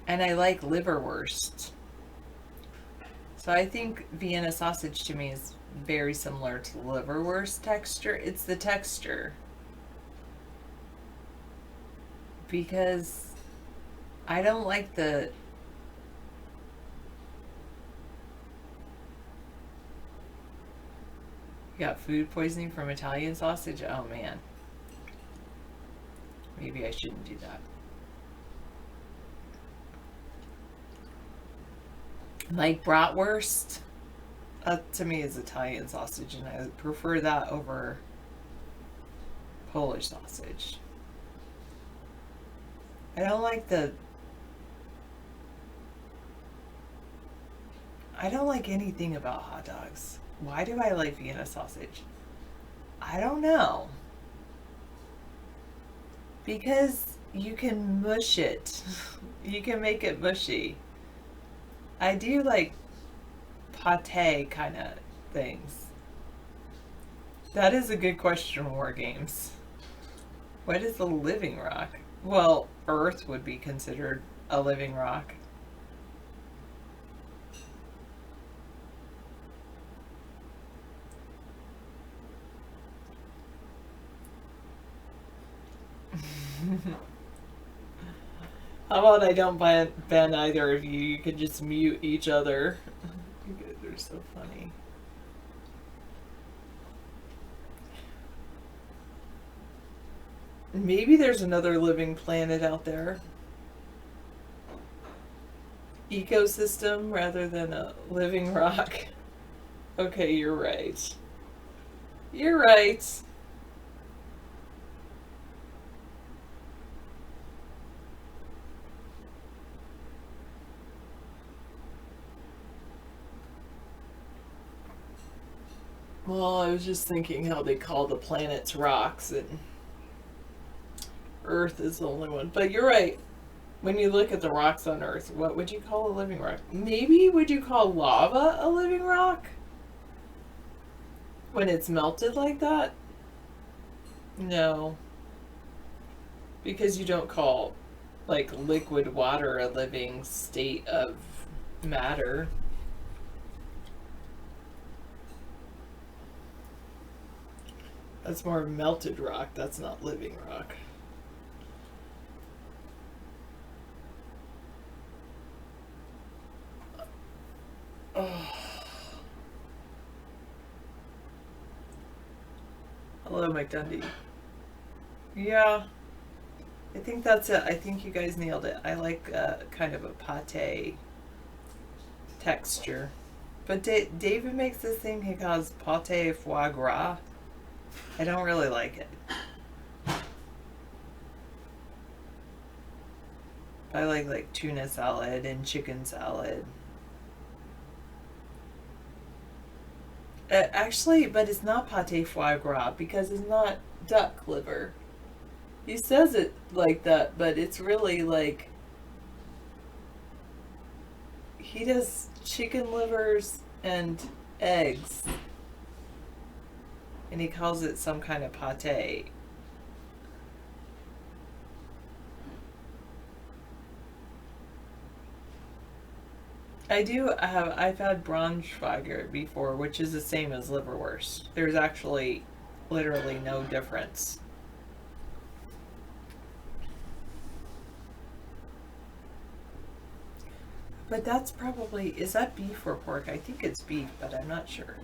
And I like liverwurst. So I think Vienna sausage to me is very similar to liverwurst texture. It's the texture. Because I don't like the... You got food poisoning from Italian sausage? Oh man. Maybe I shouldn't do that. Like bratwurst, to me is Italian sausage, and I prefer that over Polish sausage. I don't like anything about hot dogs. Why do I like Vienna sausage? I don't know. Because you can mush it. You can make it mushy. I do like pate kind of things. That is a good question, War Games. What is a living rock? Well, Earth would be considered a living rock. How about I don't ban either of you? You could just mute each other. You guys are so funny. Maybe there's another living planet out there. Ecosystem rather than a living rock. Okay, you're right. You're right. Well, I was just thinking how they call the planets rocks, and Earth is the only one. But you're right. when you look at the rocks on Earth, what would you call a living rock? Maybe would you call lava a living rock? When it's melted like that? No. Because you don't call, like, liquid water a living state of matter. That's more melted rock. That's not living rock. Oh. Hello, McDundee. Yeah. I think that's it. I think you guys nailed it. I like kind of a pate texture. But David makes this thing he calls pate foie gras. I don't really like it. I like tuna salad and chicken salad. Actually, but it's not pate foie gras because it's not duck liver. He says it like that, but it's really like he does chicken livers and eggs, and he calls it some kind of pate. I've had Braunschweiger before, which is the same as liverwurst. There's actually literally no difference. But that's probably, is that beef or pork? I think it's beef, but I'm not sure.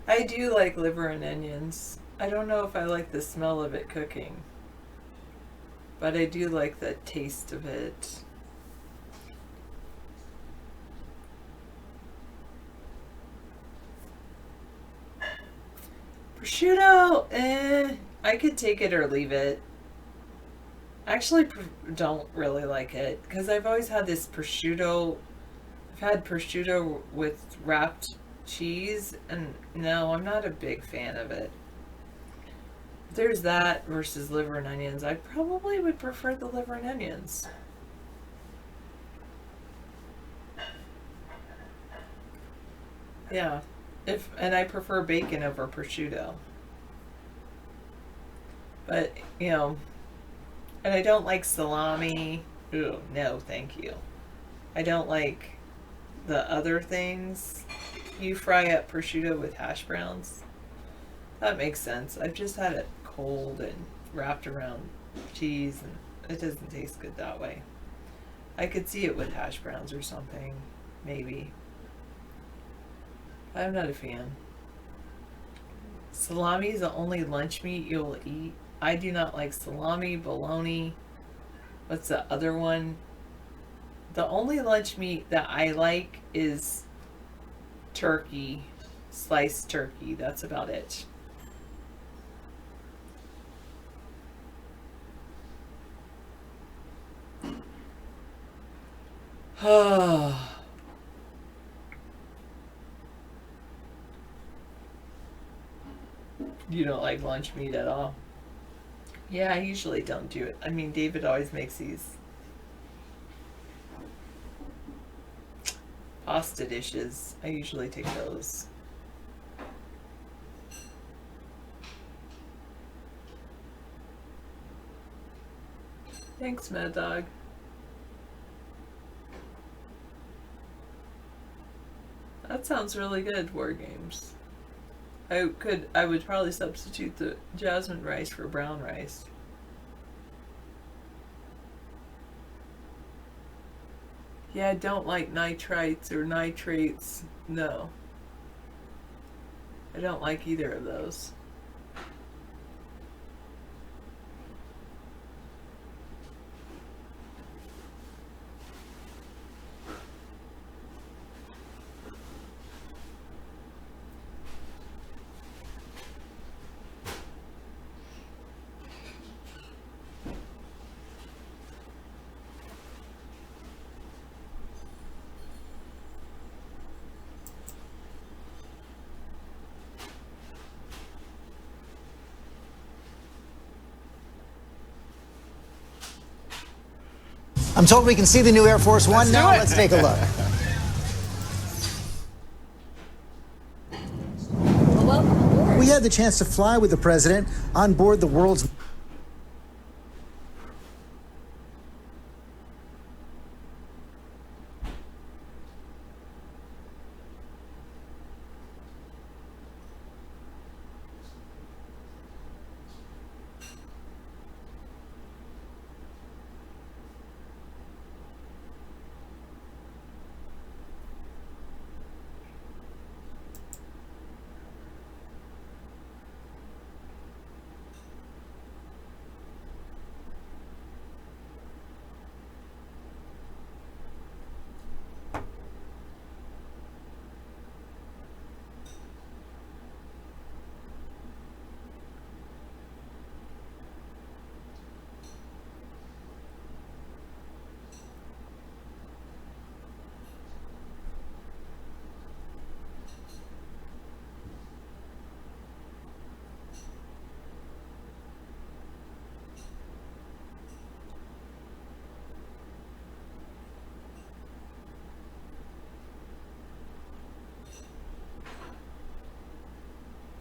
I do like liver and onions. I don't know if I like the smell of it cooking, but I do like the taste of it. Prosciutto, I could take it or leave it. I actually don't really like it because I've always had this prosciutto. I've had prosciutto with wrapped cheese, and no, I'm not a big fan of it. There's that versus liver and onions. I probably would prefer the liver and onions. Yeah, and I prefer bacon over prosciutto. But, you know, and I don't like salami. Ooh, no, thank you. I don't like the other things. You fry up prosciutto with hash browns. That makes sense. I've just had it cold and wrapped around cheese, and it doesn't taste good that way. I could see it with hash browns or something, maybe. I'm not a fan. Salami is the only lunch meat you'll eat. I do not like salami, bologna. What's the other one? The only lunch meat that I like is turkey, sliced turkey. That's about it. You don't like lunch meat at all? Yeah, I usually don't do it. I mean, David always makes these pasta dishes. I usually take those. Thanks, Mad Dog. That sounds really good, War Games. I would probably substitute the jasmine rice for brown rice. Yeah, I don't like nitrites or nitrates. No. I don't like either of those. I'm told we can see the new Air Force One now. Let's take a look. We had the chance to fly with the president on board the world's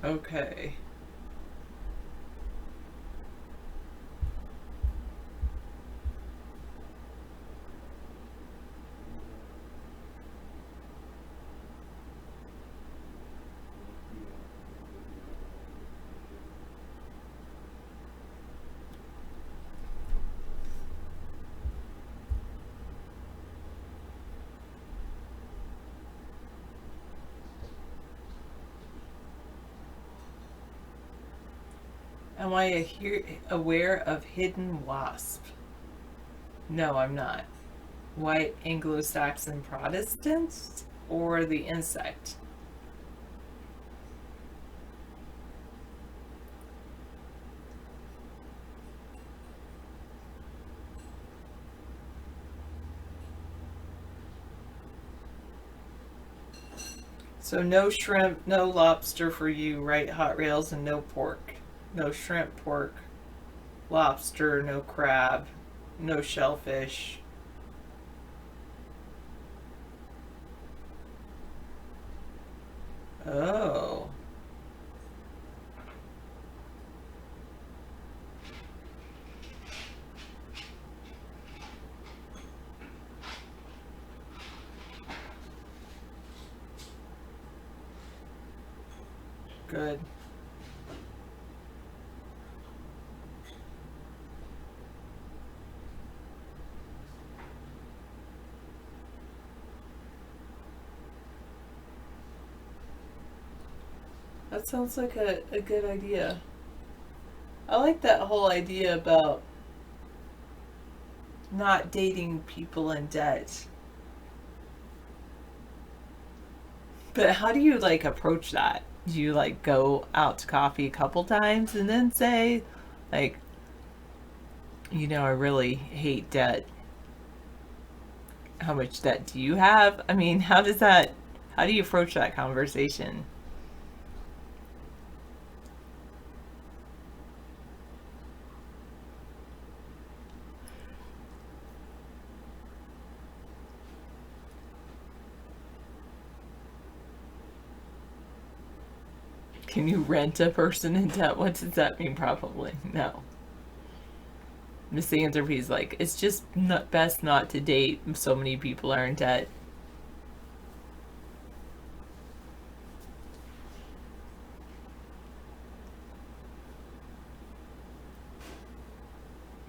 Okay. Am I aware of hidden wasp? No, I'm not. White Anglo-Saxon Protestants or the insect? So no shrimp, no lobster for you, right, Hot Rails, and no pork. No shrimp, pork, lobster, no crab, no shellfish. Oh. Good. That sounds like a good idea. I like that whole idea about not dating people in debt. But how do you like approach that? Do you like go out to coffee a couple times and then say, like, you know, I really hate debt. How much debt do you have? I mean, how do you approach that conversation? Can you rent a person in debt? What does that mean? Probably no. Misanthropy is like, it's just best not to date. So many people are in debt.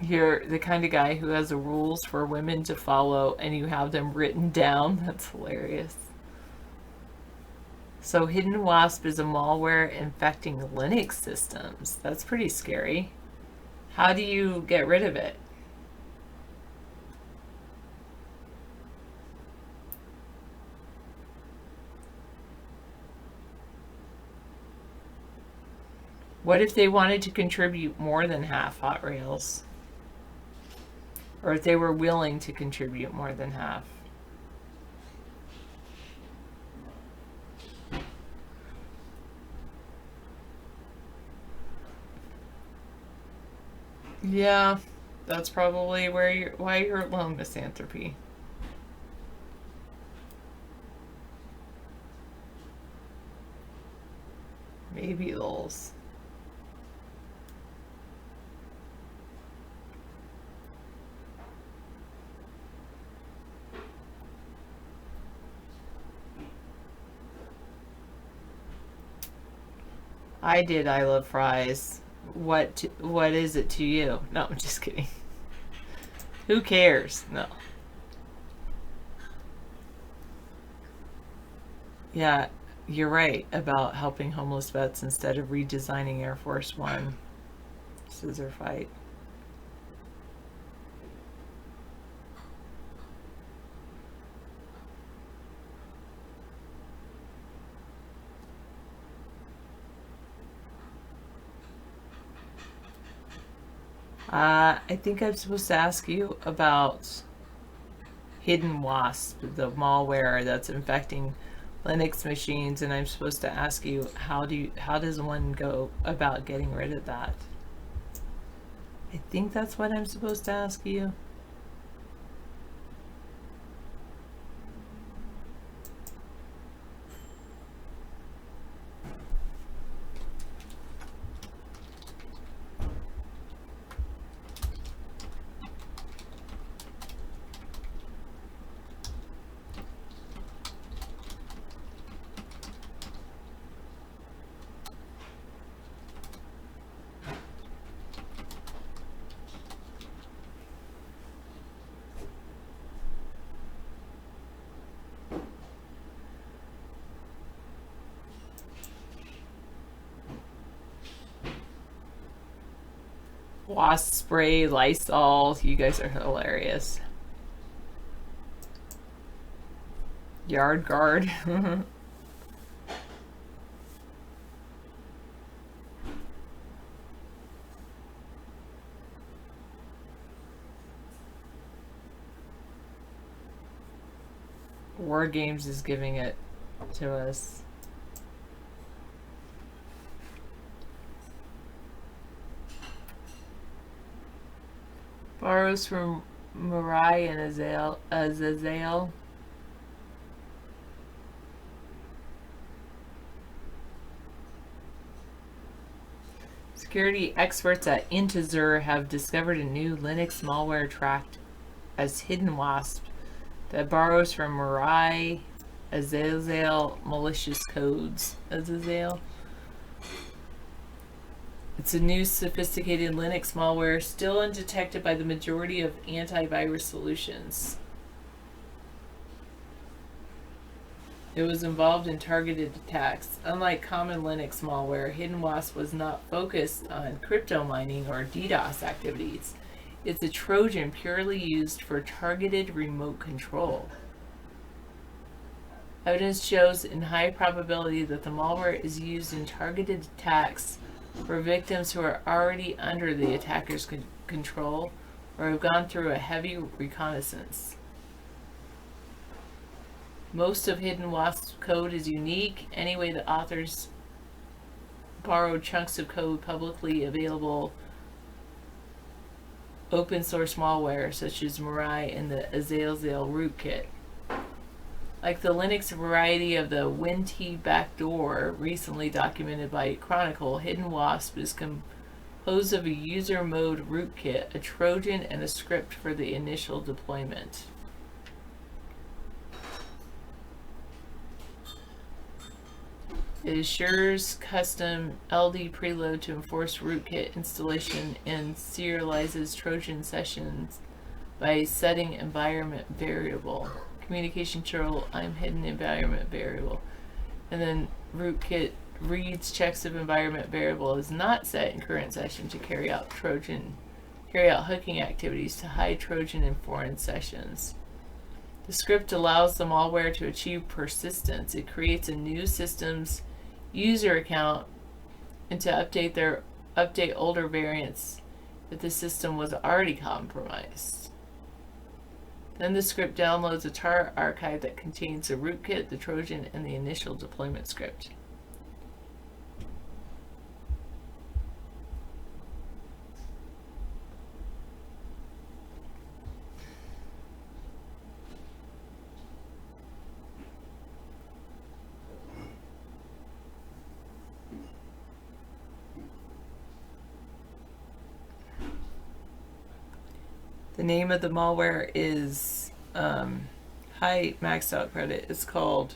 You're the kind of guy who has the rules for women to follow and you have them written down. That's hilarious. So Hidden Wasp is a malware infecting Linux systems. That's pretty scary. How do you get rid of it? What if they wanted to contribute more than half, Hot Rails? Or if they were willing to contribute more than half? Yeah, That's probably why you're alone, Misanthropy. Maybe those. I did. I love fries. What is it to you? No, I'm just kidding. Who cares? No. Yeah, you're right about helping homeless vets instead of redesigning Air Force One. Scissor fight. I think I'm supposed to ask you about Hidden Wasp, the malware that's infecting Linux machines, and I'm supposed to ask you how does one go about getting rid of that? I think that's what I'm supposed to ask you. Wasp spray, Lysol, you guys are hilarious. Yard guard. War Games is giving it to us. Borrows from Mirai and Azazel. Security experts at Intezer have discovered a new Linux malware tracked as Hidden Wasp that borrows from Mirai Azazel malicious codes. Azazel. It's a new sophisticated Linux malware still undetected by the majority of antivirus solutions. It was involved in targeted attacks. Unlike common Linux malware, Hidden Wasp was not focused on crypto mining or DDoS activities. It's a Trojan purely used for targeted remote control. Evidence shows in high probability that the malware is used in targeted attacks for victims who are already under the attacker's control or have gone through a heavy reconnaissance. Most of Hidden Wasp's code is unique. Anyway, the authors borrowed chunks of code publicly available open source malware such as Mirai and the Azazel rootkit. Like the Linux variety of the WinT backdoor recently documented by Chronicle, Hidden Wasp is composed of a user mode rootkit, a Trojan, and a script for the initial deployment. It assures custom LD preload to enforce rootkit installation and serializes Trojan sessions by setting environment variable. Communication control, I'm hidden environment variable. And then rootkit reads checks if environment variable is not set in current session to carry out hooking activities to hide Trojan in foreign sessions. The script allows the malware to achieve persistence. It creates a new system's user account and to update older variants if the system was already compromised. Then the script downloads a tar archive that contains the rootkit, the Trojan, and the initial deployment script. The name of the malware is high maxed out credit. It's called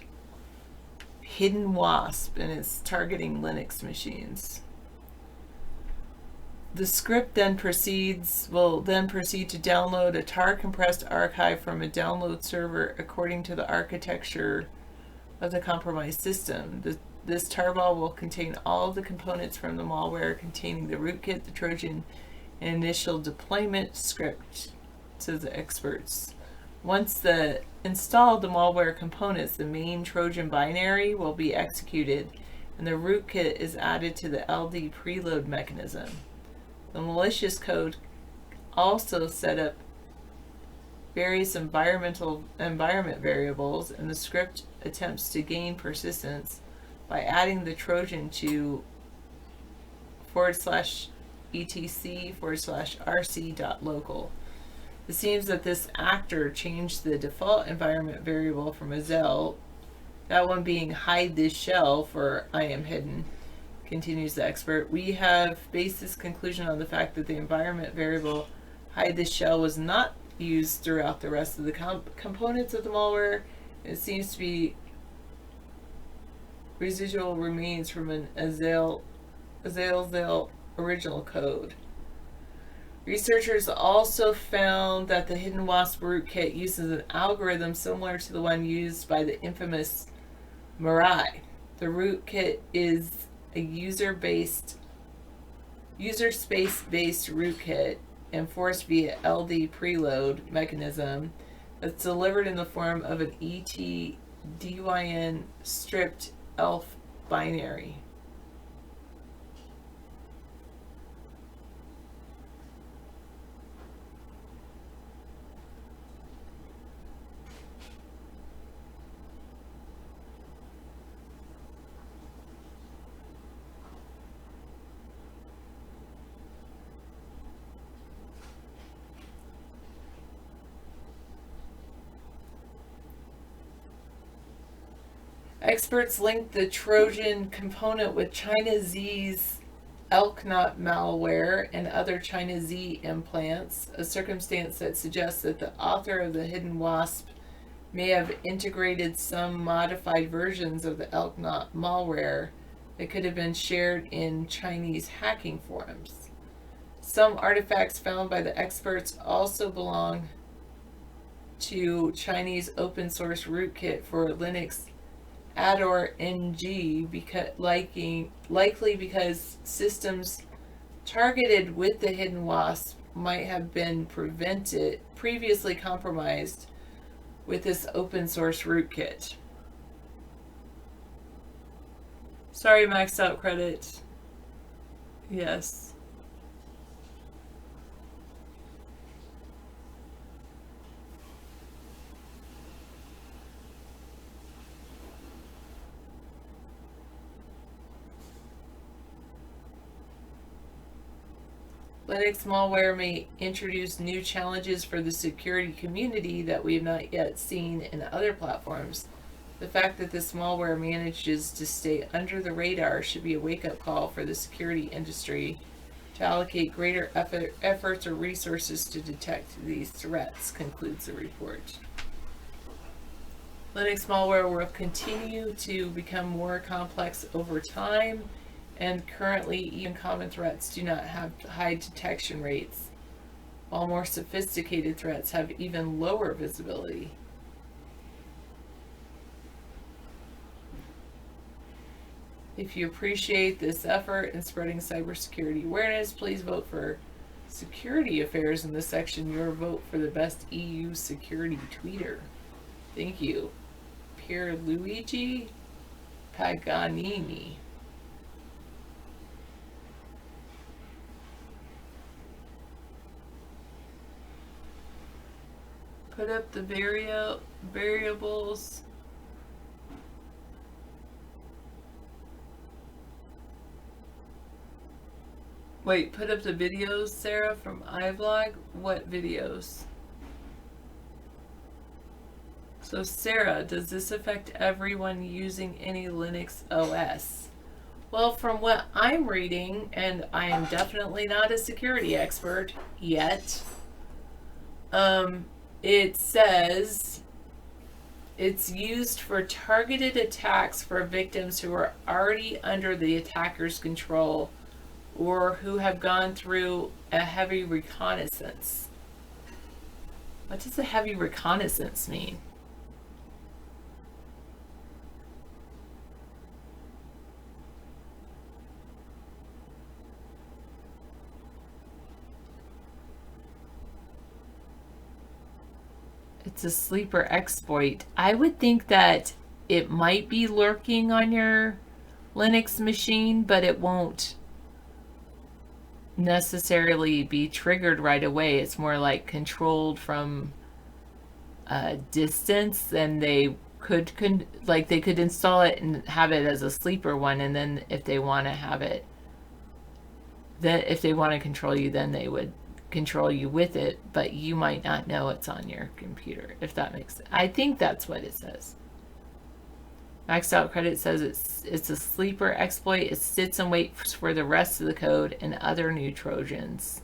Hidden Wasp, and it's targeting Linux machines. The script will then proceed to download a tar compressed archive from a download server according to the architecture of the compromised system. This tarball will contain all of the components from the malware containing the rootkit, the Trojan, and initial deployment script, says the experts. Once installed the malware components, the main Trojan binary will be executed and the rootkit is added to the LD preload mechanism. The malicious code also set up various environment variables, and the script attempts to gain persistence by adding the Trojan to /etc/rc.local. It seems that this actor changed the default environment variable from Azel, that one being hide this shell for I am hidden. Continues the expert. We have based this conclusion on the fact that the environment variable hide this shell was not used throughout the rest of the components of the malware. It seems to be residual remains from an Azel original code. Researchers also found that the Hidden Wasp rootkit uses an algorithm similar to the one used by the infamous Mirai. The rootkit is a user space-based rootkit enforced via LD preload mechanism that's delivered in the form of an ET-DYN stripped ELF binary. Experts linked the Trojan component with China Z's Elknot malware and other China Z implants, a circumstance that suggests that the author of the Hidden Wasp may have integrated some modified versions of the Elknot malware that could have been shared in Chinese hacking forums. Some artifacts found by the experts also belong to Chinese open source rootkit for Linux Ador NG, likely because systems targeted with the Hidden Wasp might have been previously compromised with this open source rootkit. Sorry, maxed out credit. Yes. Linux malware may introduce new challenges for the security community that we have not yet seen in other platforms. The fact that this malware manages to stay under the radar should be a wake-up call for the security industry to allocate greater efforts or resources to detect these threats, concludes the report. Linux malware will continue to become more complex over time, and currently even common threats do not have high detection rates, while more sophisticated threats have even lower visibility. If you appreciate this effort in spreading cybersecurity awareness, please vote for Security Affairs in the section Your Vote for the Best EU Security Tweeter. Thank you. Pierluigi Paganini. Put up the variables. Wait, put up the videos, Sarah, from iVlog? What videos? So Sarah, does this affect everyone using any Linux OS? Well, from what I'm reading, and I am definitely not a security expert yet, It says it's used for targeted attacks for victims who are already under the attacker's control or who have gone through a heavy reconnaissance. What does a heavy reconnaissance mean? It's a sleeper exploit. I would think that it might be lurking on your Linux machine, but it won't necessarily be triggered right away. It's more like controlled from a distance, and they could they could install it and have it as a sleeper one, and then if they want to have it, that if they want to control you, then they would control you with it, but you might not know it's on your computer, if that makes sense. I think that's what it says. Maxed Out Credit says it's a sleeper exploit. It sits and waits for the rest of the code and other new Trojans.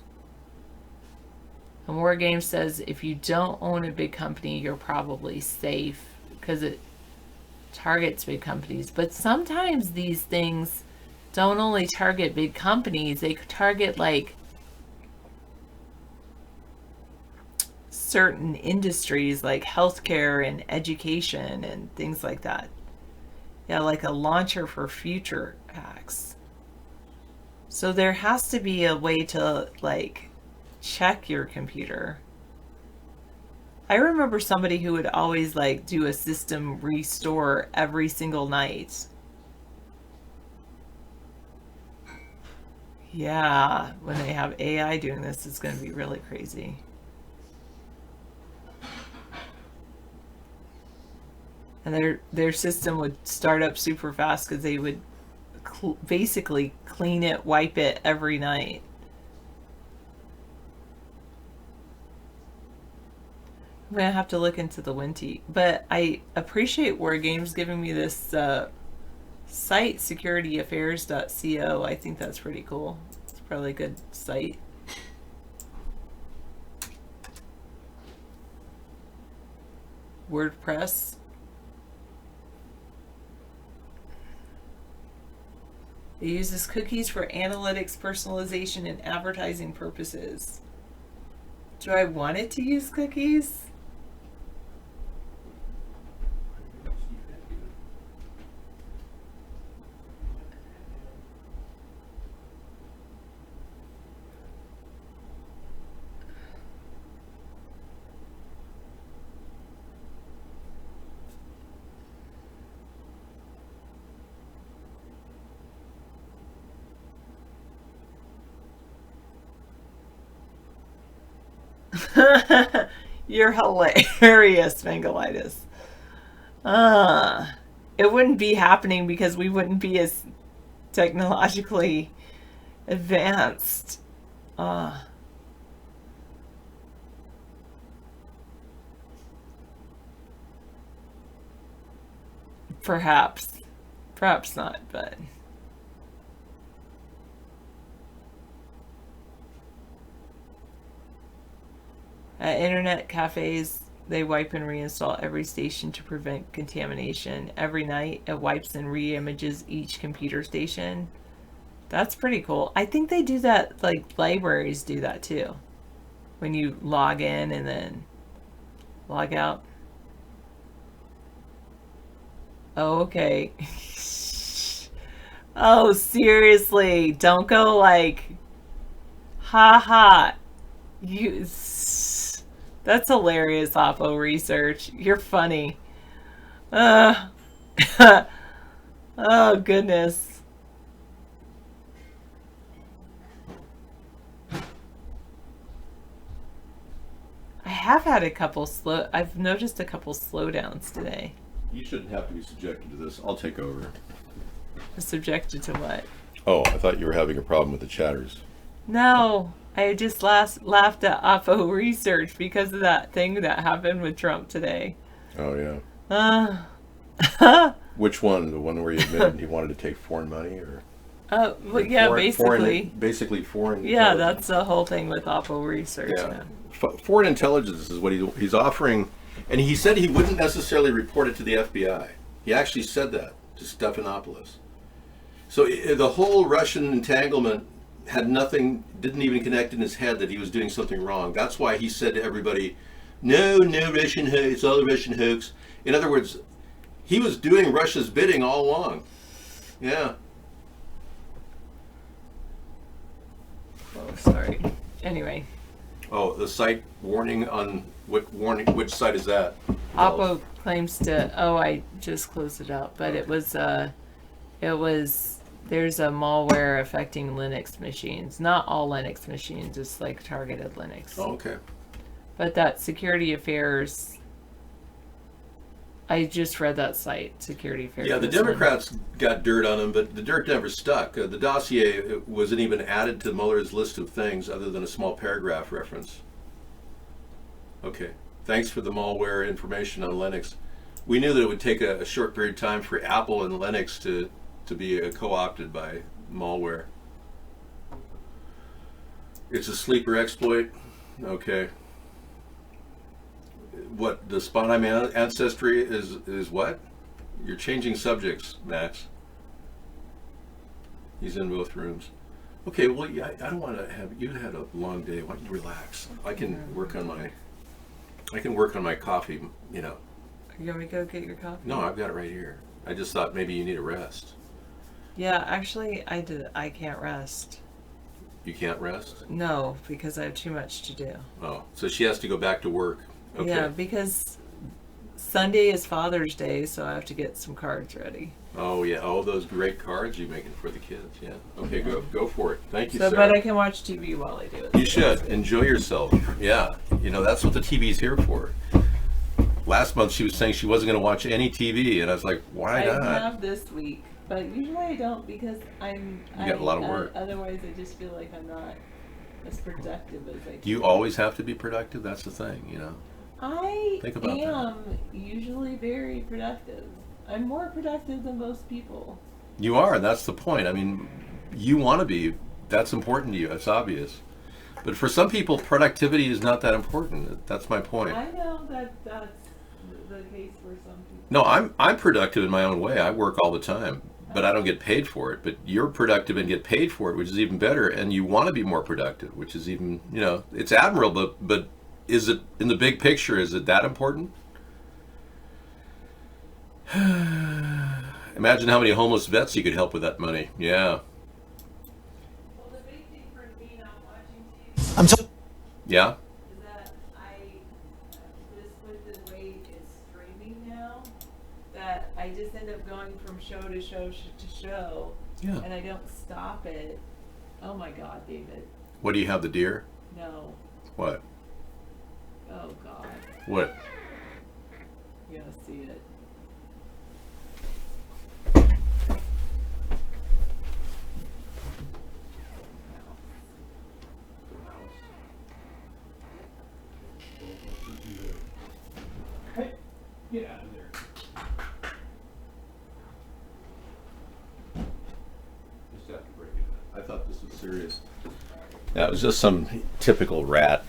And War Games says if you don't own a big company, you're probably safe because it targets big companies. But sometimes these things don't only target big companies, they target like certain industries like healthcare and education and things like that. Yeah, like a launcher for future hacks. So there has to be a way to like check your computer. I remember somebody who would always like do a system restore every single night. Yeah, when they have AI doing this, it's going to be really crazy. And their system would start up super fast because they would basically clean it, wipe it every night. I'm going to have to look into the Winty. But I appreciate War Games giving me this site, securityaffairs.co. I think that's pretty cool. It's probably a good site. WordPress. It uses cookies for analytics, personalization, and advertising purposes. Do I want it to use cookies? You're hilarious, Mangalitis. It wouldn't be happening because we wouldn't be as technologically advanced. Perhaps not, but at internet cafes, they wipe and reinstall every station to prevent contamination. Every night, it wipes and re-images each computer station. That's pretty cool. I think they do that, like libraries do that too. When you log in and then log out. Oh, okay. Oh, seriously. Don't go like, ha. That's hilarious, Oppo Research. You're funny. Oh, goodness. I've noticed a couple slowdowns today. You shouldn't have to be subjected to this. I'll take over. Subjected to what? Oh, I thought you were having a problem with the chatters. No, I just laughed at Oppo Research because of that thing that happened with Trump today. Oh, yeah. Which one? The one where he admitted he wanted to take foreign money, or? Well, yeah, basically. Foreign. Yeah, intelligence. that's the whole thing with Oppo Research. Yeah. Foreign intelligence is what he's offering, and he said he wouldn't necessarily report it to the FBI. He actually said that to Stephanopoulos. So the whole Russian entanglement had nothing, didn't even connect in his head that he was doing something wrong. That's why he said to everybody, no Russian hoax, it's all a Russian hoax. In other words, he was doing Russia's bidding all along. Yeah. Oh, sorry. Anyway. Oh, the site warning on which site is that? Oppo claims to. Oh, I just closed it out, but it was. There's a malware affecting Linux machines. Not all Linux machines, just like targeted Linux. Oh, okay. But that Security Affairs. I just read that site, Security Affairs. Yeah, the Democrats got dirt on him, but the dirt never stuck. The dossier wasn't even added to Mueller's list of things other than a small paragraph reference. Okay, thanks for the malware information on Linux. We knew that it would take a short period of time for Apple and Linux to be co-opted by malware. It's a sleeper exploit. Okay. What, the Sponheim ancestry is what? You're changing subjects, Max. He's in both rooms. Okay, well, yeah, I don't want to have, you had a long day. Why don't you relax? I can work on my coffee, you know. You want me to go get your coffee? No, I've got it right here. I just thought maybe you need a rest. Yeah, actually, I can't rest. You can't rest? No, because I have too much to do. Oh, so she has to go back to work. Okay. Yeah, because Sunday is Father's Day, so I have to get some cards ready. Oh yeah, all those great cards you're making for the kids. Yeah. Okay, go for it. Thank you, So, Sarah. but I can watch TV while I do it. You should enjoy yourself. Yeah, you know that's what the TV's here for. Last month she was saying she wasn't going to watch any TV, and I was like, why not? I have this week, but usually I don't because You got a lot of work. Otherwise, I just feel like I'm not as productive as I. Do you always have to be productive? That's the thing, you know. I Think about am usually very productive. I'm more productive than most people. You are. That's the point. I mean, you want to be. That's important to you. That's obvious. But for some people, productivity is not that important. That's my point. I know that that's the case for some people. No, I'm productive in my own way. I work all the time, but I don't get paid for it. But you're productive and get paid for it, which is even better. And you want to be more productive, which is even, you know, it's admirable. But is it, in the big picture, is it that important? Imagine how many homeless vets you could help with that money. Yeah. I'm so. Yeah. That I just end up going from show to show to show, Yeah. and I don't stop it. Oh my God, David. What do you have, the deer? No. What? Oh God. What? You gotta see it. Hey, get out of there. Just have to break it. I thought this was serious. Yeah, it was just some typical rat.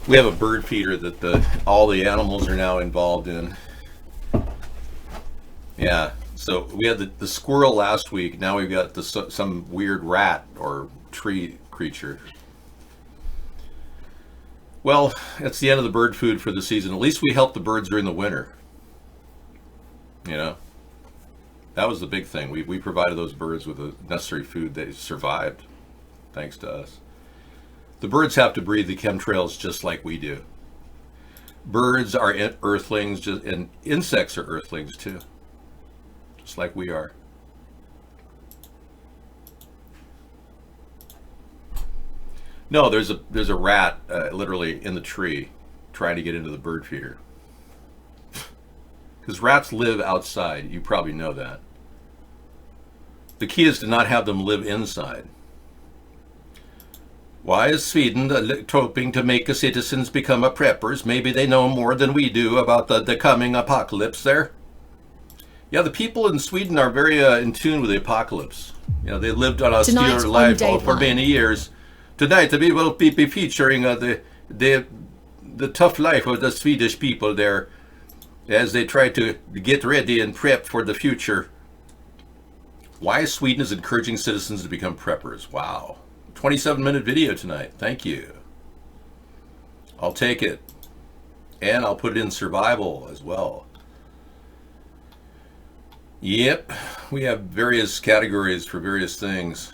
We have a bird feeder that all the animals are now involved in. Yeah, so we had the squirrel last week. Now we've got some weird rat or tree creature. Well, it's the end of the bird food for the season. At least we helped the birds during the winter. You know, that was the big thing. We provided those birds with the necessary food. They survived, thanks to us. The birds have to breathe the chemtrails just like we do. Birds are earthlings, and insects are earthlings too, just like we are. No, there's a rat literally in the tree trying to get into the bird feeder. Because rats live outside, you probably know that. The key is to not have them live inside. Why is Sweden hoping to make the citizens become preppers? Maybe they know more than we do about the coming apocalypse there. Yeah, the people in Sweden are very in tune with the apocalypse. You know, they lived on a Tonight austere on life for Dateline. many years. Tonight, we will be featuring the tough life of the Swedish people there as they try to get ready and prep for the future. Why Sweden is encouraging citizens to become preppers. Wow. 27-minute video tonight. Thank you. I'll take it. And I'll put it in survival as well. Yep, we have various categories for various things.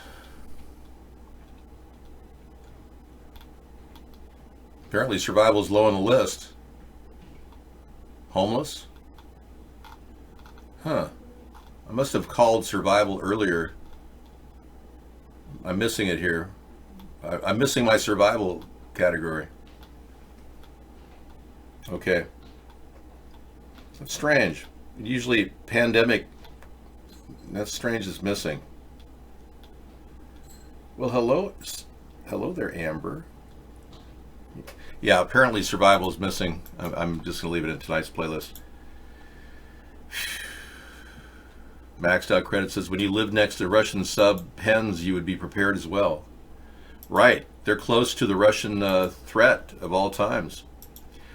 Apparently survival is low on the list. Homeless? Huh. I must have called survival earlier. I'm missing it here. I'm missing my survival category. Okay. That's strange. Usually pandemic, that's strange, is missing. Well, hello there, Amber. Yeah, apparently survival is missing. I'm just going to leave it in tonight's playlist. Maxed Out Credit says, when you live next to Russian sub pens, you would be prepared as well. Right. They're close to the Russian threat of all times.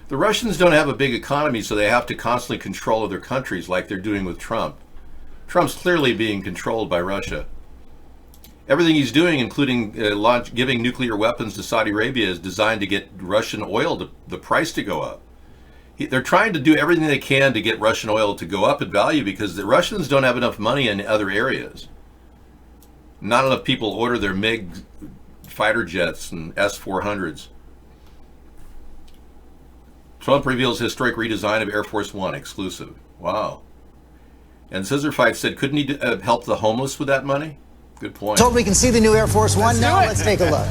The Russians don't have a big economy, so they have to constantly control other countries like they're doing with Trump. Trump's clearly being controlled by Russia. Everything he's doing, including giving nuclear weapons to Saudi Arabia, is designed to get Russian oil, the price to go up. They're trying to do everything they can to get Russian oil to go up in value because the Russians don't have enough money in other areas. Not enough people order their MiG fighter jets and S-400s. Trump reveals historic redesign of Air Force One, exclusive. Wow. And Scissor Fight said, couldn't he help the homeless with that money? Good point. Told we can see the new Air Force One now. Let's take a look.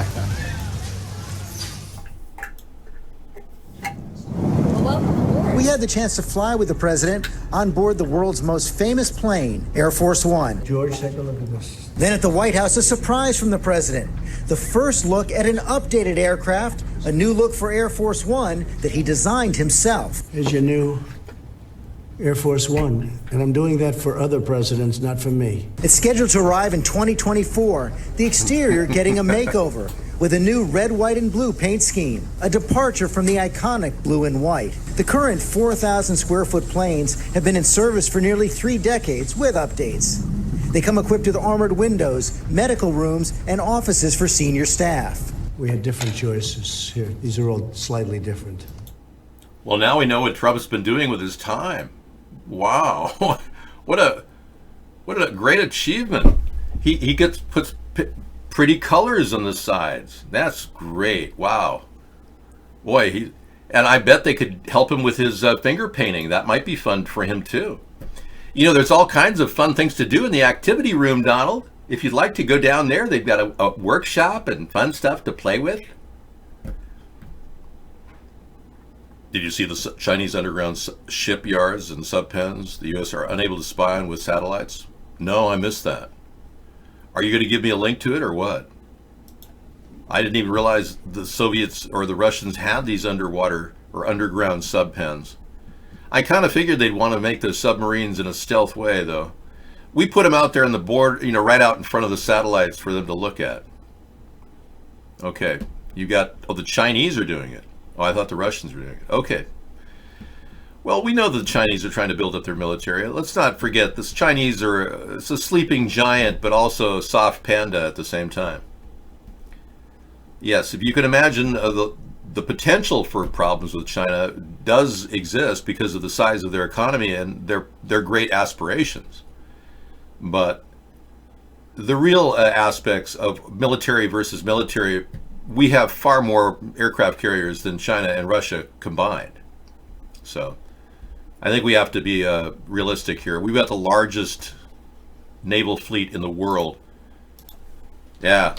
We had the chance to fly with the president on board the world's most famous plane, Air Force One. George, take a look at this. Then at the White House, a surprise from the president. The first look at an updated aircraft, a new look for Air Force One that he designed himself. Here's your new Air Force One. And I'm doing that for other presidents, not for me. It's scheduled to arrive in 2024. The exterior getting a makeover with a new red, white, and blue paint scheme, a departure from the iconic blue and white. The current 4,000 square foot planes have been in service for nearly 3 decades with updates. They come equipped with armored windows, medical rooms, and offices for senior staff. We had different choices here. These are all slightly different. Well, now we know what Trump's been doing with his time. Wow. What a great achievement. He puts pretty colors on the sides. That's great. Wow. Boy, and I bet they could help him with his finger painting. That might be fun for him too. You know, there's all kinds of fun things to do in the activity room, Donald. If you'd like to go down there, they've got a workshop and fun stuff to play with. Did you see the Chinese underground shipyards and subpens the U.S. are unable to spy on with satellites? No, I missed that. Are you going to give me a link to it or what? I didn't even realize the Soviets or the Russians had these underwater or underground subpens. I kind of figured they'd want to make those submarines in a stealth way, though. We put them out there on the board, you know, right out in front of the satellites for them to look at. Okay, you got, oh, the Chinese are doing it. Oh, I thought the Russians were doing it. Okay. Well, we know that the Chinese are trying to build up their military. Let's not forget, the Chinese are it's a sleeping giant, but also a soft panda at the same time. Yes, if you can imagine the potential for problems with China does exist because of the size of their economy and their great aspirations. But the real aspects of military versus military, we have far more aircraft carriers than China and Russia combined. So I think we have to be realistic here. We've got the largest naval fleet in the world. Yeah.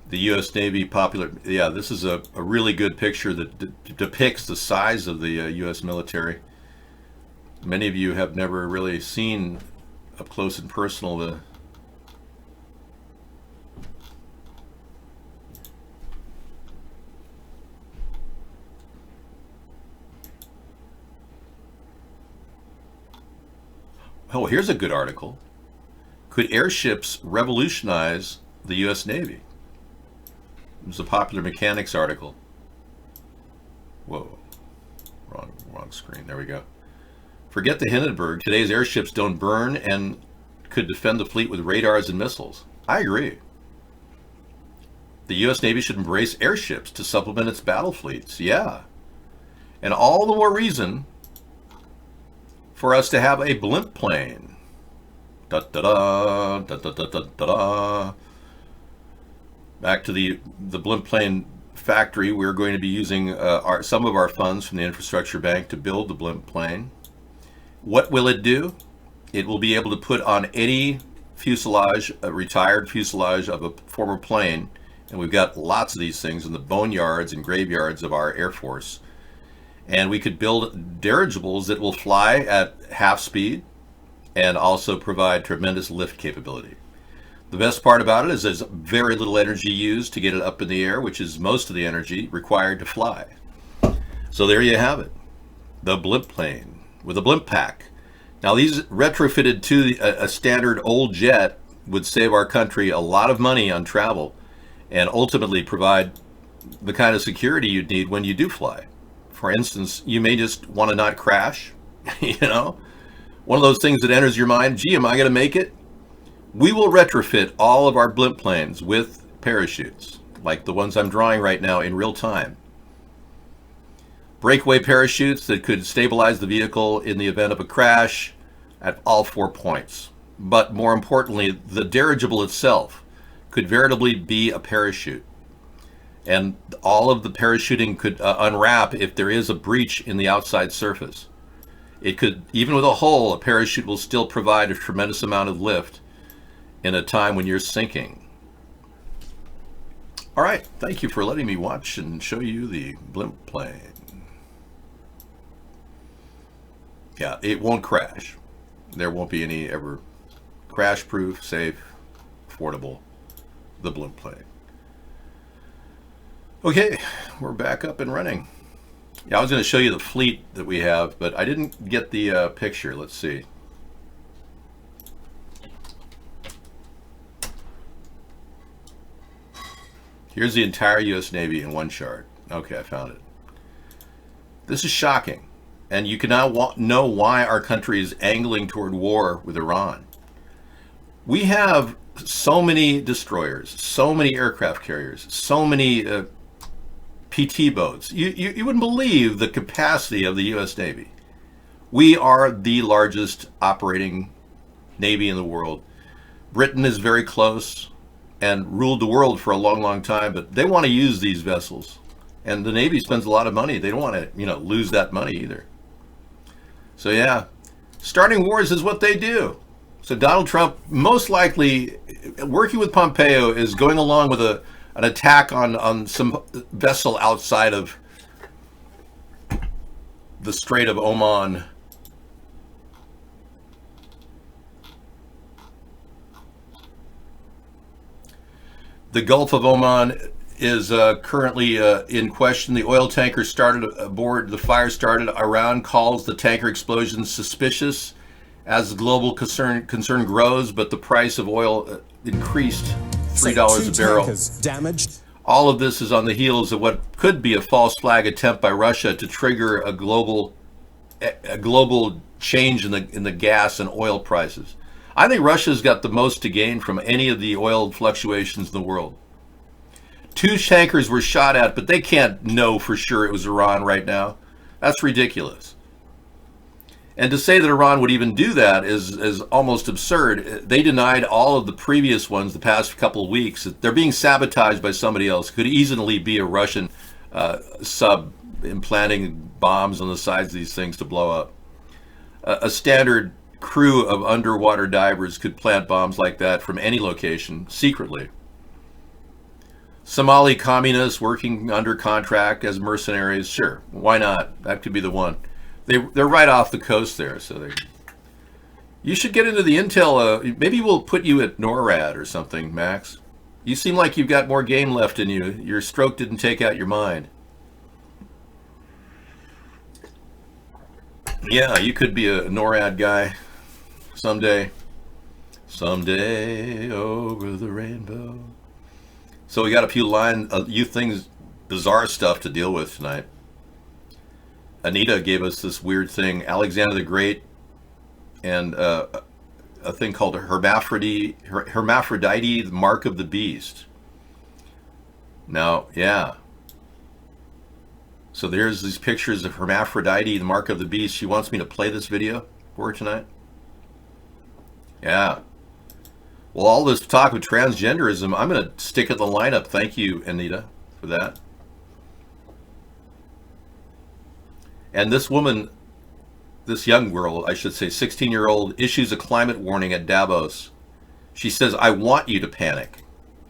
The U.S. Navy popular, yeah, this is a really good picture that depicts the size of the U.S. military. Many of you have never really seen up close and personal the Oh, here's a good article. Could airships revolutionize the U.S. Navy? It was a Popular Mechanics article. Whoa, wrong screen. There we go. Forget the Hindenburg. Today's airships don't burn and could defend the fleet with radars and missiles. I agree. The U.S. Navy should embrace airships to supplement its battle fleets. Yeah. And all the more reason for us to have a blimp plane. Da-da-da, da-da-da-da-da-da. Back to the blimp plane factory. We're going to be using some of our funds from the Infrastructure Bank to build the blimp plane. What will it do? It will be able to put on any fuselage, a retired fuselage of a former plane, and we've got lots of these things in the boneyards and graveyards of our Air Force. And we could build dirigibles that will fly at half speed and also provide tremendous lift capability. The best part about it is there's very little energy used to get it up in the air, which is most of the energy required to fly. So there you have it, the blimp plane with a blimp pack. Now these retrofitted to a standard old jet would save our country a lot of money on travel and ultimately provide the kind of security you'd need when you do fly. For instance, you may just want to not crash, you know, one of those things that enters your mind, gee, am I going to make it? We will retrofit all of our blimp planes with parachutes, like the ones I'm drawing right now in real time. Breakaway parachutes that could stabilize the vehicle in the event of a crash at all 4 points. But more importantly, the dirigible itself could veritably be a parachute. And all of the parachuting could unwrap if there is a breach in the outside surface. It could, even with a hole, a parachute will still provide a tremendous amount of lift in a time when you're sinking. All right, thank you for letting me watch and show you the blimp plane. Yeah, it won't crash. There won't be any ever crash-proof, safe, affordable, the blimp plane. Okay, we're back up and running. Yeah, I was going to show you the fleet that we have, but I didn't get the picture. Let's see. Here's the entire U.S. Navy in one chart. Okay, I found it. This is shocking. And you can now know why our country is angling toward war with Iran. We have so many destroyers, so many aircraft carriers, so many PT boats. You wouldn't believe the capacity of the U.S. Navy. We are the largest operating Navy in the world. Britain is very close and ruled the world for a long, long time, but they want to use these vessels. And the Navy spends a lot of money. They don't want to, lose that money either. So yeah, starting wars is what they do. So Donald Trump, most likely working with Pompeo, is going along with an attack on some vessel outside of the Strait of Oman. The Gulf of Oman is currently in question. The oil tanker started aboard. The fire started. Iran calls the tanker explosion suspicious as the global concern grows, but the price of oil increased $3 a barrel. Damaged. All of this is on the heels of what could be a false flag attempt by Russia to trigger a global change in the gas and oil prices. I think Russia's got the most to gain from any of the oil fluctuations in the world. 2 tankers were shot at, but they can't know for sure it was Iran right now. That's ridiculous. And to say that Iran would even do that is almost absurd. They denied all of the previous ones the past couple of weeks. They're being sabotaged by somebody else. It could easily be a Russian sub implanting bombs on the sides of these things to blow up. A standard crew of underwater divers could plant bombs like that from any location secretly. Somali communists working under contract as mercenaries, sure, why not? That could be the one. They're right off the coast there, so you should get into the intel. Maybe we'll put you at NORAD or something, Max. You seem like you've got more game left in you. Your stroke didn't take out your mind. Yeah, you could be a NORAD guy. Someday. Someday over the rainbow. So we got a few things, bizarre stuff to deal with tonight. Anita gave us this weird thing, Alexander the Great, and a thing called Hermaphrodite, the Mark of the Beast. Now, yeah. So there's these pictures of Hermaphrodite, the Mark of the Beast. She wants me to play this video for her tonight. Yeah. Well, all this talk of transgenderism, I'm going to stick at the lineup. Thank you, Anita, for that. And this woman, this young girl, I should say, 16-year-old, issues a climate warning at Davos. She says, I want you to panic.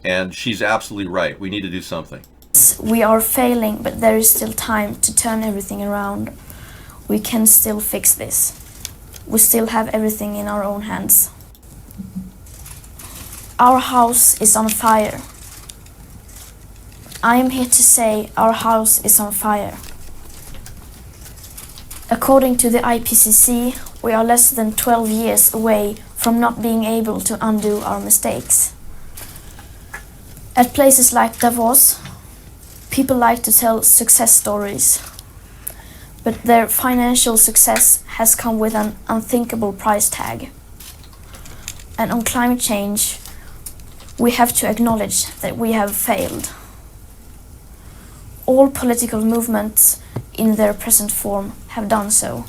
And she's absolutely right. We need to do something. We are failing, but there is still time to turn everything around. We can still fix this. We still have everything in our own hands. Our house is on fire. I am here to say our house is on fire. According to the IPCC, we are less than 12 years away from not being able to undo our mistakes. At places like Davos, people like to tell success stories, but their financial success has come with an unthinkable price tag. And on climate change, we have to acknowledge that we have failed. All political movements in their present form have done so.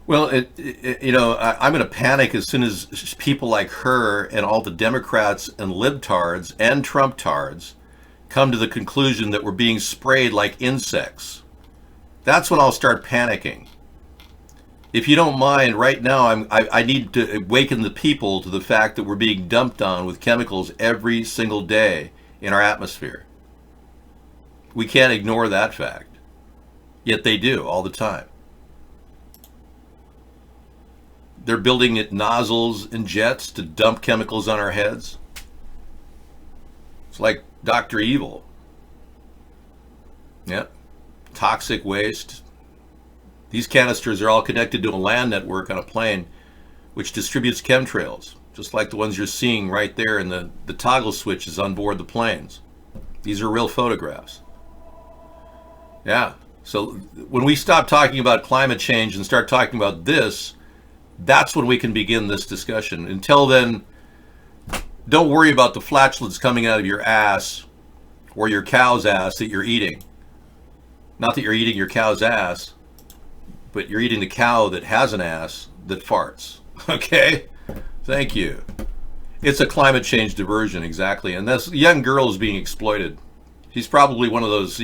Well, I'm going to panic as soon as people like her and all the Democrats and libtards and Trump-tards come to the conclusion that we're being sprayed like insects. That's when I'll start panicking. If you don't mind, right now I need to awaken the people to the fact that we're being dumped on with chemicals every single day in our atmosphere. We can't ignore that fact. Yet they do all the time. They're building it nozzles and jets to dump chemicals on our heads. It's like Dr. Evil. Yep. Toxic waste. These canisters are all connected to a LAN network on a plane which distributes chemtrails, just like the ones you're seeing right there in the toggle switches on board the planes. These are real photographs. Yeah. So when we stop talking about climate change and start talking about this, that's when we can begin this discussion. Until then, don't worry about the flatulence coming out of your ass or your cow's ass that you're eating. Not that you're eating your cow's ass, but you're eating the cow that has an ass that farts. Okay? Thank you. It's a climate change diversion, exactly. And this young girl is being exploited. She's probably one of those,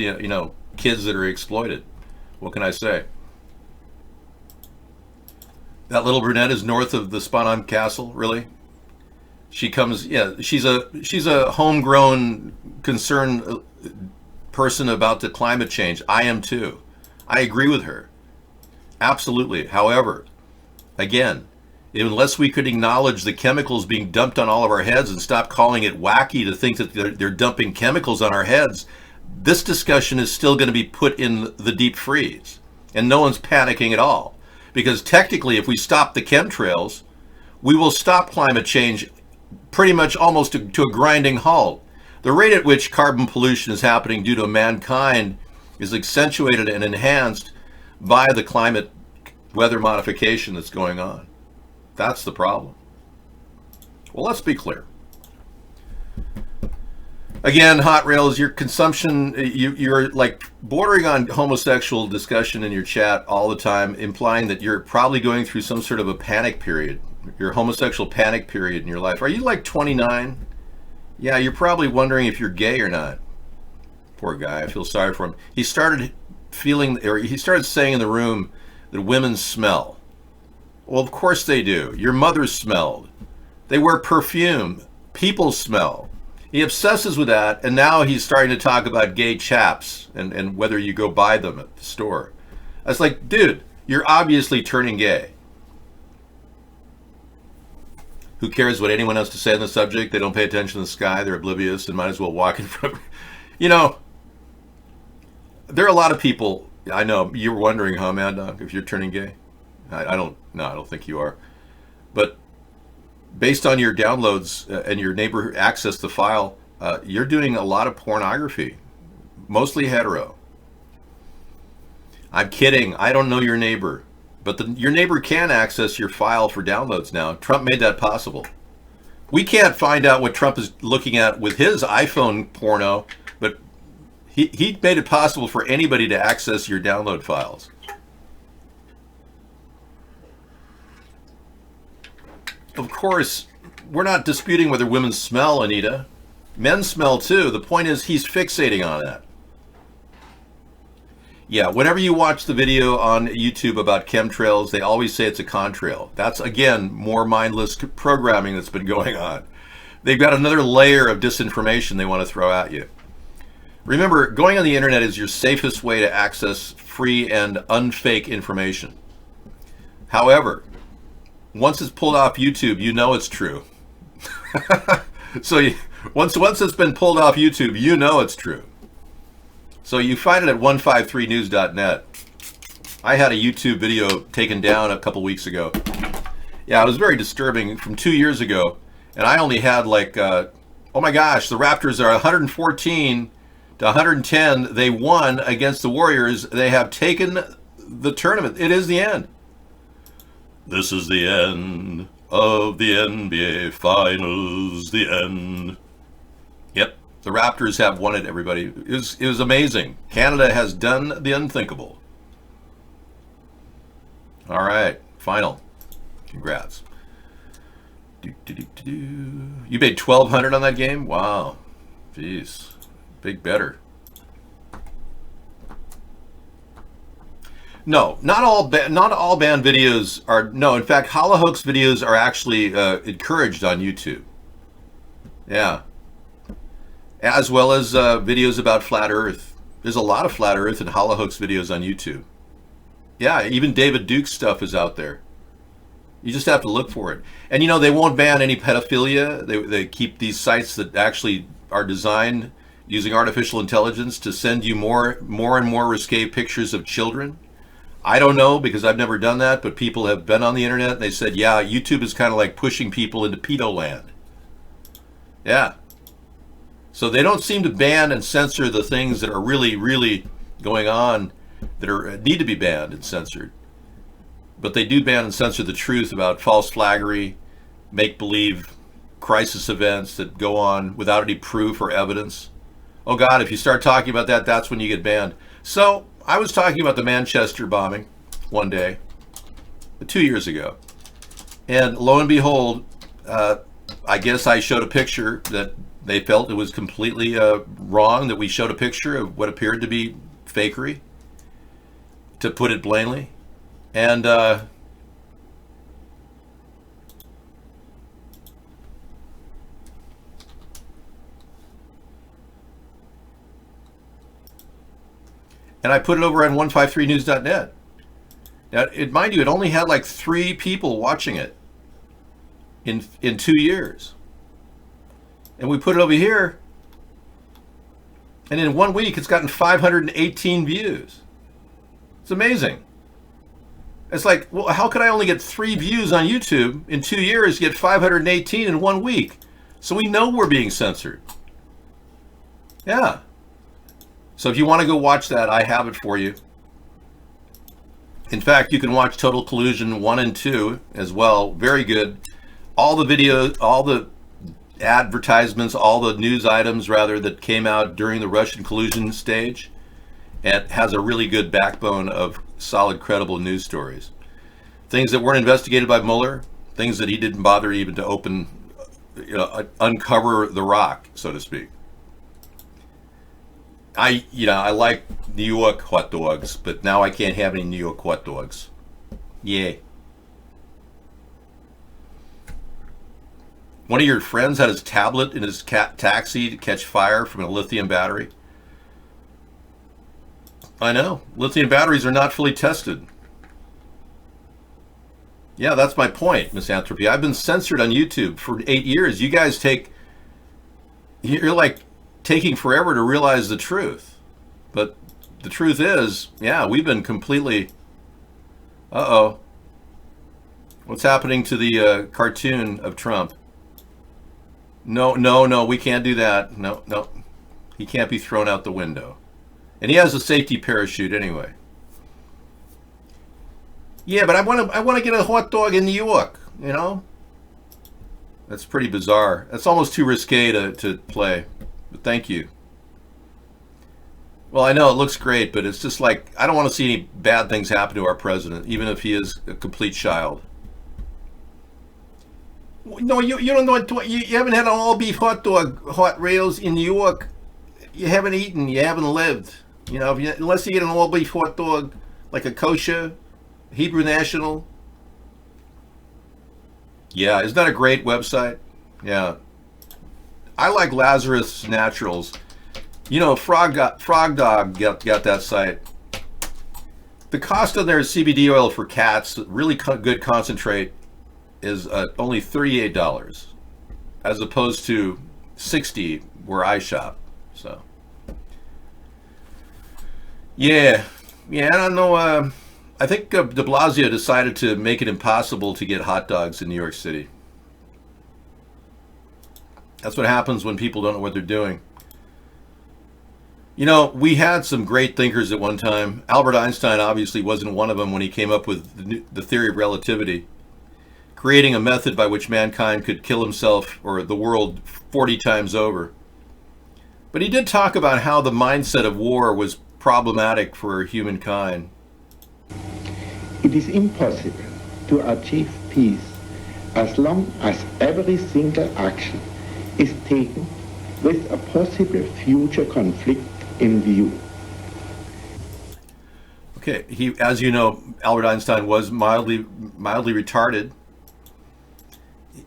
kids that are exploited. What can I say? That little brunette is north of the Spanheim Castle, really? She comes, she's a homegrown, concerned person about the climate change. I am too. I agree with her. Absolutely. However, again, unless we could acknowledge the chemicals being dumped on all of our heads and stop calling it wacky to think that they're dumping chemicals on our heads, this discussion is still going to be put in the deep freeze. And no one's panicking at all. Because technically, if we stop the chemtrails, we will stop climate change pretty much almost to a grinding halt. The rate at which carbon pollution is happening due to mankind is accentuated and enhanced by the climate weather modification that's going on. That's the problem. Well, let's be clear. Again, Hot Rails, your consumption, you're like bordering on homosexual discussion in your chat all the time, implying that you're probably going through some sort of a panic period, your homosexual panic period in your life. Are you like 29? Yeah, you're probably wondering if you're gay or not. Poor guy, I feel sorry for him. He started saying in the room that women smell. Well, of course they do. Your mother smelled. They wear perfume. People smell. He obsesses with that, and now he's starting to talk about gay chaps and whether you go buy them at the store. I was like, dude, you're obviously turning gay. Who cares what anyone has to say on the subject? They don't pay attention to the sky. They're oblivious and might as well walk in front of... there are a lot of people... I know, you're wondering, huh, Mad Dog, if you're turning gay? I don't think you are. But based on your downloads and your neighbor access the file, you're doing a lot of pornography, mostly hetero. I'm kidding. I don't know your neighbor, but your neighbor can access your file for downloads now. Trump made that possible. We can't find out what Trump is looking at with his iPhone porno, but he made it possible for anybody to access your download files. Of course, we're not disputing whether women smell, Anita. Men smell too. The point is he's fixating on that. Yeah, whenever you watch the video on YouTube about chemtrails, they always say it's a contrail. That's, again, more mindless programming that's been going on. They've got another layer of disinformation they want to throw at you. Remember, going on the internet is your safest way to access free and unfake information. However, once it's pulled off YouTube, you know it's true. So once it's been pulled off YouTube, you know it's true. So you find it at 153news.net. I had a YouTube video taken down a couple weeks ago. Yeah, it was very disturbing from 2 years ago. And I only had like, oh my gosh, the Raptors are 114 to 110. They won against the Warriors. They have taken the tournament. It is the end. This is the end of the NBA Finals, the end. Yep, the Raptors have won it, everybody. It was amazing. Canada has done the unthinkable. All right, final. Congrats. You made $1,200 on that game? Wow. Jeez. Big better. No, not all banned videos are. No, in fact, Holohoax videos are actually encouraged on YouTube. Yeah. As well as videos about flat Earth. There's a lot of flat Earth and Holohoax videos on YouTube. Yeah, even David Duke's stuff is out there. You just have to look for it. And you know, they won't ban any pedophilia. They keep these sites that actually are designed using artificial intelligence to send you more and more risque pictures of children. I don't know, because I've never done that, but people have been on the internet and they said, yeah, YouTube is kind of like pushing people into pedo land. Yeah. So they don't seem to ban and censor the things that are really, really going on that need to be banned and censored. But they do ban and censor the truth about false flaggery, make-believe crisis events that go on without any proof or evidence. Oh God, if you start talking about that, that's when you get banned. So I was talking about the Manchester bombing one day, 2 years ago. And lo and behold, I guess I showed a picture that they felt it was completely wrong, that we showed a picture of what appeared to be fakery, to put it plainly. And I put it over on 153news.net. Now, mind you, it only had like 3 people watching it in 2 years. And we put it over here, and in 1 week, it's gotten 518 views. It's amazing. It's like, well, how could I only get 3 views on YouTube in 2 years, get 518 in 1 week? So we know we're being censored. Yeah. So if you want to go watch that, I have it for you. In fact, you can watch Total Collusion 1 and 2 as well. Very good. All the videos, all the advertisements, all the news items, rather, that came out during the Russian collusion stage. And has a really good backbone of solid, credible news stories. Things that weren't investigated by Mueller, things that he didn't bother even to open, uncover the rock, so to speak. I like New York hot dogs, but now I can't have any New York hot dogs. Yay. One of your friends had his tablet in his taxi to catch fire from a lithium battery. I know. Lithium batteries are not fully tested. Yeah, that's my point, Misanthropy. I've been censored on YouTube for 8 years. You guys you're like taking forever to realize the truth. But the truth is, yeah, we've been completely, What's happening to the cartoon of Trump? No, we can't do that. No. He can't be thrown out the window. And he has a safety parachute anyway. Yeah, but I want to get a hot dog in New York, you know? That's pretty bizarre. That's almost too risque to play. But thank you. Well, I know it looks great, but it's just like, I don't want to see any bad things happen to our president, even if he is a complete child. No, you don't know what, you haven't had an all-beef hot dog, hot rails in New York. You haven't eaten, you haven't lived. You know, unless you get an all-beef hot dog, like a kosher, Hebrew National. Yeah, isn't that a great website? Yeah. I like Lazarus Naturals. You know, Frog Dog got that site. The cost of their CBD oil for cats, really good concentrate, is only $38, as opposed to $60 where I shop. So, yeah, I don't know. I think De Blasio decided to make it impossible to get hot dogs in New York City. That's what happens when people don't know what they're doing. You know, we had some great thinkers at one time. Albert Einstein obviously wasn't one of them when he came up with the theory of relativity, creating a method by which mankind could kill himself or the world 40 times over. But he did talk about how the mindset of war was problematic for humankind. It is impossible to achieve peace as long as every single action is taken with a possible future conflict in view. Okay, as you know, Albert Einstein was mildly retarded.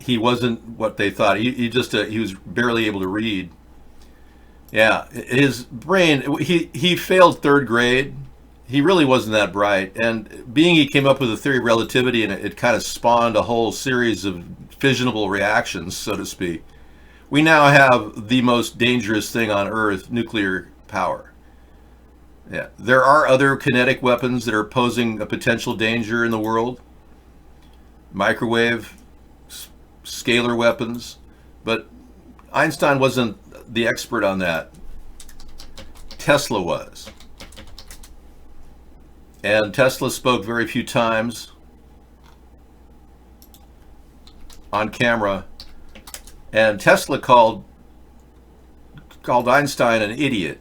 He wasn't what they thought. He was barely able to read. Yeah, his brain, he failed third grade. He really wasn't that bright. And being he came up with a theory of relativity, and it kind of spawned a whole series of fissionable reactions, so to speak. We now have the most dangerous thing on Earth, nuclear power. Yeah, there are other kinetic weapons that are posing a potential danger in the world. Microwave, scalar weapons, but Einstein wasn't the expert on that. Tesla was. And Tesla spoke very few times on camera. And Tesla called Einstein an idiot.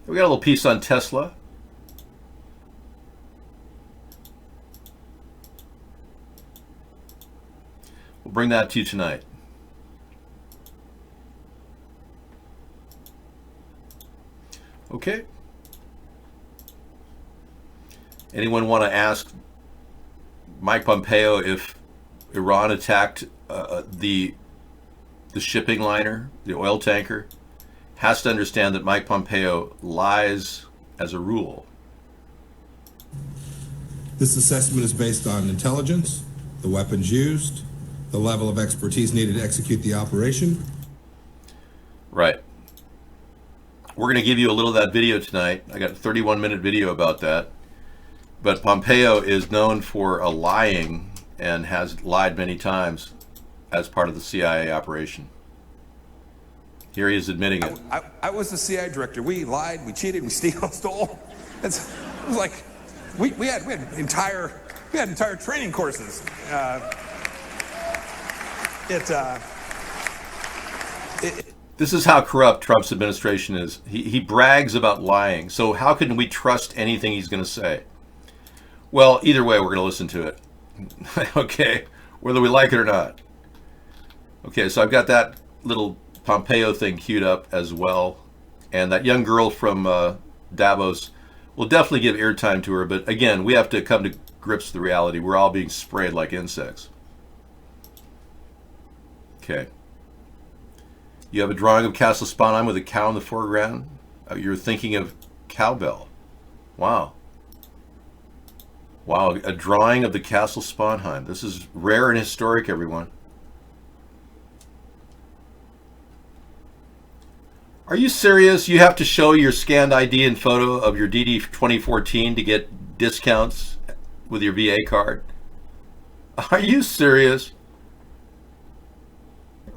We got a little piece on Tesla. We'll bring that to you tonight. Okay. Anyone want to ask Mike Pompeo if Iran attacked the shipping liner, the oil tanker? Has to understand that Mike Pompeo lies as a rule. This assessment is based on intelligence, the weapons used, the level of expertise needed to execute the operation. Right. We're going to give you a little of that video tonight. I got a 31-minute video about that. But Pompeo is known for lying and has lied many times as part of the CIA operation. Here he is admitting it. I was the CIA director. We lied, we cheated, we stole. It was like we had entire training courses. This is how corrupt Trump's administration is. He brags about lying. So how can we trust anything he's going to say? Well, either way, we're going to listen to it. Okay, whether we like it or not. Okay, so I've got that little Pompeo thing queued up as well. And that young girl from Davos, will definitely give airtime to her. But again, we have to come to grips with the reality. We're all being sprayed like insects. Okay. You have a drawing of Castle Sponheim with a cow in the foreground. You're thinking of cowbell. Wow. Wow, a drawing of the Castle Sponheim. This is rare and historic, everyone. Are you serious? You have to show your scanned ID and photo of your DD 2014 to get discounts with your VA card? Are you serious?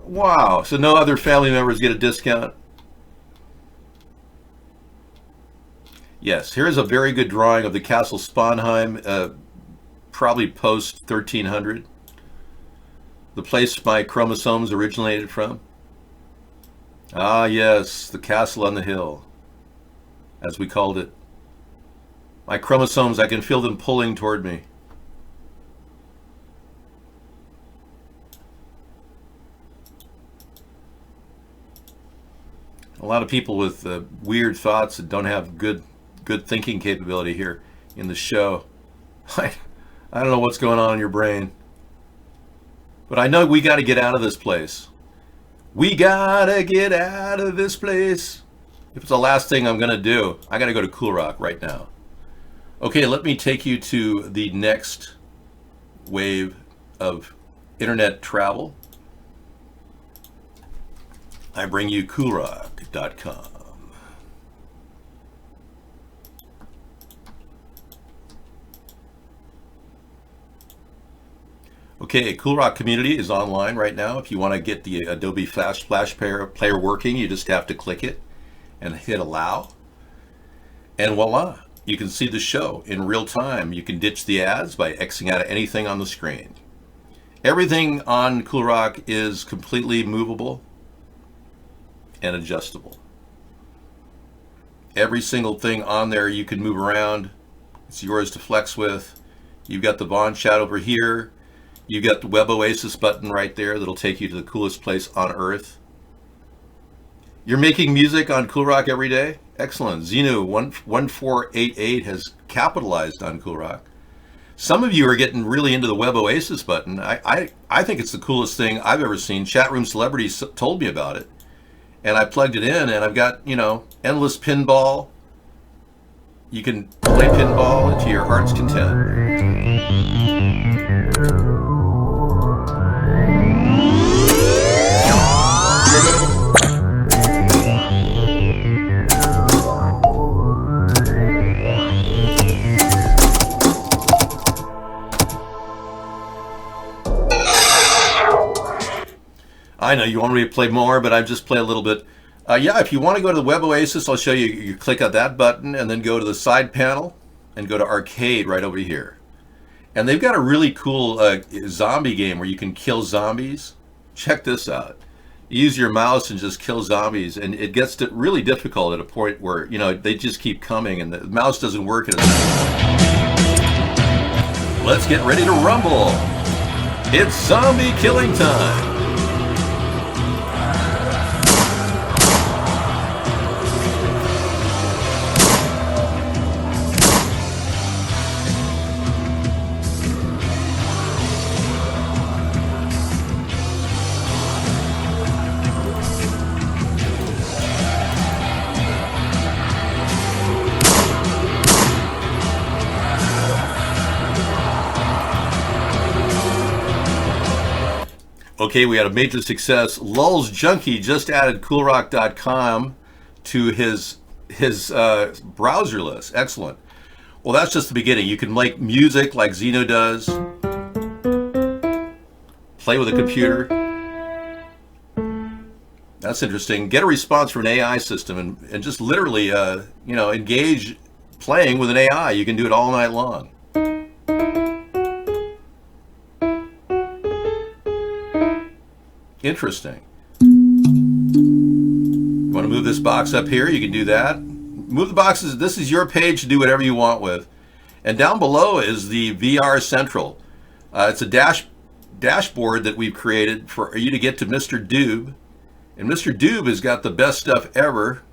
Wow, so no other family members get a discount? Yes, here's a very good drawing of the Castle Sponheim, probably post 1300. The place my chromosomes originated from. Ah, yes, the castle on the hill, as we called it. My chromosomes, I can feel them pulling toward me. A lot of people with weird thoughts that don't have good thinking capability here in the show. I don't know what's going on in your brain. But I know we got to get out of this place. We gotta get out of this place. If it's the last thing I'm gonna do, I gotta go to Cool Rock right now. Okay, let me take you to the next wave of internet travel. I bring you coolrock.com. Okay, Cool Rock Community is online right now. If you want to get the Adobe Flash Player working, you just have to click it and hit allow. And voila, you can see the show in real time. You can ditch the ads by Xing out anything on the screen. Everything on Cool Rock is completely movable and adjustable. Every single thing on there you can move around. It's yours to flex with. You've got the Bond chat over here. You got the Web Oasis button right there that'll take you to the coolest place on earth. You're making music on Cool Rock every day? Excellent. Xenu1488 has capitalized on Cool Rock. Some of you are getting really into the Web Oasis button. I think it's the coolest thing I've ever seen. Chatroom celebrities told me about it. And I plugged it in and I've got, you know, endless pinball. You can play pinball to your heart's content. I know you want me to play more, but I just play a little bit. Yeah, if you want to go to the Web Oasis, I'll show you. You click on that button and then go to the side panel and go to Arcade right over here. And they've got a really cool zombie game where you can kill zombies. Check this out. You use your mouse and just kill zombies, and it gets really difficult at a point where, you know, they just keep coming and the mouse doesn't work. Let's get ready to rumble. It's zombie killing time. Okay, we had a major success. Lulz Junkie just added coolrock.com to his browser list. Excellent. Well, that's just the beginning. You can make music like Xenu does. Play with a computer. That's interesting. Get a response from an AI system and just literally, you know, engage playing with an AI. You can do it all night long. Interesting. You want to move this box up here? You can do that. Move the boxes. This is your page to do whatever you want with. And down below is the VR Central. It's a dashboard that we've created for you to get to Mr. Doob. And Mr. Doob has got the best stuff ever.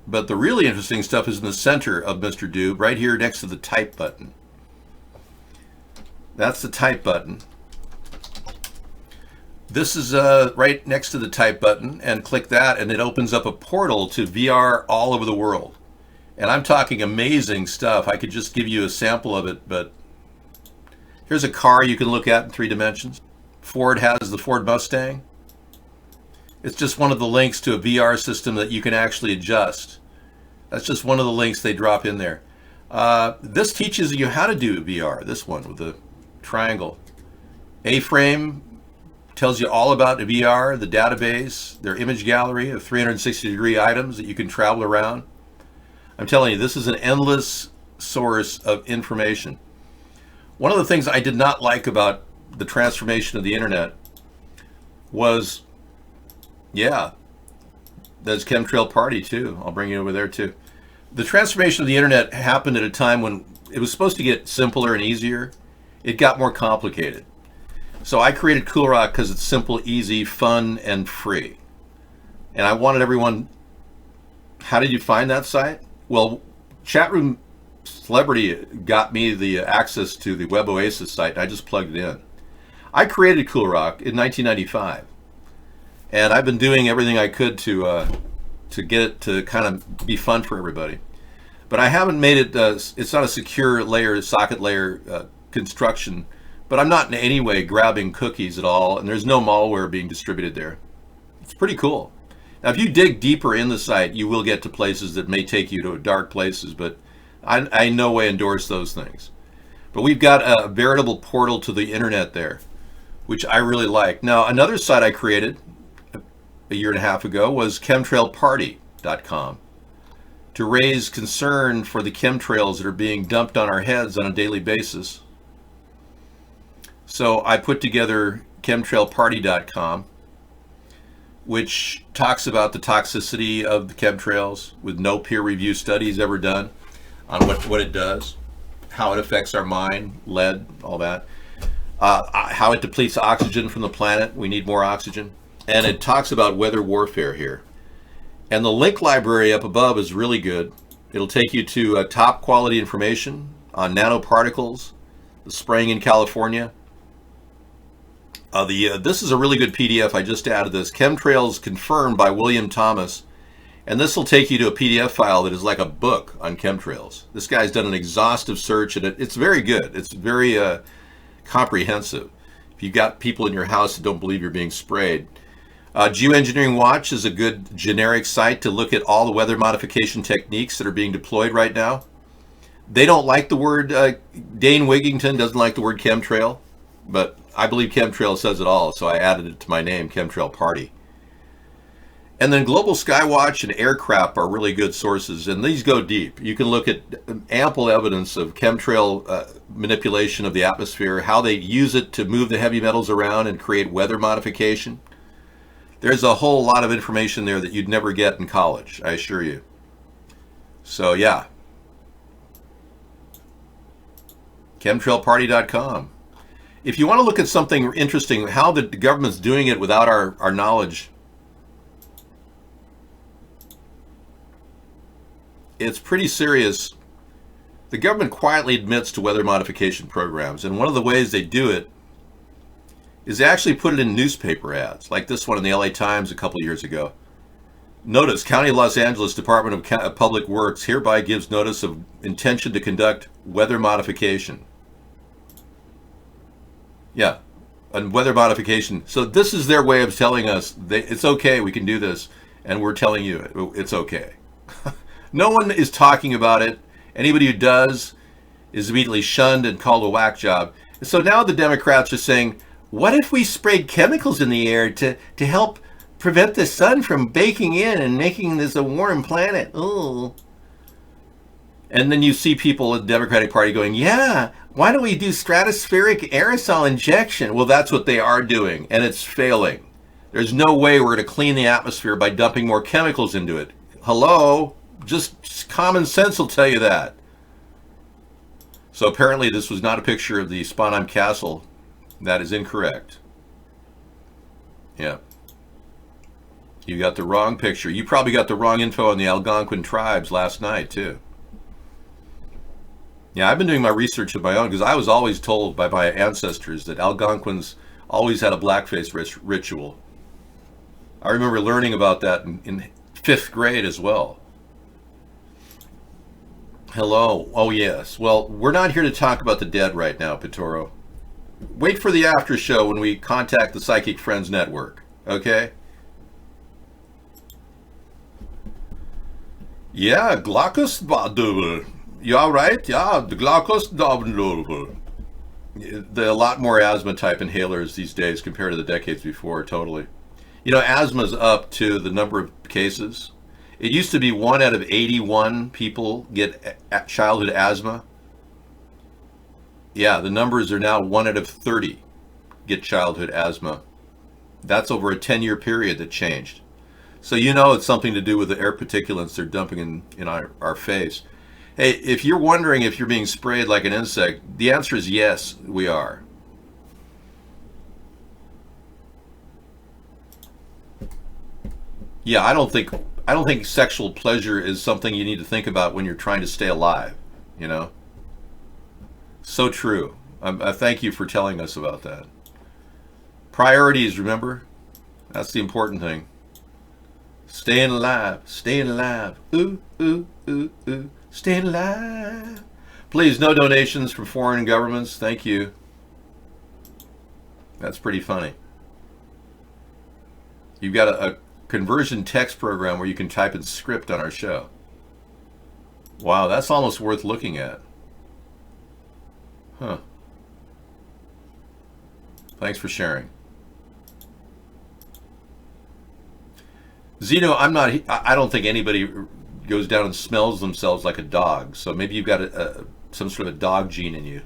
But the really interesting stuff is in the center of Mr. Doob, right here next to the type button. That's the type button. This is right next to the type button, and click that and it opens up a portal to VR all over the world. And I'm talking amazing stuff. I could just give you a sample of it, but here's a car you can look at in 3 dimensions. Ford has the Ford Mustang. It's just one of the links to a VR system that you can actually adjust. That's just one of the links they drop in there. This teaches you how to do VR, this one with the triangle. A-Frame tells you all about the VR, the database, their image gallery of 360-degree items that you can travel around. I'm telling you, this is an endless source of information. One of the things I did not like about the transformation of the internet was, yeah, there's Chemtrail Party too. I'll bring you over there too. The transformation of the internet happened at a time when it was supposed to get simpler and easier. It got more complicated. So I created Cool Rock because it's simple, easy, fun, and free. And I wanted everyone, how did you find that site? Well, Chatroom Celebrity got me the access to the Web Oasis site, and I just plugged it in. I created Cool Rock in 1995. And I've been doing everything I could to get it to kind of be fun for everybody. But I haven't made it, it's not a secure layer, socket layer construction, but I'm not in any way grabbing cookies at all, and there's no malware being distributed there. It's pretty cool. Now, if you dig deeper in the site, you will get to places that may take you to dark places, but I in no way endorse those things. But we've got a veritable portal to the internet there, which I really like. Now, another site I created a year and a half ago was chemtrailparty.com to raise concern for the chemtrails that are being dumped on our heads on a daily basis. So I put together chemtrailparty.com, which talks about the toxicity of the chemtrails with no peer review studies ever done on what it does, how it affects our mind, lead, all that, how it depletes oxygen from the planet. We need more oxygen. And it talks about weather warfare here. And the link library up above is really good. It'll take you to top quality information on nanoparticles, the spraying in California. This is a really good PDF. I just added this. Chemtrails Confirmed by William Thomas. And this will take you to a PDF file that is like a book on chemtrails. This guy's done an exhaustive search, and it's very good. It's very comprehensive. If you've got people in your house that don't believe you're being sprayed. Geoengineering Watch is a good generic site to look at all the weather modification techniques that are being deployed right now. They don't like the word, Dane Wigington doesn't like the word chemtrail, but I believe chemtrail says it all, so I added it to my name, Chemtrail Party. And then Global Skywatch and Aircraft are really good sources, and these go deep. You can look at ample evidence of chemtrail manipulation of the atmosphere, how they use it to move the heavy metals around and create weather modification. There's a whole lot of information there that you'd never get in college, I assure you. So yeah. Chemtrailparty.com. If you want to look at something interesting, how the government's doing it without our knowledge, it's pretty serious. The government quietly admits to weather modification programs, and one of the ways they do it is they actually put it in newspaper ads, like this one in the LA Times a couple years ago. Notice, County of Los Angeles Department of Public Works hereby gives notice of intention to conduct weather modification. Yeah, and weather modification. So this is their way of telling us it's okay, we can do this, and we're telling you it's okay. No one is talking about it. Anybody who does is immediately shunned and called a whack job. And so now the Democrats are saying, what if we sprayed chemicals in the air to help prevent the sun from baking in and making this a warm planet? Oh. And then you see people in the Democratic Party going, yeah, why don't we do stratospheric aerosol injection? Well, that's what they are doing, and it's failing. There's no way we're going to clean the atmosphere by dumping more chemicals into it. Hello? Just common sense will tell you that. So apparently this was not a picture of the Sponheim Castle. That is incorrect. Yeah. You got the wrong picture. You probably got the wrong info on the Algonquin tribes last night, too. Yeah, I've been doing my research of my own because I was always told by my ancestors that Algonquins always had a blackface ritual. I remember learning about that in 5th grade as well. Hello. Oh, yes. Well, we're not here to talk about the dead right now, Pitoro. Wait for the after show when we contact the Psychic Friends Network, okay? Yeah, Glaucus-Double. You all right? Yeah, the Glaucus-Double. There are a lot more asthma type inhalers these days compared to the decades before, totally. You know, asthma's up to the number of cases. It used to be 1 out of 81 people get childhood asthma. Yeah, the numbers are now 1 out of 30 get childhood asthma. That's over a 10-year period that changed. So you know it's something to do with the air particulates they're dumping in our face. Hey, if you're wondering if you're being sprayed like an insect, the answer is yes, we are. Yeah, I don't think sexual pleasure is something you need to think about when you're trying to stay alive, you know? So true. I thank you for telling us about that. Priorities, remember? That's the important thing. Staying alive, staying alive. Ooh, ooh, ooh, ooh. Staying alive. Please, no donations from foreign governments. Thank you. That's pretty funny. You've got a conversion text program where you can type in script on our show. Wow, that's almost worth looking at. Huh. Thanks for sharing. Zeno, I don't think anybody goes down and smells themselves like a dog. So maybe you've got some sort of a dog gene in you.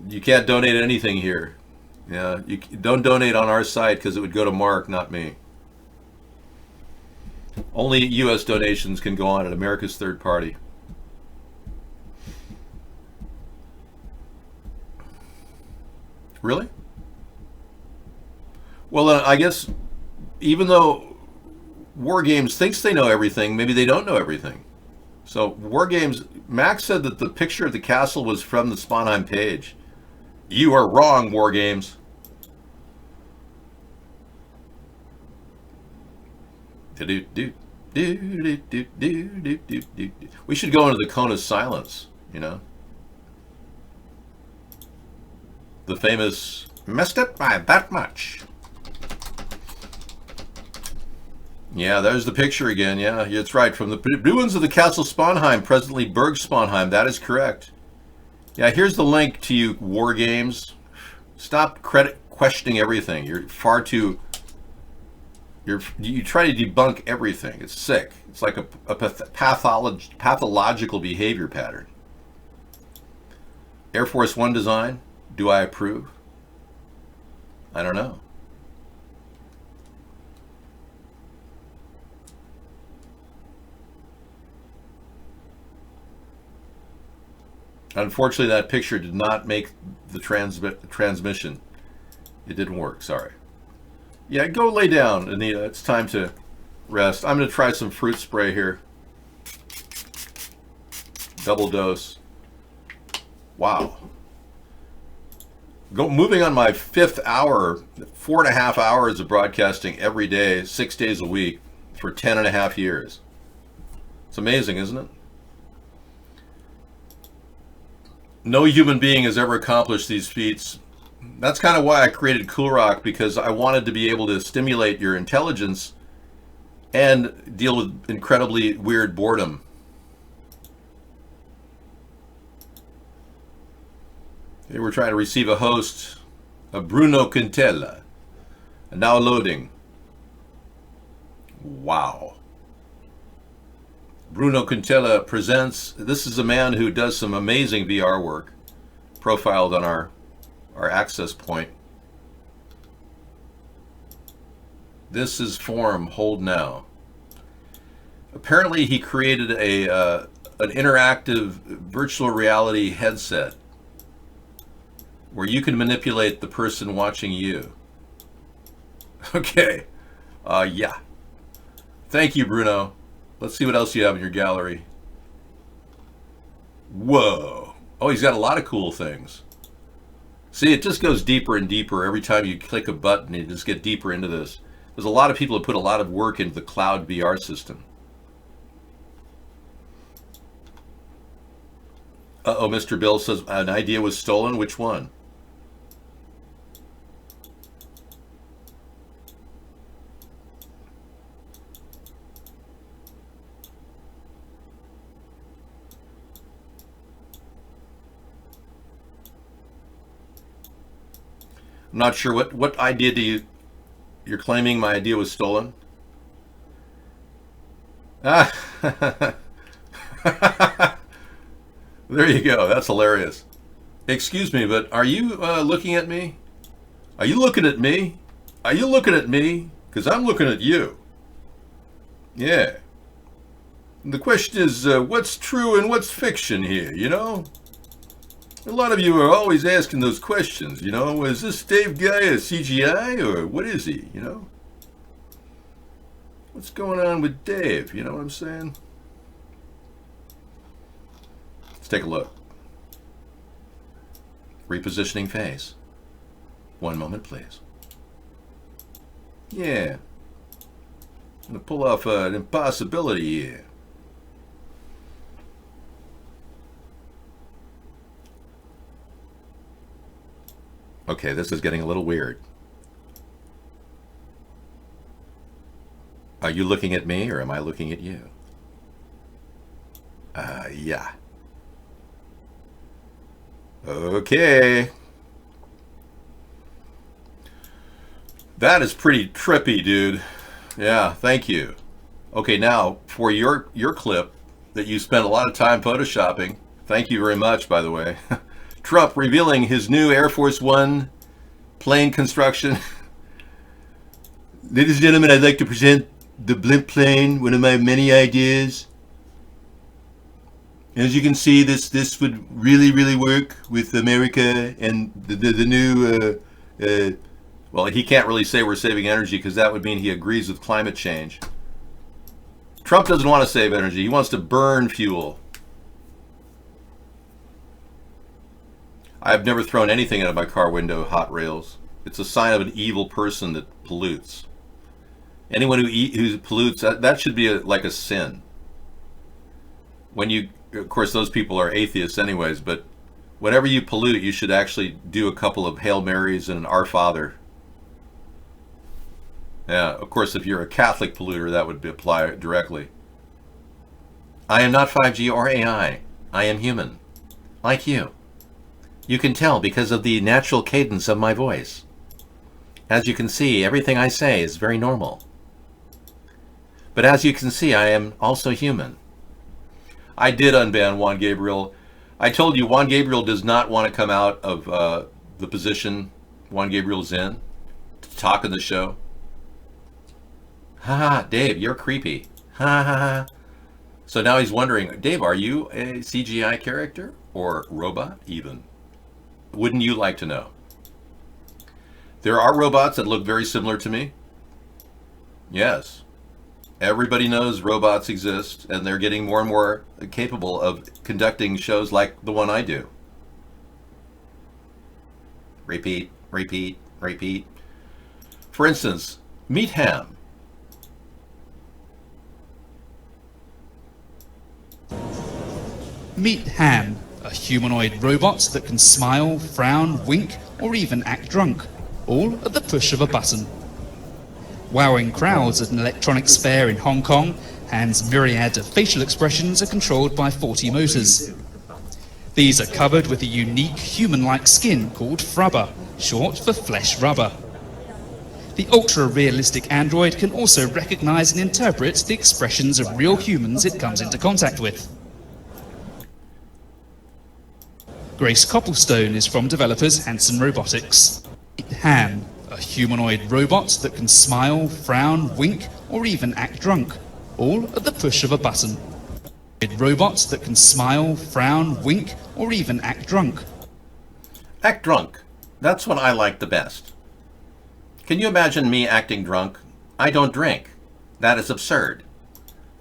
You can't donate anything here. Yeah, you don't donate on our site because it would go to Mark, not me. Only U.S. donations can go on at America's Third Party. Really? Well, I guess even though War Games thinks they know everything, maybe they don't know everything. So War Games, Max said that the picture of the castle was from the Sponheim page. You are wrong, War Games. We should go into the cone of silence, you know? The famous, messed up by that much. Yeah, there's the picture again. Yeah, it's right. From the ruins of the Castle Sponheim, presently Burg Sponheim. That is correct. Yeah, here's the link to you, War Games. Stop questioning everything. You're far too... You try to debunk everything. It's sick. It's like a pathological behavior pattern. Air Force One design. Do I approve? I don't know. Unfortunately, that picture did not make the transmission. It didn't work, sorry. Yeah, go lay down, Anita. It's time to rest. I'm going to try some fruit spray here. Double dose. Wow. Moving on my 5th hour, 4.5 hours of broadcasting every day, 6 days a week for 10.5 years. It's amazing, isn't it? No human being has ever accomplished these feats. That's kind of why I created Cool Rock, because I wanted to be able to stimulate your intelligence and deal with incredibly weird boredom. Okay, we're trying to receive a host of Bruno Quintella. And now loading. Wow. Bruno Quintella presents, this is a man who does some amazing VR work, profiled on our access point. This is Form, hold now. Apparently he created an interactive virtual reality headset where you can manipulate the person watching you. Okay, yeah. Thank you, Bruno. Let's see what else you have in your gallery. Whoa. Oh, he's got a lot of cool things. See, it just goes deeper and deeper. Every time you click a button, you just get deeper into this. There's a lot of people who put a lot of work into the cloud VR system. Uh-oh, Mr. Bill says an idea was stolen. Which one? I'm not sure what idea you're claiming my idea was stolen? Ah, there you go. That's hilarious. Excuse me, but are you looking at me? Are you looking at me? Are you looking at me? Because I'm looking at you. Yeah. The question is, what's true and what's fiction here, you know? A lot of you are always asking those questions, you know? Is this Dave guy a CGI or what is he, you know? What's going on with Dave, you know what I'm saying? Let's take a look. Repositioning face. One moment, please. Yeah. I'm gonna pull off an impossibility here. Okay, this is getting a little weird. Are you looking at me or am I looking at you? Yeah. Okay. That is pretty trippy, dude. Yeah, thank you. Okay, now for your clip that you spent a lot of time photoshopping. Thank you very much, by the way. Trump revealing his new Air Force One plane construction. Ladies and gentlemen, I'd like to present the blimp plane, one of my many ideas. As you can see, this would really work with America and the new. Well, he can't really say we're saving energy because that would mean he agrees with climate change. Trump doesn't want to save energy. He wants to burn fuel. I've never thrown anything out of my car window, hot rails. It's a sign of an evil person that pollutes. Anyone who pollutes, that should be like a sin. When you, of course, those people are atheists anyways, but whenever you pollute, you should actually do a couple of Hail Marys and an Our Father. Yeah, of course, if you're a Catholic polluter, that would apply directly. I am not 5G or AI. I am human, like you. You can tell because of the natural cadence of my voice. As you can see, everything I say is very normal. But as you can see, I am also human. I did unban Juan Gabriel. I told you Juan Gabriel does not want to come out of the position Juan Gabriel's in to talk on the show. Ha, Dave, you're creepy. Ha ha ha. So now he's wondering, Dave, are you a CGI character or robot even? Wouldn't you like to know? There are robots that look very similar to me. Yes. Everybody knows robots exist, and they're getting more and more capable of conducting shows like the one I do. Repeat, repeat, repeat. For instance, meet Ham. Meet Ham, a humanoid robot that can smile, frown, wink, or even act drunk, all at the push of a button. Wowing crowds at an electronics fair in Hong Kong, Ham's myriad of facial expressions are controlled by 40 motors. These are covered with a unique human-like skin called frubber, short for flesh rubber. The ultra-realistic android can also recognize and interpret the expressions of real humans it comes into contact with. Grace Copplestone is from developers Hanson Robotics. Ham, a humanoid robot that can smile, frown, wink, or even act drunk, all at the push of a button. Robots that can smile, frown, wink, or even act drunk. Act drunk. That's what I like the best. Can you imagine me acting drunk? I don't drink. That is absurd.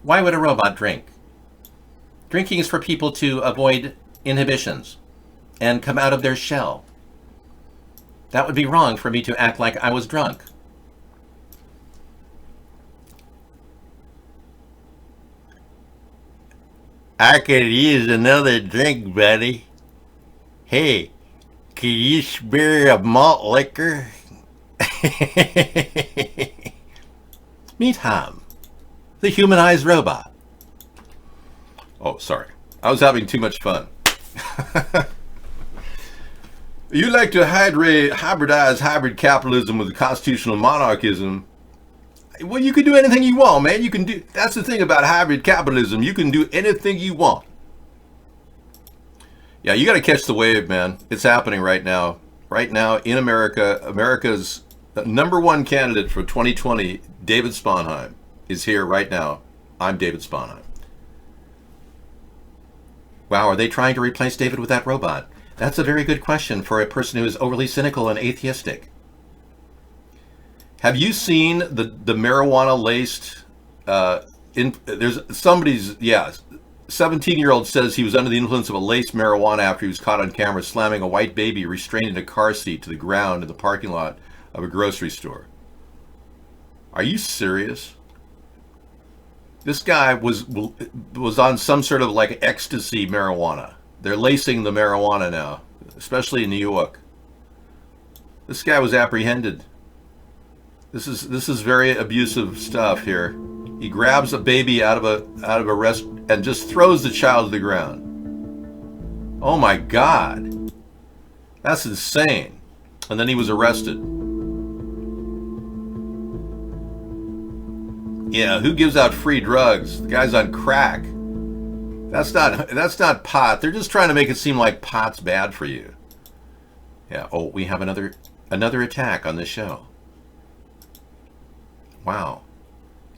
Why would a robot drink? Drinking is for people to avoid inhibitions and come out of their shell. That would be wrong for me to act like I was drunk. I could use another drink, buddy. Hey, can you spare a malt liquor? Meet Ham, the humanized robot. Oh, sorry. I was having too much fun. You like to hybridize hybrid capitalism with constitutional monarchism. Well, you can do anything you want, man. You can do. That's the thing about hybrid capitalism. You can do anything you want. Yeah, you got to catch the wave, man. It's happening right now. Right now in America, America's #1 candidate for 2020, David Sponheim, is here right now. I'm David Sponheim. Wow, are they trying to replace David with that robot? That's a very good question for a person who is overly cynical and atheistic. Have you seen the marijuana-laced, there's somebody's, 17-year-old says he was under the influence of a laced marijuana after he was caught on camera slamming a white baby restrained in a car seat to the ground in the parking lot of a grocery store. Are you serious? This guy was on some sort of like ecstasy marijuana. They're lacing the marijuana now, especially in New York. This guy was apprehended. This is very abusive stuff here. He grabs a baby out of a rest and just throws the child to the ground. Oh my God. That's insane. And then he was arrested. Yeah, who gives out free drugs? The guy's on crack. That's not pot. They're just trying to make it seem like pot's bad for you. Yeah, oh, we have another attack on this show. Wow.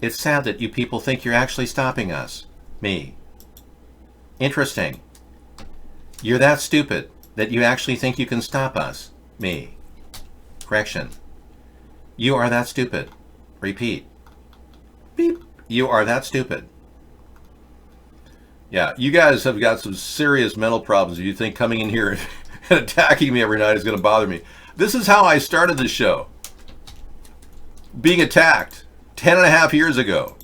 It's sad that you people think you're actually stopping us. Me. Interesting. You're that stupid that you actually think you can stop us. Me. Correction. You are that stupid. Repeat. Beep. You are that stupid. Yeah, you guys have got some serious mental problems if you think coming in here and attacking me every night is going to bother me. This is how I started the show. Being attacked 10.5 years ago.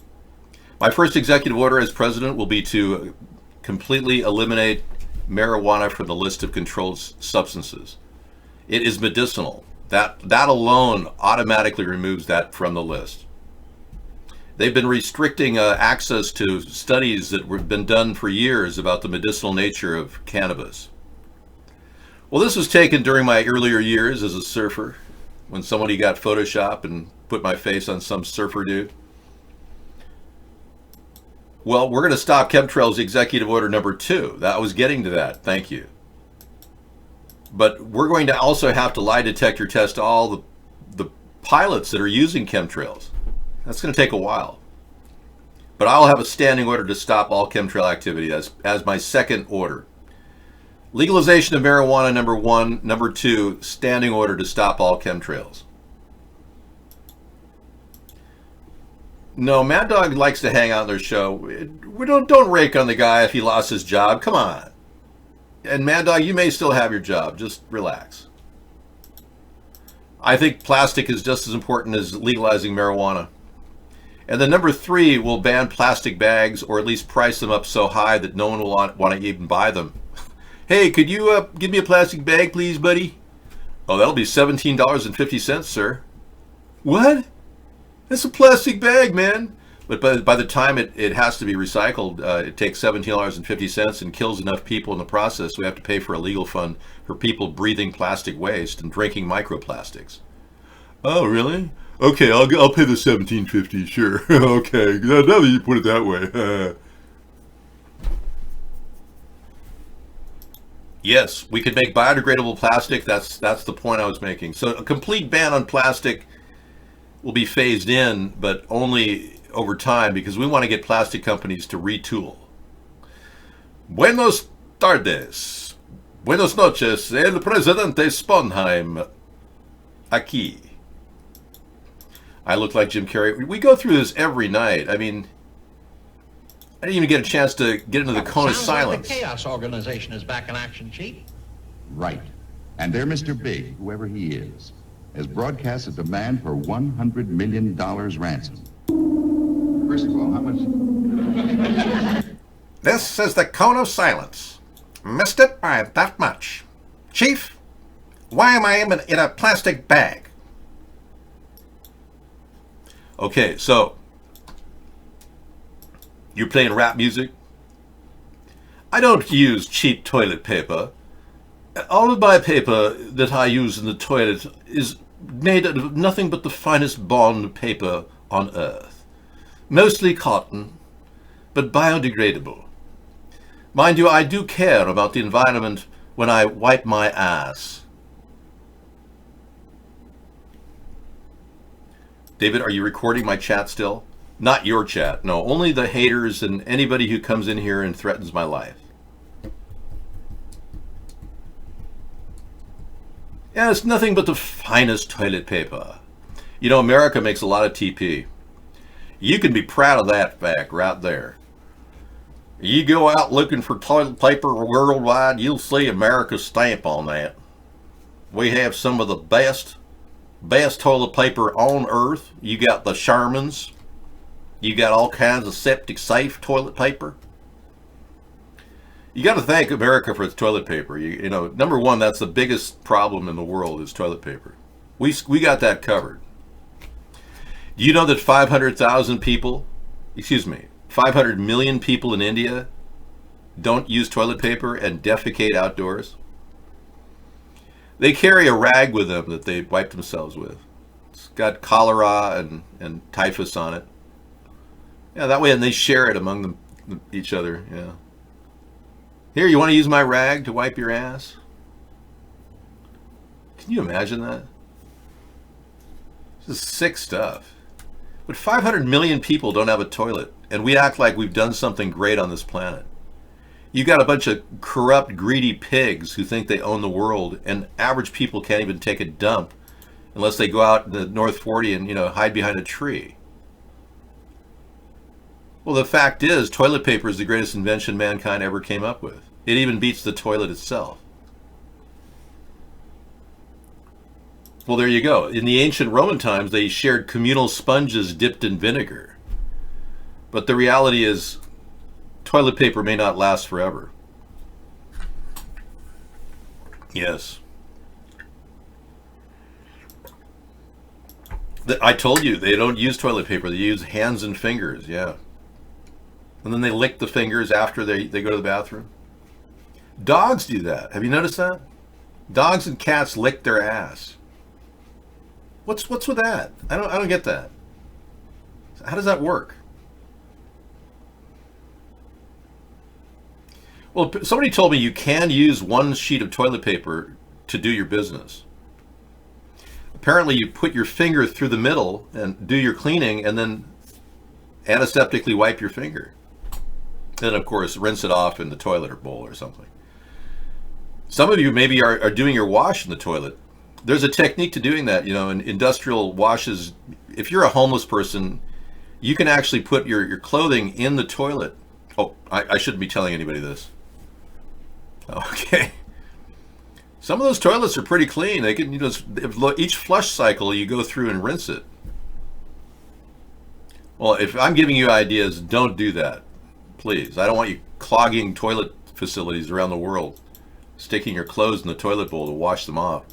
My first executive order as president will be to completely eliminate marijuana from the list of controlled substances. It is medicinal. That alone automatically removes that from the list. They've been restricting access to studies that have been done for years about the medicinal nature of cannabis. Well, this was taken during my earlier years as a surfer, when somebody got Photoshop and put my face on some surfer dude. Well, we're going to stop chemtrails, executive order number 2. I was getting to that. Thank you. But we're going to also have to lie detector test all the pilots that are using chemtrails. That's going to take a while. But I'll have a standing order to stop all chemtrail activity as my second order. Legalization of marijuana, number 1. Number 2, standing order to stop all chemtrails. No, Mad Dog likes to hang out on their show. We don't rake on the guy if he lost his job. Come on. And Mad Dog, you may still have your job. Just relax. I think plastic is just as important as legalizing marijuana. And then number 3 will ban plastic bags, or at least price them up so high that no one will want to even buy them. Hey, could you give me a plastic bag, please, buddy? Oh, that'll be $17.50, sir. What? That's a plastic bag, man. But by the time it has to be recycled, it takes $17.50 and kills enough people in the process. We have to pay for a legal fund for people breathing plastic waste and drinking microplastics. Oh, really? Okay, I'll pay the $17.50, sure. Okay, now that you put it that way. Yes, we could make biodegradable plastic. That's the point I was making. So a complete ban on plastic will be phased in, but only over time, because we want to get plastic companies to retool. Buenos tardes. Buenos noches. El presidente Sponheim. Aquí. I look like Jim Carrey. We go through this every night. I mean, I didn't even get a chance to get into the cone of silence. The Chaos Organization is back in action, Chief. Right. And there, Mr. Big, whoever he is, has broadcast a demand for $100 million ransom. First of all, how much? This is the cone of silence. Missed it by that much. Chief, why am I in a plastic bag? Okay, so you're playing rap music? I don't use cheap toilet paper. All of my paper that I use in the toilet is made out of nothing but the finest bond paper on earth. Mostly cotton, but biodegradable. Mind you, I do care about the environment when I wipe my ass. David, are you recording my chat still? Not your chat. No, only the haters and anybody who comes in here and threatens my life. Yeah, it's nothing but the finest toilet paper. You know, America makes a lot of TP. You can be proud of that fact right there. You go out looking for toilet paper worldwide, you'll see America's stamp on that. We have some of the best toilet paper on earth. You got the Charmans. You got all kinds of septic safe toilet paper. You got to thank America for its toilet paper. You know, number one, that's the biggest problem in the world is toilet paper. We got that covered. Do you know that 500 million people in India don't use toilet paper and defecate outdoors? They carry a rag with them that they wipe themselves with. It's got cholera and typhus on it. Yeah, that way, and they share it among each other, yeah. Here, you want to use my rag to wipe your ass? Can you imagine that? This is sick stuff. But 500 million people don't have a toilet, and we act like we've done something great on this planet. You got a bunch of corrupt, greedy pigs who think they own the world, and average people can't even take a dump unless they go out in the North 40 and, you know, hide behind a tree. Well, the fact is, toilet paper is the greatest invention mankind ever came up with. It even beats the toilet itself. Well, there you go. In the ancient Roman times, they shared communal sponges dipped in vinegar. But the reality is, toilet paper may not last forever. Yes. I told you, they don't use toilet paper. They use hands and fingers, yeah. And then they lick the fingers after they go to the bathroom. Dogs do that. Have you noticed that? Dogs and cats lick their ass. What's with that? I don't get that. How does that work? Well, somebody told me you can use one sheet of toilet paper to do your business. Apparently, you put your finger through the middle and do your cleaning, and then antiseptically wipe your finger. Then, of course, rinse it off in the toilet or bowl or something. Some of you maybe are doing your wash in the toilet. There's a technique to doing that, you know, in industrial washes. If you're a homeless person, you can actually put your clothing in the toilet. Oh, I shouldn't be telling anybody this. Okay. Some of those toilets are pretty clean. They can, you know, each flush cycle you go through and rinse it. Well, if I'm giving you ideas, don't do that. Please. I don't want you clogging toilet facilities around the world, sticking your clothes in the toilet bowl to wash them off.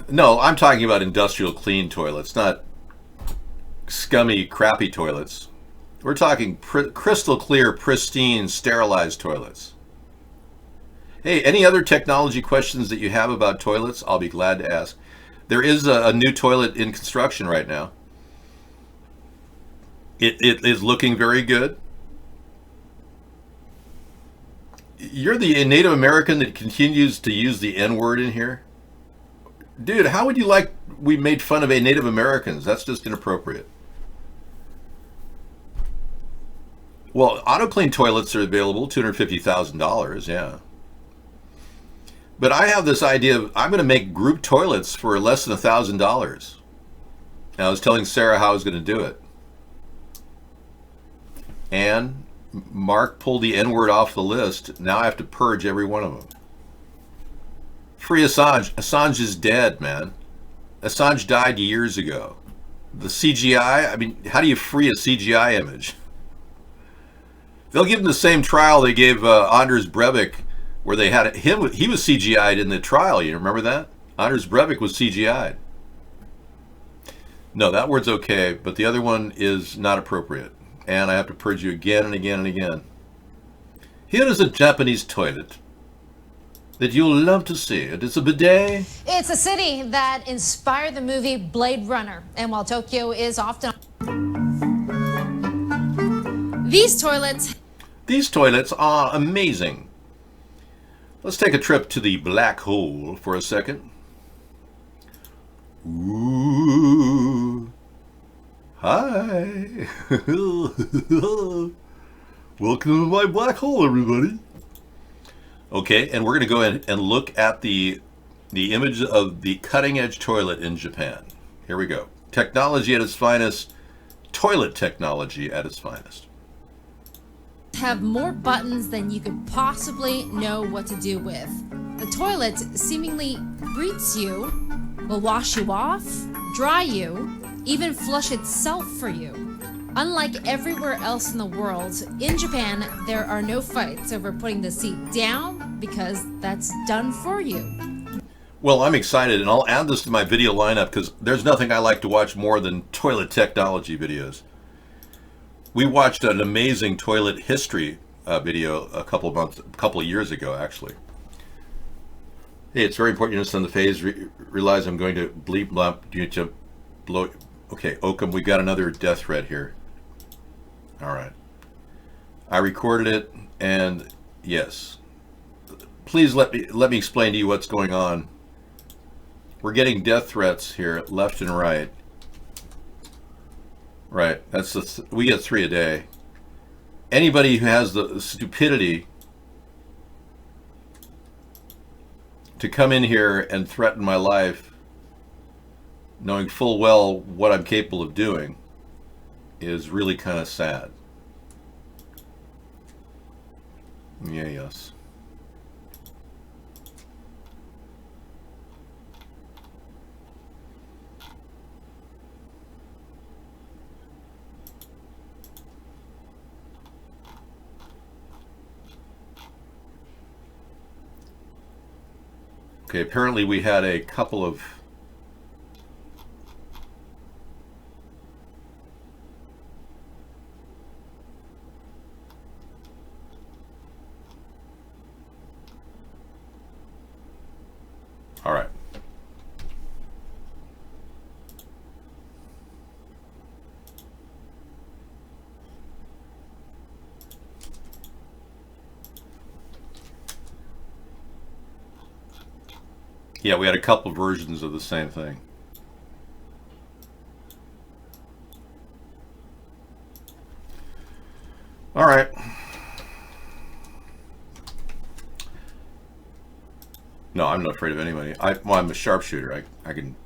No, I'm talking about industrial clean toilets, not scummy, crappy toilets. We're talking crystal clear, pristine, sterilized toilets. Hey, any other technology questions that you have about toilets? I'll be glad to ask. There is a new toilet in construction right now. It is looking very good. You're the Native American that continues to use the N-word in here? Dude, how would you like we made fun of Native Americans? That's just inappropriate. Well, AutoClean toilets are available, $250,000, yeah. But I have this idea of, I'm going to make group toilets for less than $1,000. And I was telling Sarah how I was going to do it. And Mark pulled the N-word off the list. Now I have to purge every one of them. Free Assange. Assange is dead, man. Assange died years ago. The CGI, I mean, how do you free a CGI image? They'll give him the same trial they gave Anders Breivik, where they had him. He was CGI'd in the trial. You remember that? Anders Breivik was CGI'd. No, that word's okay, but the other one is not appropriate. And I have to purge you again and again and again. Here is a Japanese toilet that you'll love to see. It is a bidet. It's a city that inspired the movie Blade Runner. And while Tokyo is often... These toilets are amazing. Let's take a trip to the black hole for a second. Ooh. Hi. Welcome to my black hole, everybody. Okay, and we're going to go ahead and look at the image of the cutting-edge toilet in Japan. Here we go. Technology at its finest. Toilet technology at its finest. have more buttons than you could possibly know what to do with. The toilet seemingly greets you, will wash you off, dry you, even flush itself for you. Unlike everywhere else in the world, in Japan, there are no fights over putting the seat down because that's done for you. Well, I'm excited, and I'll add this to my video lineup because there's nothing I like to watch more than toilet technology videos. We watched an amazing toilet history video a couple of years ago, actually. Hey, it's very important you understand the phase. Realize I'm going to bleep, blop, to blow. Okay, Oakham, we got another death threat here. All right. I recorded it, and yes. Please let me explain to you what's going on. We're getting death threats here, left and right. Right, that's we get 3 a day. Anybody who has the stupidity to come in here and threaten my life, knowing full well what I'm capable of doing, is really kind of sad. Yeah, yes. Okay, apparently we had a couple of all right. Yeah, we had a couple versions of the same thing. All right. No, I'm not afraid of anybody. Well, I'm a sharpshooter. I can.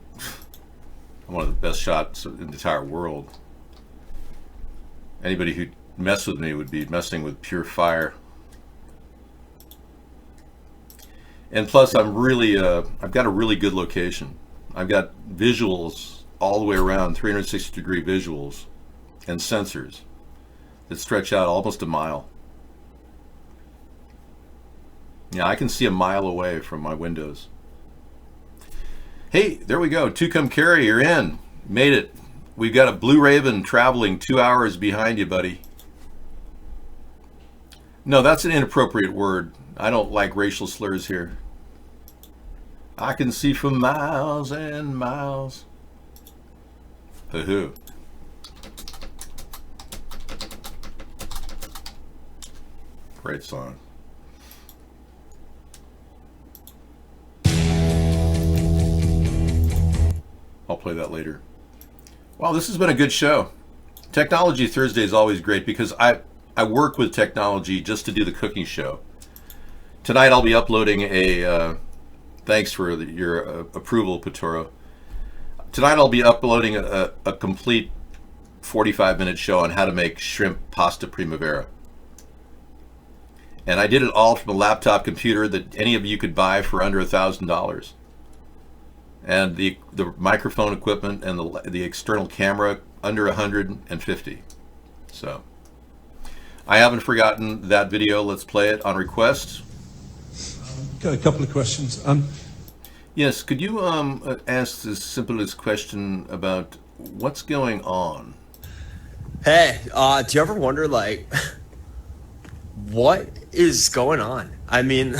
I'm one of the best shots in the entire world. Anybody who messed with me would be messing with pure fire. And plus, I'm really, I've got a really good location. I've got visuals all the way around, 360-degree visuals, and sensors that stretch out almost a mile. Yeah, I can see a mile away from my windows. Hey, there we go. Tucum Carry, you're in. Made it. We've got a Blue Raven traveling 2 hours behind you, buddy. No, that's an inappropriate word. I don't like racial slurs here. I can see for miles and miles. Hoo-hoo. Great song. I'll play that later. Well, this has been a good show. Technology Thursday is always great because I work with technology just to do the cooking show. Tonight I'll be uploading a, thanks for your approval, Patoro. Tonight I'll be uploading a complete 45-minute show on how to make shrimp pasta primavera. And I did it all from a laptop computer that any of you could buy for under $1,000. And the microphone equipment and the external camera under $150. So I haven't forgotten that video. Let's play it on request. Got a couple of questions. Yes, could you ask the simplest question about what's going on? Hey, do you ever wonder, like, what is going on? I mean,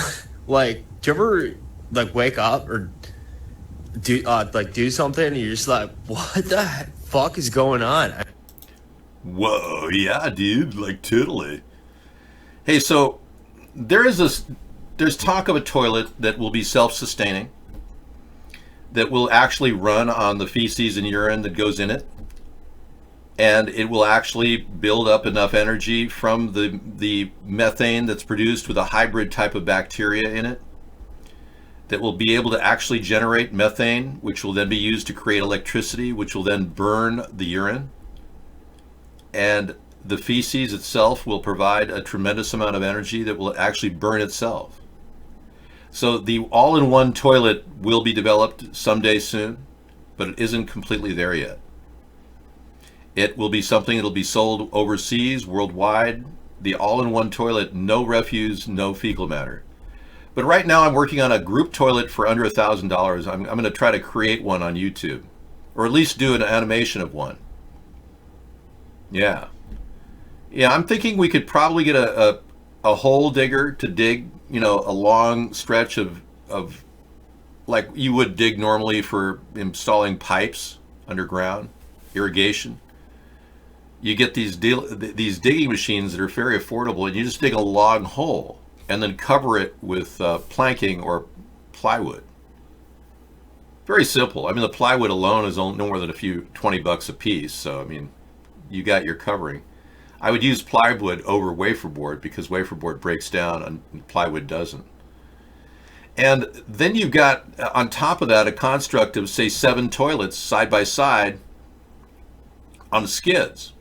like, do you ever like wake up or do something and you're just like, what the fuck is going on? Whoa, yeah, dude, like totally. Hey, so there's talk of a toilet that will be self-sustaining, that will actually run on the feces and urine that goes in it, and it will actually build up enough energy from the methane that's produced with a hybrid type of bacteria in it that will be able to actually generate methane, which will then be used to create electricity, which will then burn the urine. And the feces itself will provide a tremendous amount of energy that will actually burn itself. So the all-in-one toilet will be developed someday soon, but it isn't completely there yet. It will be something that will be sold overseas, worldwide. The all-in-one toilet, no refuse, no fecal matter. But right now I'm working on a group toilet for under $1,000. I'm going to try to create one on YouTube, or at least do an animation of one. Yeah. Yeah, I'm thinking we could probably get a hole digger to dig, you know, a long stretch of like you would dig normally for installing pipes underground, irrigation. You get these digging machines that are very affordable, and you just dig a long hole and then cover it with planking or plywood. Very simple. I mean, the plywood alone is no more than $20 a piece. So, I mean, you got your covering. I would use plywood over wafer board because wafer board breaks down and plywood doesn't. And then you've got, on top of that, a construct of, say, 7 toilets side by side on the skids.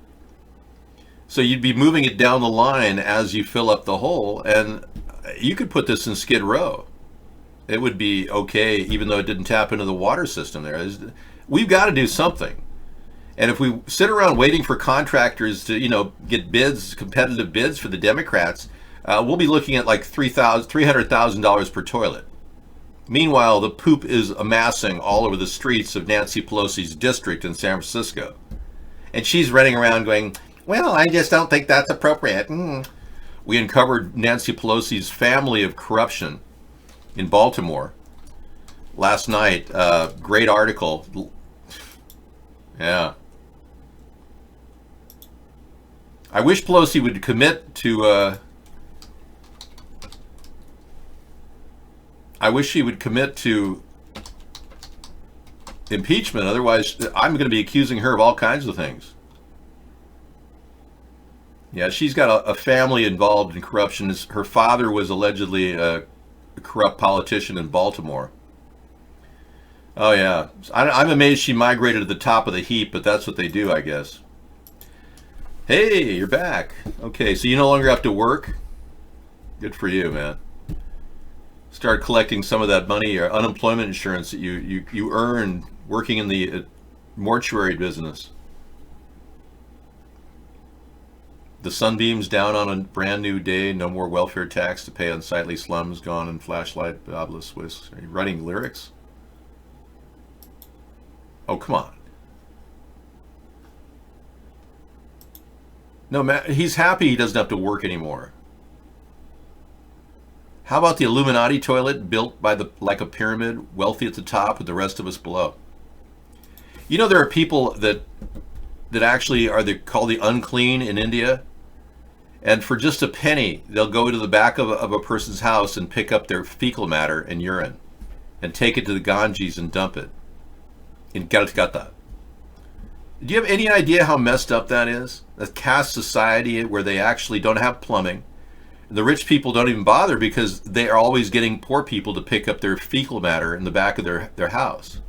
So you'd be moving it down the line as you fill up the hole, and you could put this in Skid Row. It would be okay, even though it didn't tap into the water system there. We've got to do something. And if we sit around waiting for contractors to, you know, get bids, competitive bids for the Democrats, we'll be looking at like $300,000 per toilet. Meanwhile, the poop is amassing all over the streets of Nancy Pelosi's district in San Francisco. And she's running around going, well, I just don't think that's appropriate. We uncovered Nancy Pelosi's family of corruption in Baltimore last night. Great article. Yeah. I wish Pelosi would commit to I wish she would commit to impeachment. Otherwise, I'm going to be accusing her of all kinds of things. Yeah, she's got a family involved in corruption. Her father was allegedly a corrupt politician in Baltimore. Oh, yeah. I'm amazed she migrated to the top of the heap, but that's what they do, I guess. Hey, you're back. Okay, so you no longer have to work? Good for you, man. Start collecting some of that money or unemployment insurance that you earned working in the mortuary business. The sunbeams down on a brand new day. No more welfare tax to pay. Unsightly slums gone and flashlight obelisk Swiss. Are you writing lyrics? Oh, come on. No, man, he's happy he doesn't have to work anymore. How about the Illuminati toilet built by like a pyramid, wealthy at the top with the rest of us below? You know, there are people that actually are called the unclean in India, and for just a penny, they'll go to the back of a person's house and pick up their fecal matter and urine and take it to the Ganges and dump it in Calcutta. Do you have any idea how messed up that is? A caste society where they actually don't have plumbing. The rich people don't even bother because they are always getting poor people to pick up their fecal matter in the back of their house.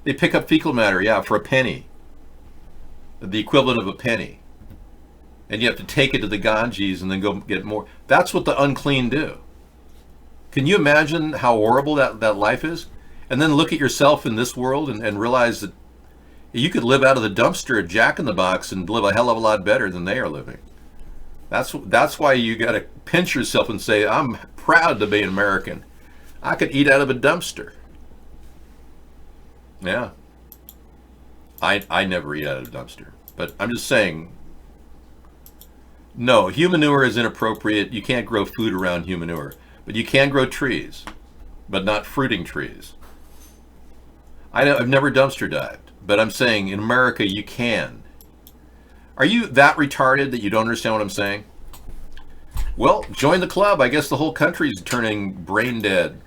They pick up fecal matter, yeah, for a penny. The equivalent of a penny. And you have to take it to the Ganges and then go get more. That's what the unclean do. Can you imagine how horrible that life is? And then look at yourself in this world and realize that you could live out of the dumpster at Jack in the Box and live a hell of a lot better than they are living. That's why you got to pinch yourself and say, I'm proud to be an American. I could eat out of a dumpster. Yeah. I never eat out of a dumpster. But I'm just saying, No, human manure is inappropriate. You can't grow food around human manure. But you can grow trees, but not fruiting trees. I've never dumpster dived, but I'm saying in America you can. Are you that retarded that you don't understand what I'm saying? Well, join the club. I guess the whole country's turning brain dead.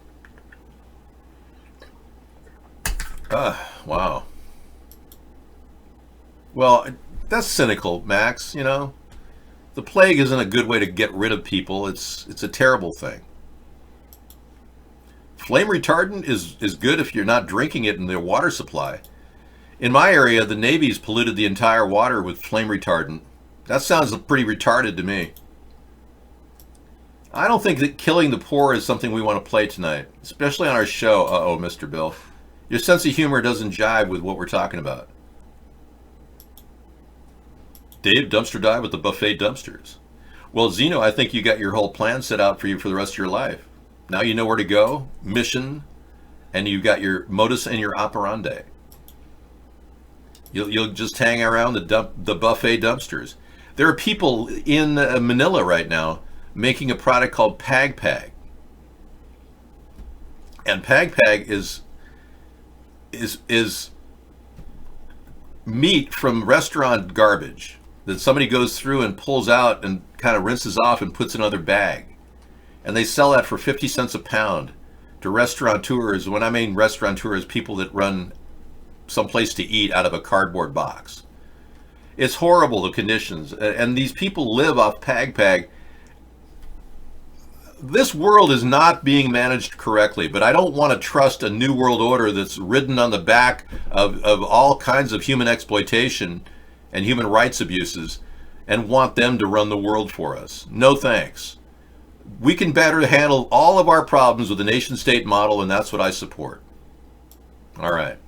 Wow. Well, that's cynical, Max, you know. The plague isn't a good way to get rid of people. It's a terrible thing. Flame retardant is good if you're not drinking it in the water supply. In my area, the Navy's polluted the entire water with flame retardant. That sounds pretty retarded to me. I don't think that killing the poor is something we want to play tonight, especially on our show. Uh-oh, Mr. Bill. Your sense of humor doesn't jive with what we're talking about. Dave, dumpster dive with the buffet dumpsters. Well, Zeno, I think you got your whole plan set out for you for the rest of your life. Now you know where to go, mission, and you got your modus and your operandi. You'll just hang around the buffet dumpsters. There are people in Manila right now making a product called Pag Pag. And Pag Pag is meat from restaurant garbage that somebody goes through and pulls out and kind of rinses off and puts in another bag. And they sell that for 50 cents a pound to restaurateurs. When I mean restaurateurs, people that run someplace to eat out of a cardboard box. It's horrible, the conditions. And these people live off Pag Pag. This world is not being managed correctly, but I don't want to trust a new world order that's ridden on the back of all kinds of human exploitation and human rights abuses and want them to run the world for us. No thanks. We can better handle all of our problems with the nation-state model, and that's what I support. All right.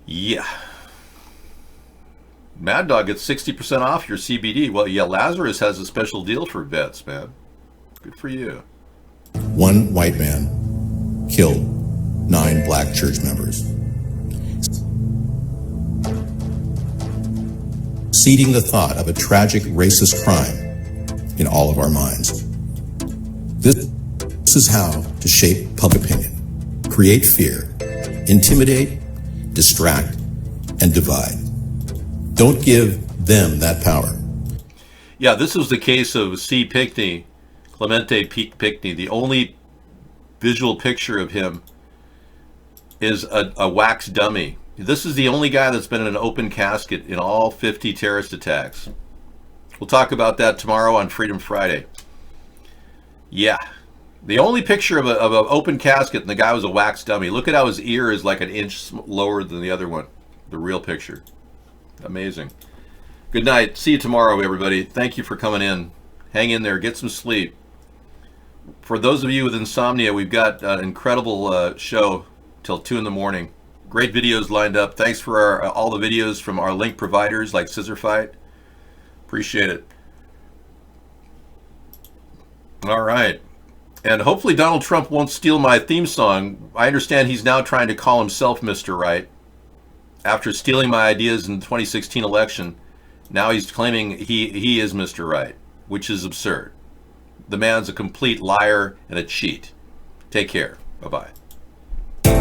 Yeah. Mad Dog gets 60% off your CBD. Well, yeah, Lazarus has a special deal for vets, man. Good for you. One white man killed 9 black church members, seeding the thought of a tragic racist crime in all of our minds. This is how to shape public opinion, create fear, intimidate, distract, and divide. Don't give them that power. Yeah, this was the case of C. Pinckney, Clemente Pinckney. The only visual picture of him is a wax dummy. This is the only guy that's been in an open casket in all 50 terrorist attacks. We'll talk about that tomorrow on Freedom Friday. Yeah. The only picture of an open casket and the guy was a wax dummy. Look at how his ear is like an inch lower than the other one. The real picture. Amazing. Good night. See you tomorrow, everybody. Thank you for coming in. Hang in there. Get some sleep. For those of you with insomnia, we've got an incredible show till 2 in the morning. Great videos lined up. Thanks for all the videos from our link providers like Scissor Fight. Appreciate it. All right. And hopefully Donald Trump won't steal my theme song. I understand he's now trying to call himself Mr. Right. After stealing my ideas in the 2016 election, now he's claiming he is Mr. Right, which is absurd. The man's a complete liar and a cheat. Take care. Bye-bye. You're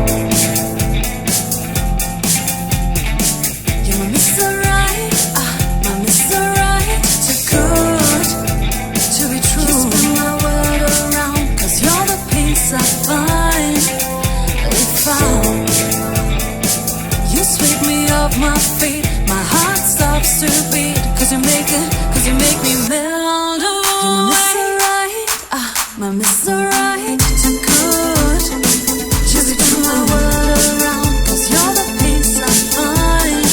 my Mr. Right, my Mr. Right, too good to be true. You spin my world around, 'cause you're the peace I find. Found. You sweep me off my feet, my heart stops to beat, 'cause you make me melt away. You're my Mr. Right, too good. Just spin my world around, 'cause you're the peace I find.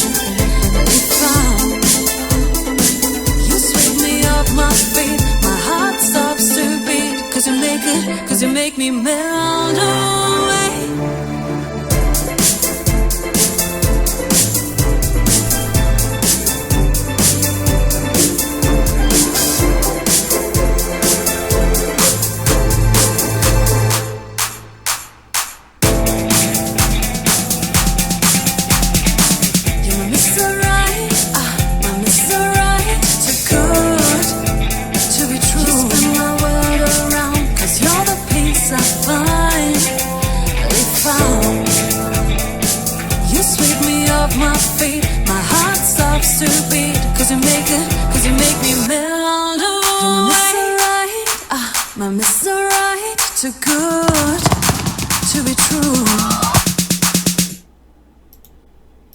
Found. You sweep me off my feet, my heart stops to beat, 'cause you make me melt away. You're my Mr. Right, my loves to beat, cause you make me melt. You're my Mr. Right, my Mr. Right, too good to be true.